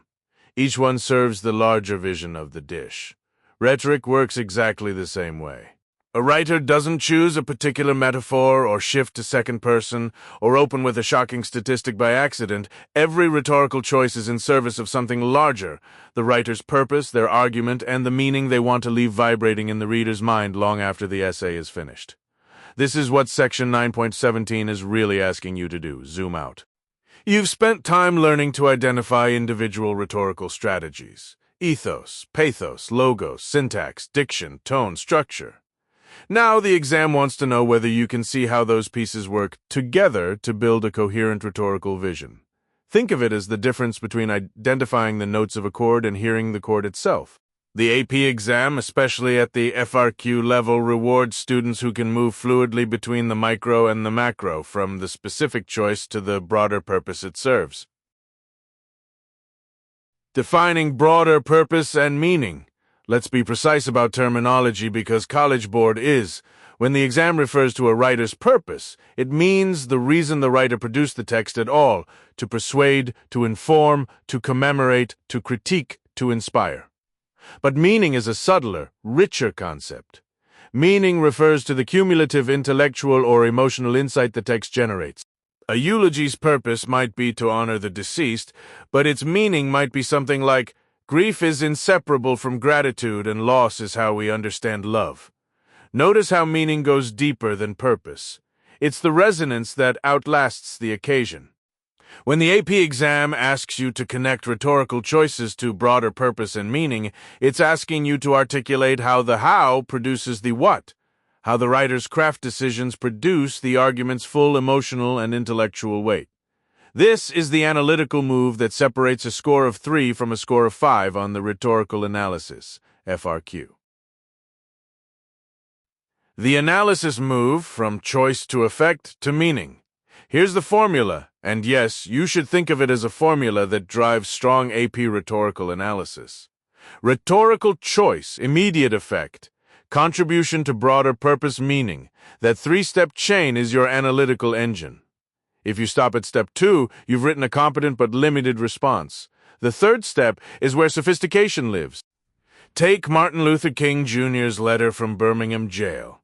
Each one serves the larger vision of the dish. Rhetoric works exactly the same way. A writer doesn't choose a particular metaphor or shift to second person or open with a shocking statistic by accident. Every rhetorical choice is in service of something larger, the writer's purpose, their argument, and the meaning they want to leave vibrating in the reader's mind long after the essay is finished. This is what section 9.17 is really asking you to do. Zoom out. You've spent time learning to identify individual rhetorical strategies. Ethos, pathos, logos, syntax, diction, tone, structure. Now the exam wants to know whether you can see how those pieces work together to build a coherent rhetorical vision. Think of it as the difference between identifying the notes of a chord and hearing the chord itself. The AP exam, especially at the FRQ level, rewards students who can move fluidly between the micro and the macro, from the specific choice to the broader purpose it serves. Defining broader purpose and meaning. Let's be precise about terminology because College Board is. When the exam refers to a writer's purpose, it means the reason the writer produced the text at all: to persuade, to inform, to commemorate, to critique, to inspire. But meaning is a subtler, richer concept. Meaning refers to the cumulative intellectual or emotional insight the text generates. A eulogy's purpose might be to honor the deceased, but its meaning might be something like, grief is inseparable from gratitude, and loss is how we understand love. Notice how meaning goes deeper than purpose. It's the resonance that outlasts the occasion. When the AP exam asks you to connect rhetorical choices to broader purpose and meaning, it's asking you to articulate how the how produces the what, how the writer's craft decisions produce the argument's full emotional and intellectual weight. This is the analytical move that separates a score of 3 from a score of 5 on the Rhetorical Analysis FRQ. The analysis move from choice to effect to meaning. Here's the formula, and yes, you should think of it as a formula that drives strong AP rhetorical analysis. Rhetorical choice, immediate effect. Contribution to broader purpose, meaning. That 3-step chain is your analytical engine. If you stop at step 2, you've written a competent but limited response. The third step is where sophistication lives. Take Martin Luther King Jr.'s letter from Birmingham jail.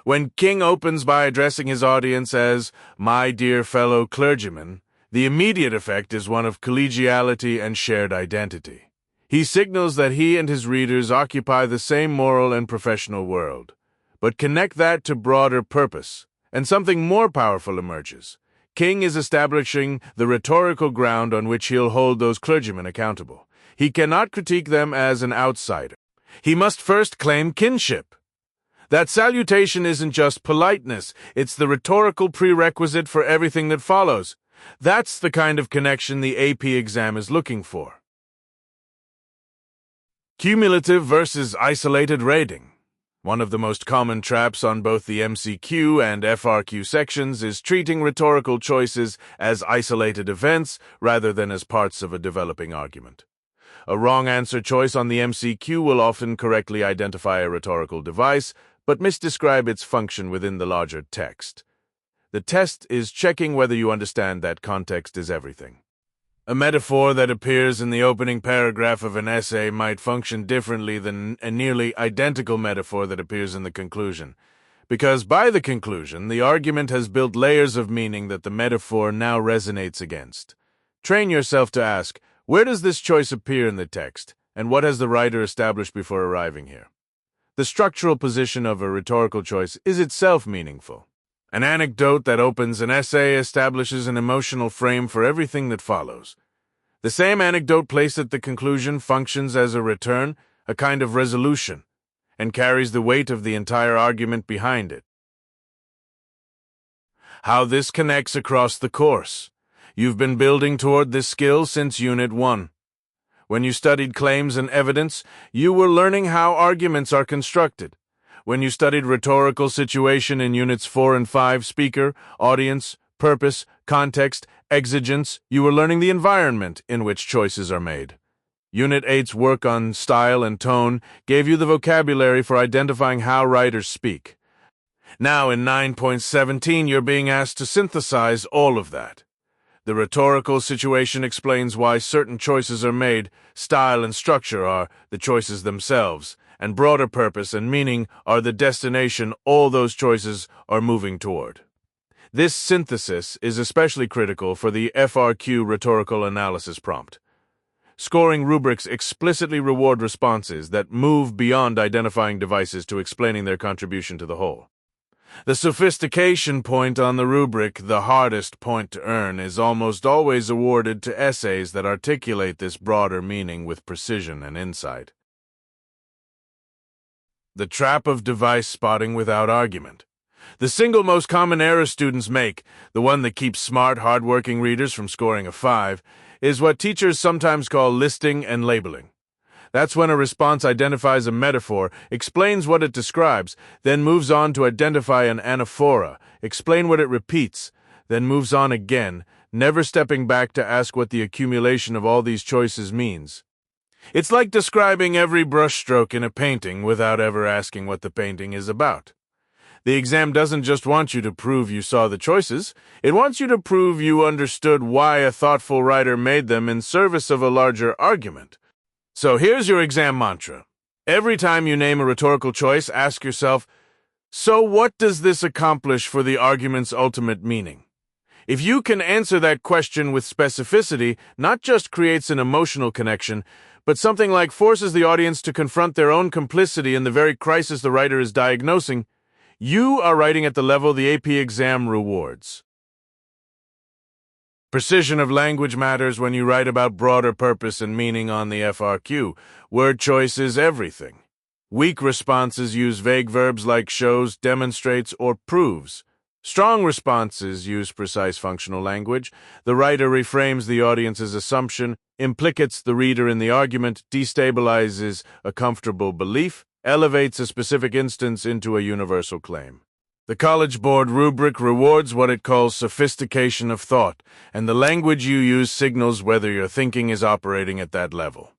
When King opens by addressing his audience as, "My dear fellow clergymen," the immediate effect is one of collegiality and shared identity. He signals that he and his readers occupy the same moral and professional world. But connect that to broader purpose, and something more powerful emerges. King is establishing the rhetorical ground on which he'll hold those clergymen accountable. He cannot critique them as an outsider. He must first claim kinship. That salutation isn't just politeness, it's the rhetorical prerequisite for everything that follows. That's the kind of connection the AP exam is looking for. Cumulative versus isolated rating. One of the most common traps on both the MCQ and FRQ sections is treating rhetorical choices as isolated events rather than as parts of a developing argument. A wrong answer choice on the MCQ will often correctly identify a rhetorical device, but misdescribe its function within the larger text. The test is checking whether you understand that context is everything. A metaphor that appears in the opening paragraph of an essay might function differently than a nearly identical metaphor that appears in the conclusion, because by the conclusion, the argument has built layers of meaning that the metaphor now resonates against. Train yourself to ask, where does this choice appear in the text, and what has the writer established before arriving here? The structural position of a rhetorical choice is itself meaningful. An anecdote that opens an essay establishes an emotional frame for everything that follows. The same anecdote placed at the conclusion functions as a return, a kind of resolution, and carries the weight of the entire argument behind it. How this connects across the course. You've been building toward this skill since Unit 1. When you studied claims and evidence, you were learning how arguments are constructed. When you studied rhetorical situation in Units 4 and 5, speaker, audience, purpose, context, exigence, you were learning the environment in which choices are made. Unit 8's work on style and tone gave you the vocabulary for identifying how writers speak. Now in 9.17, you're being asked to synthesize all of that. The rhetorical situation explains why certain choices are made, style and structure are the choices themselves, and broader purpose and meaning are the destination all those choices are moving toward. This synthesis is especially critical for the FRQ rhetorical analysis prompt. Scoring rubrics explicitly reward responses that move beyond identifying devices to explaining their contribution to the whole. The sophistication point on the rubric, the hardest point to earn, is almost always awarded to essays that articulate this broader meaning with precision and insight. The trap of device spotting without argument. The single most common error students make, the one that keeps smart, hard-working readers from scoring a 5, is what teachers sometimes call listing and labeling. That's when a response identifies a metaphor, explains what it describes, then moves on to identify an anaphora, explain what it repeats, then moves on again, never stepping back to ask what the accumulation of all these choices means. It's like describing every brushstroke in a painting without ever asking what the painting is about. The exam doesn't just want you to prove you saw the choices, it wants you to prove you understood why a thoughtful writer made them in service of a larger argument. So here's your exam mantra. Every time you name a rhetorical choice, ask yourself, so what does this accomplish for the argument's ultimate meaning? If you can answer that question with specificity, not just creates an emotional connection, but something like forces the audience to confront their own complicity in the very crisis the writer is diagnosing, you are writing at the level the AP exam rewards. Precision of language matters when you write about broader purpose and meaning on the FRQ. Word choice is everything. Weak responses use vague verbs like shows, demonstrates, or proves. Strong responses use precise functional language. The writer reframes the audience's assumption, implicates the reader in the argument, destabilizes a comfortable belief, elevates a specific instance into a universal claim. The College Board rubric rewards what it calls sophistication of thought, and the language you use signals whether your thinking is operating at that level.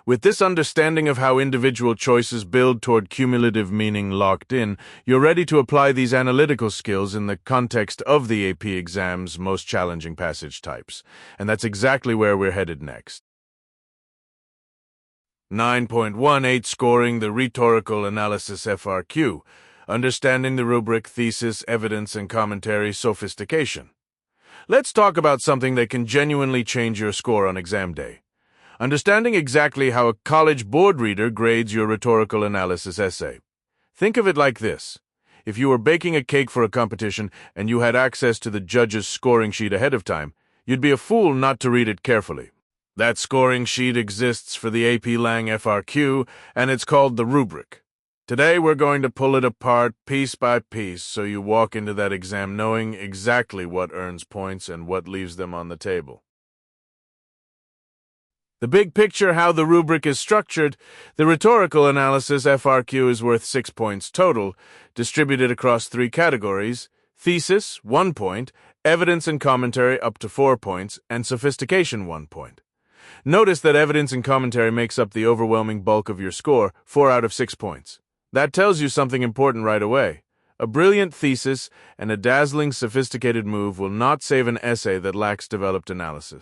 With this understanding of how individual choices build toward cumulative meaning locked in, you're ready to apply these analytical skills in the context of the AP exam's most challenging passage types. And that's exactly where we're headed next. 9.18 Scoring the Rhetorical Analysis FRQ. Understanding the rubric, thesis, evidence, and commentary sophistication. Let's talk about something that can genuinely change your score on exam day. Understanding exactly how a College Board reader grades your rhetorical analysis essay. Think of it like this. If you were baking a cake for a competition and you had access to the judge's scoring sheet ahead of time, you'd be a fool not to read it carefully. That scoring sheet exists for the AP Lang FRQ, and it's called the rubric. Today we're going to pull it apart piece by piece so you walk into that exam knowing exactly what earns points and what leaves them on the table. The big picture, how the rubric is structured, the Rhetorical Analysis FRQ is worth 6 points total, distributed across 3 categories: thesis, 1 point, evidence and commentary up to 4 points, and sophistication, 1 point. Notice that evidence and commentary makes up the overwhelming bulk of your score, 4 out of 6 points. That tells you something important right away. A brilliant thesis and a dazzling sophisticated move will not save an essay that lacks developed analysis.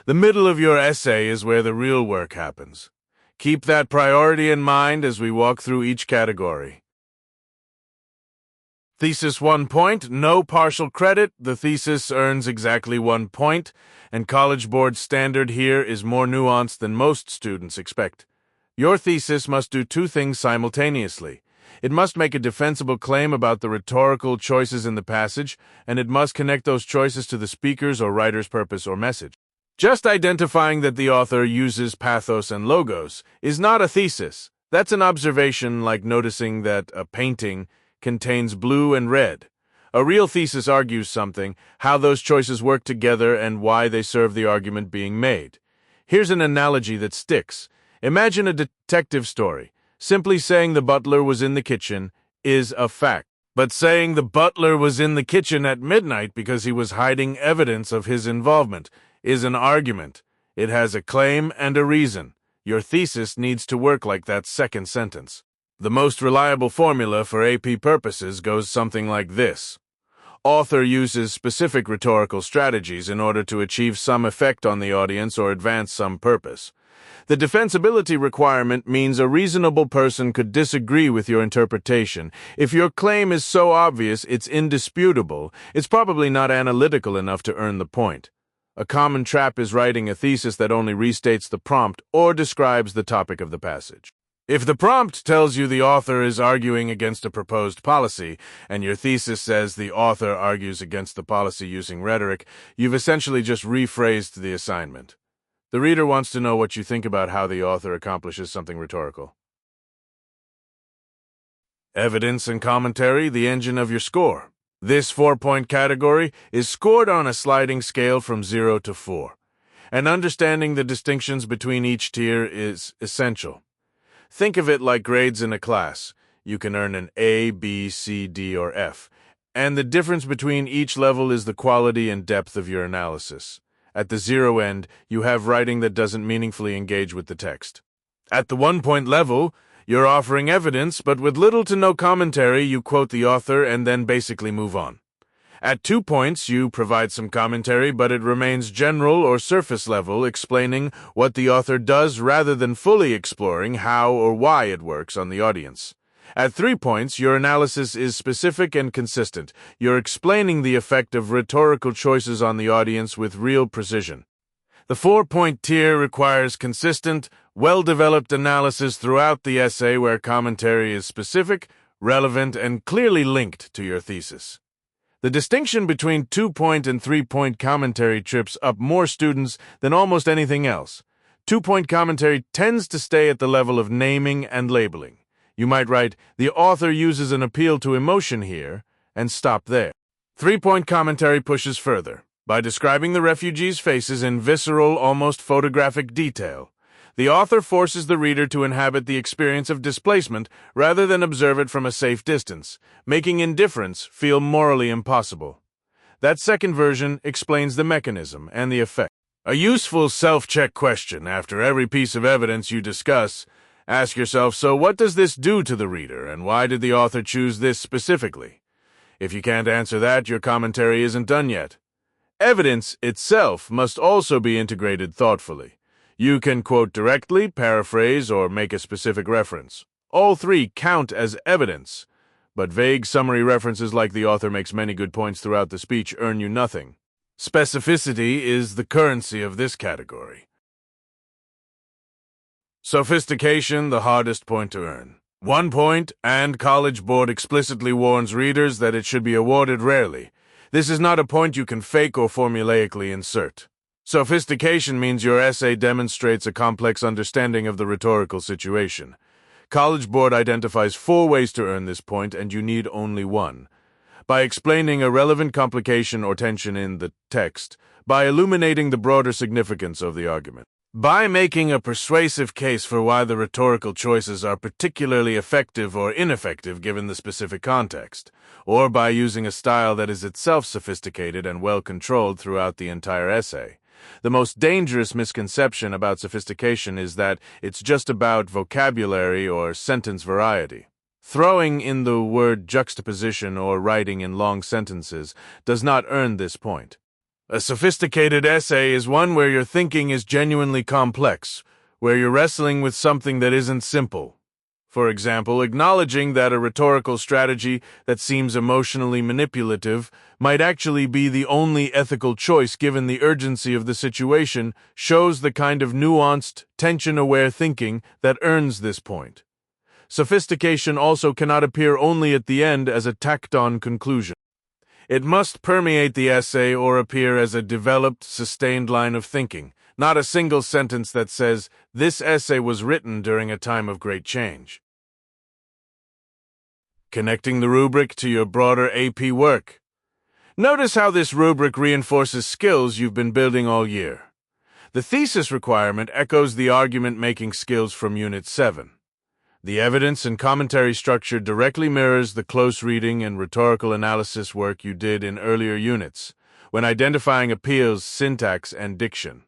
The middle of your essay is where the real work happens. Keep that priority in mind as we walk through each category. Thesis 1 point, no partial credit. The thesis earns exactly 1 point, and College Board standard here is more nuanced than most students expect. Your thesis must do two things simultaneously. It must make a defensible claim about the rhetorical choices in the passage, and it must connect those choices to the speaker's or writer's purpose or message. Just identifying that the author uses pathos and logos is not a thesis. That's an observation like noticing that a painting contains blue and red. A real thesis argues something, how those choices work together and why they serve the argument being made. Here's an analogy that sticks. Imagine a detective story. Simply saying the butler was in the kitchen is a fact. But saying the butler was in the kitchen at midnight because he was hiding evidence of his involvement is an argument. It has a claim and a reason. Your thesis needs to work like that second sentence. The most reliable formula for AP purposes goes something like this. Author uses specific rhetorical strategies in order to achieve some effect on the audience or advance some purpose. The defensibility requirement means a reasonable person could disagree with your interpretation. If your claim is so obvious it's indisputable, it's probably not analytical enough to earn the point. A common trap is writing a thesis that only restates the prompt or describes the topic of the passage. If the prompt tells you the author is arguing against a proposed policy, and your thesis says the author argues against the policy using rhetoric, you've essentially just rephrased the assignment. The reader wants to know what you think about how the author accomplishes something rhetorical. Evidence and commentary, the engine of your score. This 4-point category is scored on a sliding scale from 0 to 4, and understanding the distinctions between each tier is essential. Think of it like grades in a class. You can earn an A, B, C, D, or F, and the difference between each level is the quality and depth of your analysis. At the 0 end, you have writing that doesn't meaningfully engage with the text. At the 1-point level, you're offering evidence, but with little to no commentary, you quote the author and then basically move on. At 2 points, you provide some commentary, but it remains general or surface level, explaining what the author does rather than fully exploring how or why it works on the audience. At 3 points, your analysis is specific and consistent. You're explaining the effect of rhetorical choices on the audience with real precision. The 4-point tier requires consistent, well-developed analysis throughout the essay where commentary is specific, relevant, and clearly linked to your thesis. The distinction between 2-point and 3-point commentary trips up more students than almost anything else. 2-point commentary tends to stay at the level of naming and labeling. You might write, the author uses an appeal to emotion here, and stop there. 3-point commentary pushes further. By describing the refugees' faces in visceral, almost photographic detail, the author forces the reader to inhabit the experience of displacement rather than observe it from a safe distance, making indifference feel morally impossible. That second version explains the mechanism and the effect. A useful self-check question after every piece of evidence you discuss. Ask yourself, so what does this do to the reader, and why did the author choose this specifically? If you can't answer that, your commentary isn't done yet. Evidence itself must also be integrated thoughtfully. You can quote directly, paraphrase, or make a specific reference. All three count as evidence, but vague summary references like the author makes many good points throughout the speech earn you nothing. Specificity is the currency of this category. Sophistication, the hardest point to earn. 1 point, and College Board explicitly warns readers that it should be awarded rarely. This is not a point you can fake or formulaically insert. Sophistication means your essay demonstrates a complex understanding of the rhetorical situation. College Board identifies 4 ways to earn this point, and you need only one. By explaining a relevant complication or tension in the text, by illuminating the broader significance of the argument, by making a persuasive case for why the rhetorical choices are particularly effective or ineffective given the specific context, or by using a style that is itself sophisticated and well-controlled throughout the entire essay. The most dangerous misconception about sophistication is that it's just about vocabulary or sentence variety. Throwing in the word juxtaposition or writing in long sentences does not earn this point. A sophisticated essay is one where your thinking is genuinely complex, where you're wrestling with something that isn't simple. For example, acknowledging that a rhetorical strategy that seems emotionally manipulative might actually be the only ethical choice given the urgency of the situation shows the kind of nuanced, tension-aware thinking that earns this point. Sophistication also cannot appear only at the end as a tacked-on conclusion. It must permeate the essay or appear as a developed, sustained line of thinking, not a single sentence that says, "This essay was written during a time of great change." Connecting the rubric to your broader AP work. Notice how this rubric reinforces skills you've been building all year. The thesis requirement echoes the argument-making skills from Unit 7. The evidence and commentary structure directly mirrors the close reading and rhetorical analysis work you did in earlier units, when identifying appeals, syntax, and diction.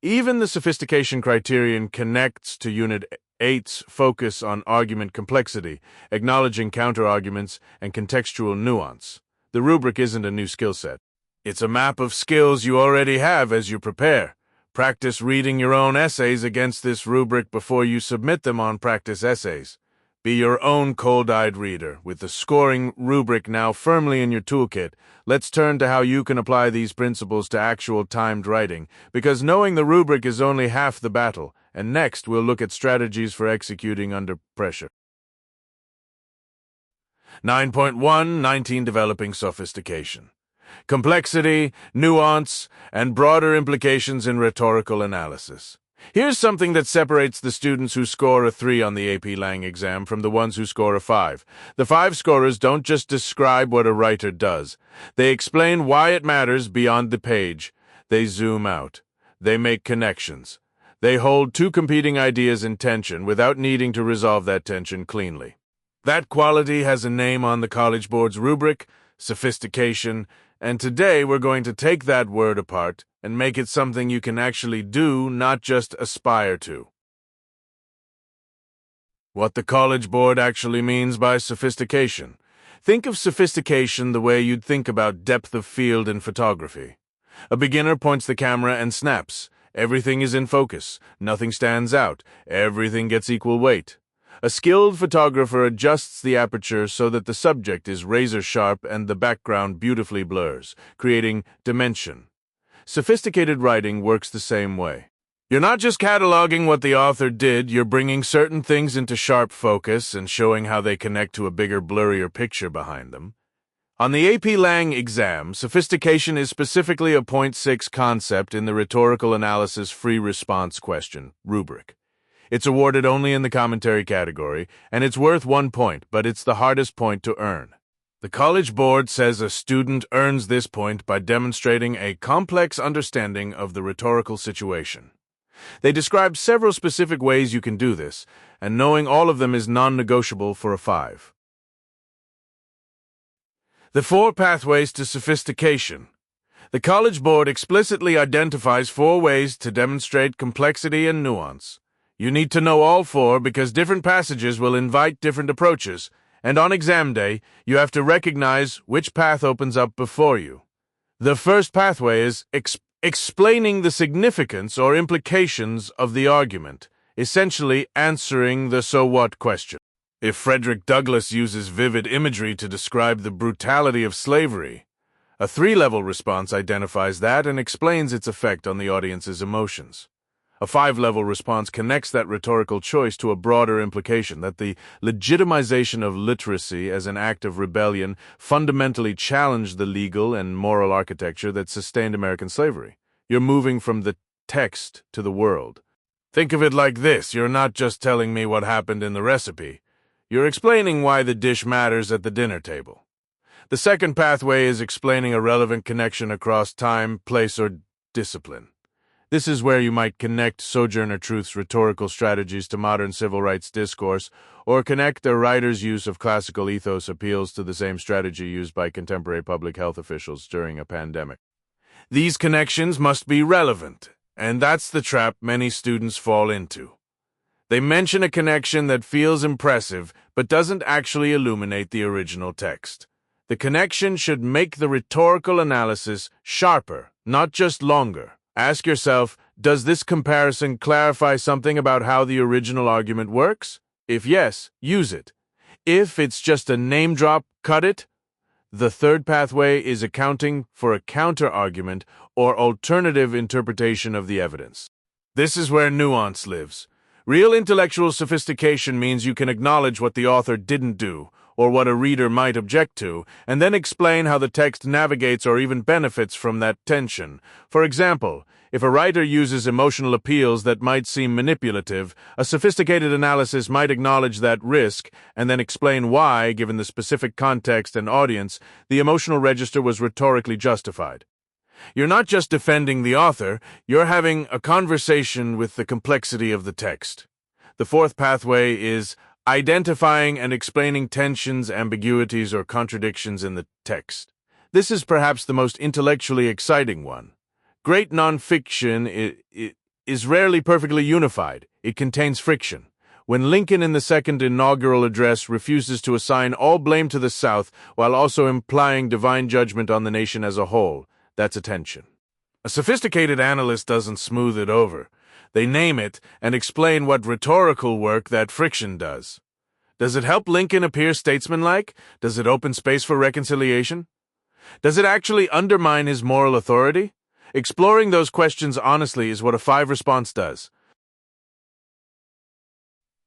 Even the sophistication criterion connects to Unit 8's focus on argument complexity, acknowledging counterarguments and contextual nuance. The rubric isn't a new skill set. It's a map of skills you already have as you prepare. Practice reading your own essays against this rubric before you submit them on practice essays. Be your own cold-eyed reader. With the scoring rubric now firmly in your toolkit, let's turn to how you can apply these principles to actual timed writing, because knowing the rubric is only half the battle, and next we'll look at strategies for executing under pressure. 9.1-19 Developing Sophistication. Complexity, nuance, and broader implications in rhetorical analysis. Here's something that separates the students who score a 3 on the AP Lang exam from the ones who score a 5. The 5 scorers don't just describe what a writer does. They explain why it matters beyond the page. They zoom out. They make connections. They hold two competing ideas in tension without needing to resolve that tension cleanly. That quality has a name on the College Board's rubric: sophistication. And today we're going to take that word apart and make it something you can actually do, not just aspire to. What the College Board actually means by sophistication. Think of sophistication the way you'd think about depth of field in photography. A beginner points the camera and snaps. Everything is in focus. Nothing stands out. Everything gets equal weight. A skilled photographer adjusts the aperture so that the subject is razor-sharp and the background beautifully blurs, creating dimension. Sophisticated writing works the same way. You're not just cataloging what the author did, you're bringing certain things into sharp focus and showing how they connect to a bigger, blurrier picture behind them. On the AP Lang exam, sophistication is specifically a .6 concept in the Rhetorical Analysis Free Response question rubric. It's awarded only in the commentary category, and it's worth 1 point, but it's the hardest point to earn. The College Board says a student earns this point by demonstrating a complex understanding of the rhetorical situation. They describe several specific ways you can do this, and knowing all of them is non-negotiable for a 5. The 4 pathways to sophistication. The College Board explicitly identifies 4 ways to demonstrate complexity and nuance. You need to know all 4 because different passages will invite different approaches, and on exam day, you have to recognize which path opens up before you. The first pathway is explaining the significance or implications of the argument, essentially answering the so what question. If Frederick Douglass uses vivid imagery to describe the brutality of slavery, a 3-level response identifies that and explains its effect on the audience's emotions. A 5-level response connects that rhetorical choice to a broader implication that the legitimization of literacy as an act of rebellion fundamentally challenged the legal and moral architecture that sustained American slavery. You're moving from the text to the world. Think of it like this: you're not just telling me what happened in the recipe. You're explaining why the dish matters at the dinner table. The second pathway is explaining a relevant connection across time, place, or discipline. This is where you might connect Sojourner Truth's rhetorical strategies to modern civil rights discourse, or connect a writer's use of classical ethos appeals to the same strategy used by contemporary public health officials during a pandemic. These connections must be relevant, and that's the trap many students fall into. They mention a connection that feels impressive, but doesn't actually illuminate the original text. The connection should make the rhetorical analysis sharper, not just longer. Ask yourself, does this comparison clarify something about how the original argument works? If yes, use it. If it's just a name drop, cut it. The third pathway is accounting for a counter-argument or alternative interpretation of the evidence. This is where nuance lives. Real intellectual sophistication means you can acknowledge what the author didn't do, or what a reader might object to, and then explain how the text navigates or even benefits from that tension. For example, if a writer uses emotional appeals that might seem manipulative, a sophisticated analysis might acknowledge that risk and then explain why, given the specific context and audience, the emotional register was rhetorically justified. You're not just defending the author, you're having a conversation with the complexity of the text. The fourth pathway is identifying and explaining tensions, ambiguities, or contradictions in the text. This is perhaps the most intellectually exciting one. Great nonfiction is rarely perfectly unified. It contains friction. When Lincoln in the second inaugural address refuses to assign all blame to the South while also implying divine judgment on the nation as a whole, that's a tension. A sophisticated analyst doesn't smooth it over. They name it and explain what rhetorical work that friction does. Does it help Lincoln appear statesmanlike? Does it open space for reconciliation? Does it actually undermine his moral authority? Exploring those questions honestly is what a 5 response does.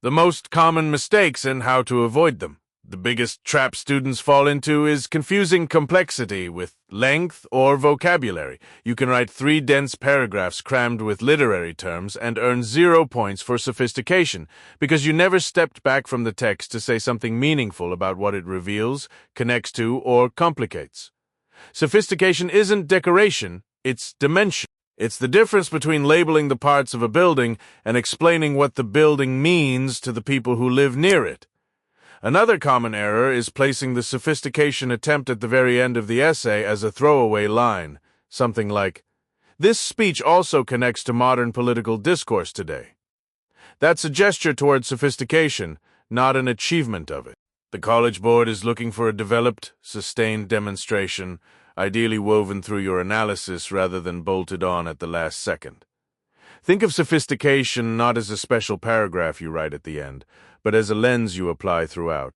The most common mistakes and how to avoid them. The biggest trap students fall into is confusing complexity with length or vocabulary. You can write 3 dense paragraphs crammed with literary terms and earn 0 points for sophistication because you never stepped back from the text to say something meaningful about what it reveals, connects to, or complicates. Sophistication isn't decoration, it's dimension. It's the difference between labeling the parts of a building and explaining what the building means to the people who live near it. Another common error is placing the sophistication attempt at the very end of the essay as a throwaway line, something like, "This speech also connects to modern political discourse today." That's a gesture toward sophistication, not an achievement of it. The College Board is looking for a developed, sustained demonstration, ideally woven through your analysis rather than bolted on at the last second. Think of sophistication not as a special paragraph you write at the end, but as a lens you apply throughout.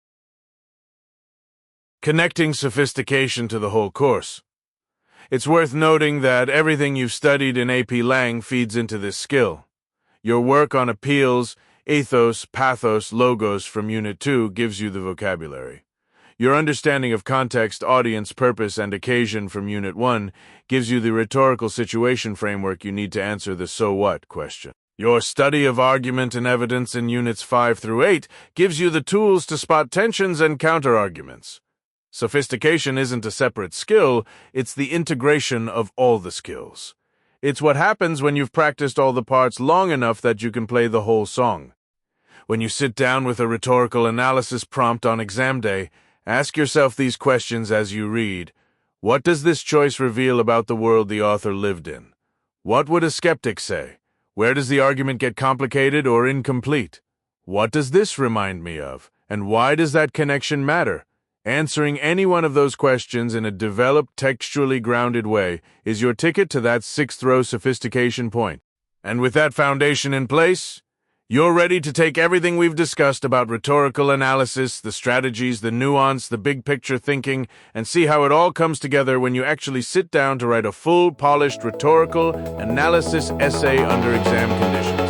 Connecting sophistication to the whole course. It's worth noting that everything you've studied in AP Lang feeds into this skill. Your work on appeals, ethos, pathos, logos from Unit 2 gives you the vocabulary. Your understanding of context, audience, purpose, and occasion from Unit 1 gives you the rhetorical situation framework you need to answer the "so what" question. Your study of argument and evidence in Units 5 through 8 gives you the tools to spot tensions and counter-arguments. Sophistication isn't a separate skill, it's the integration of all the skills. It's what happens when you've practiced all the parts long enough that you can play the whole song. When you sit down with a rhetorical analysis prompt on exam day, ask yourself these questions as you read. What does this choice reveal about the world the author lived in? What would a skeptic say? Where does the argument get complicated or incomplete? What does this remind me of? And why does that connection matter? Answering any one of those questions in a developed, textually grounded way is your ticket to that 6th-row sophistication point. And with that foundation in place, you're ready to take everything we've discussed about rhetorical analysis, the strategies, the nuance, the big-picture thinking, and see how it all comes together when you actually sit down to write a full, polished rhetorical analysis essay under exam conditions.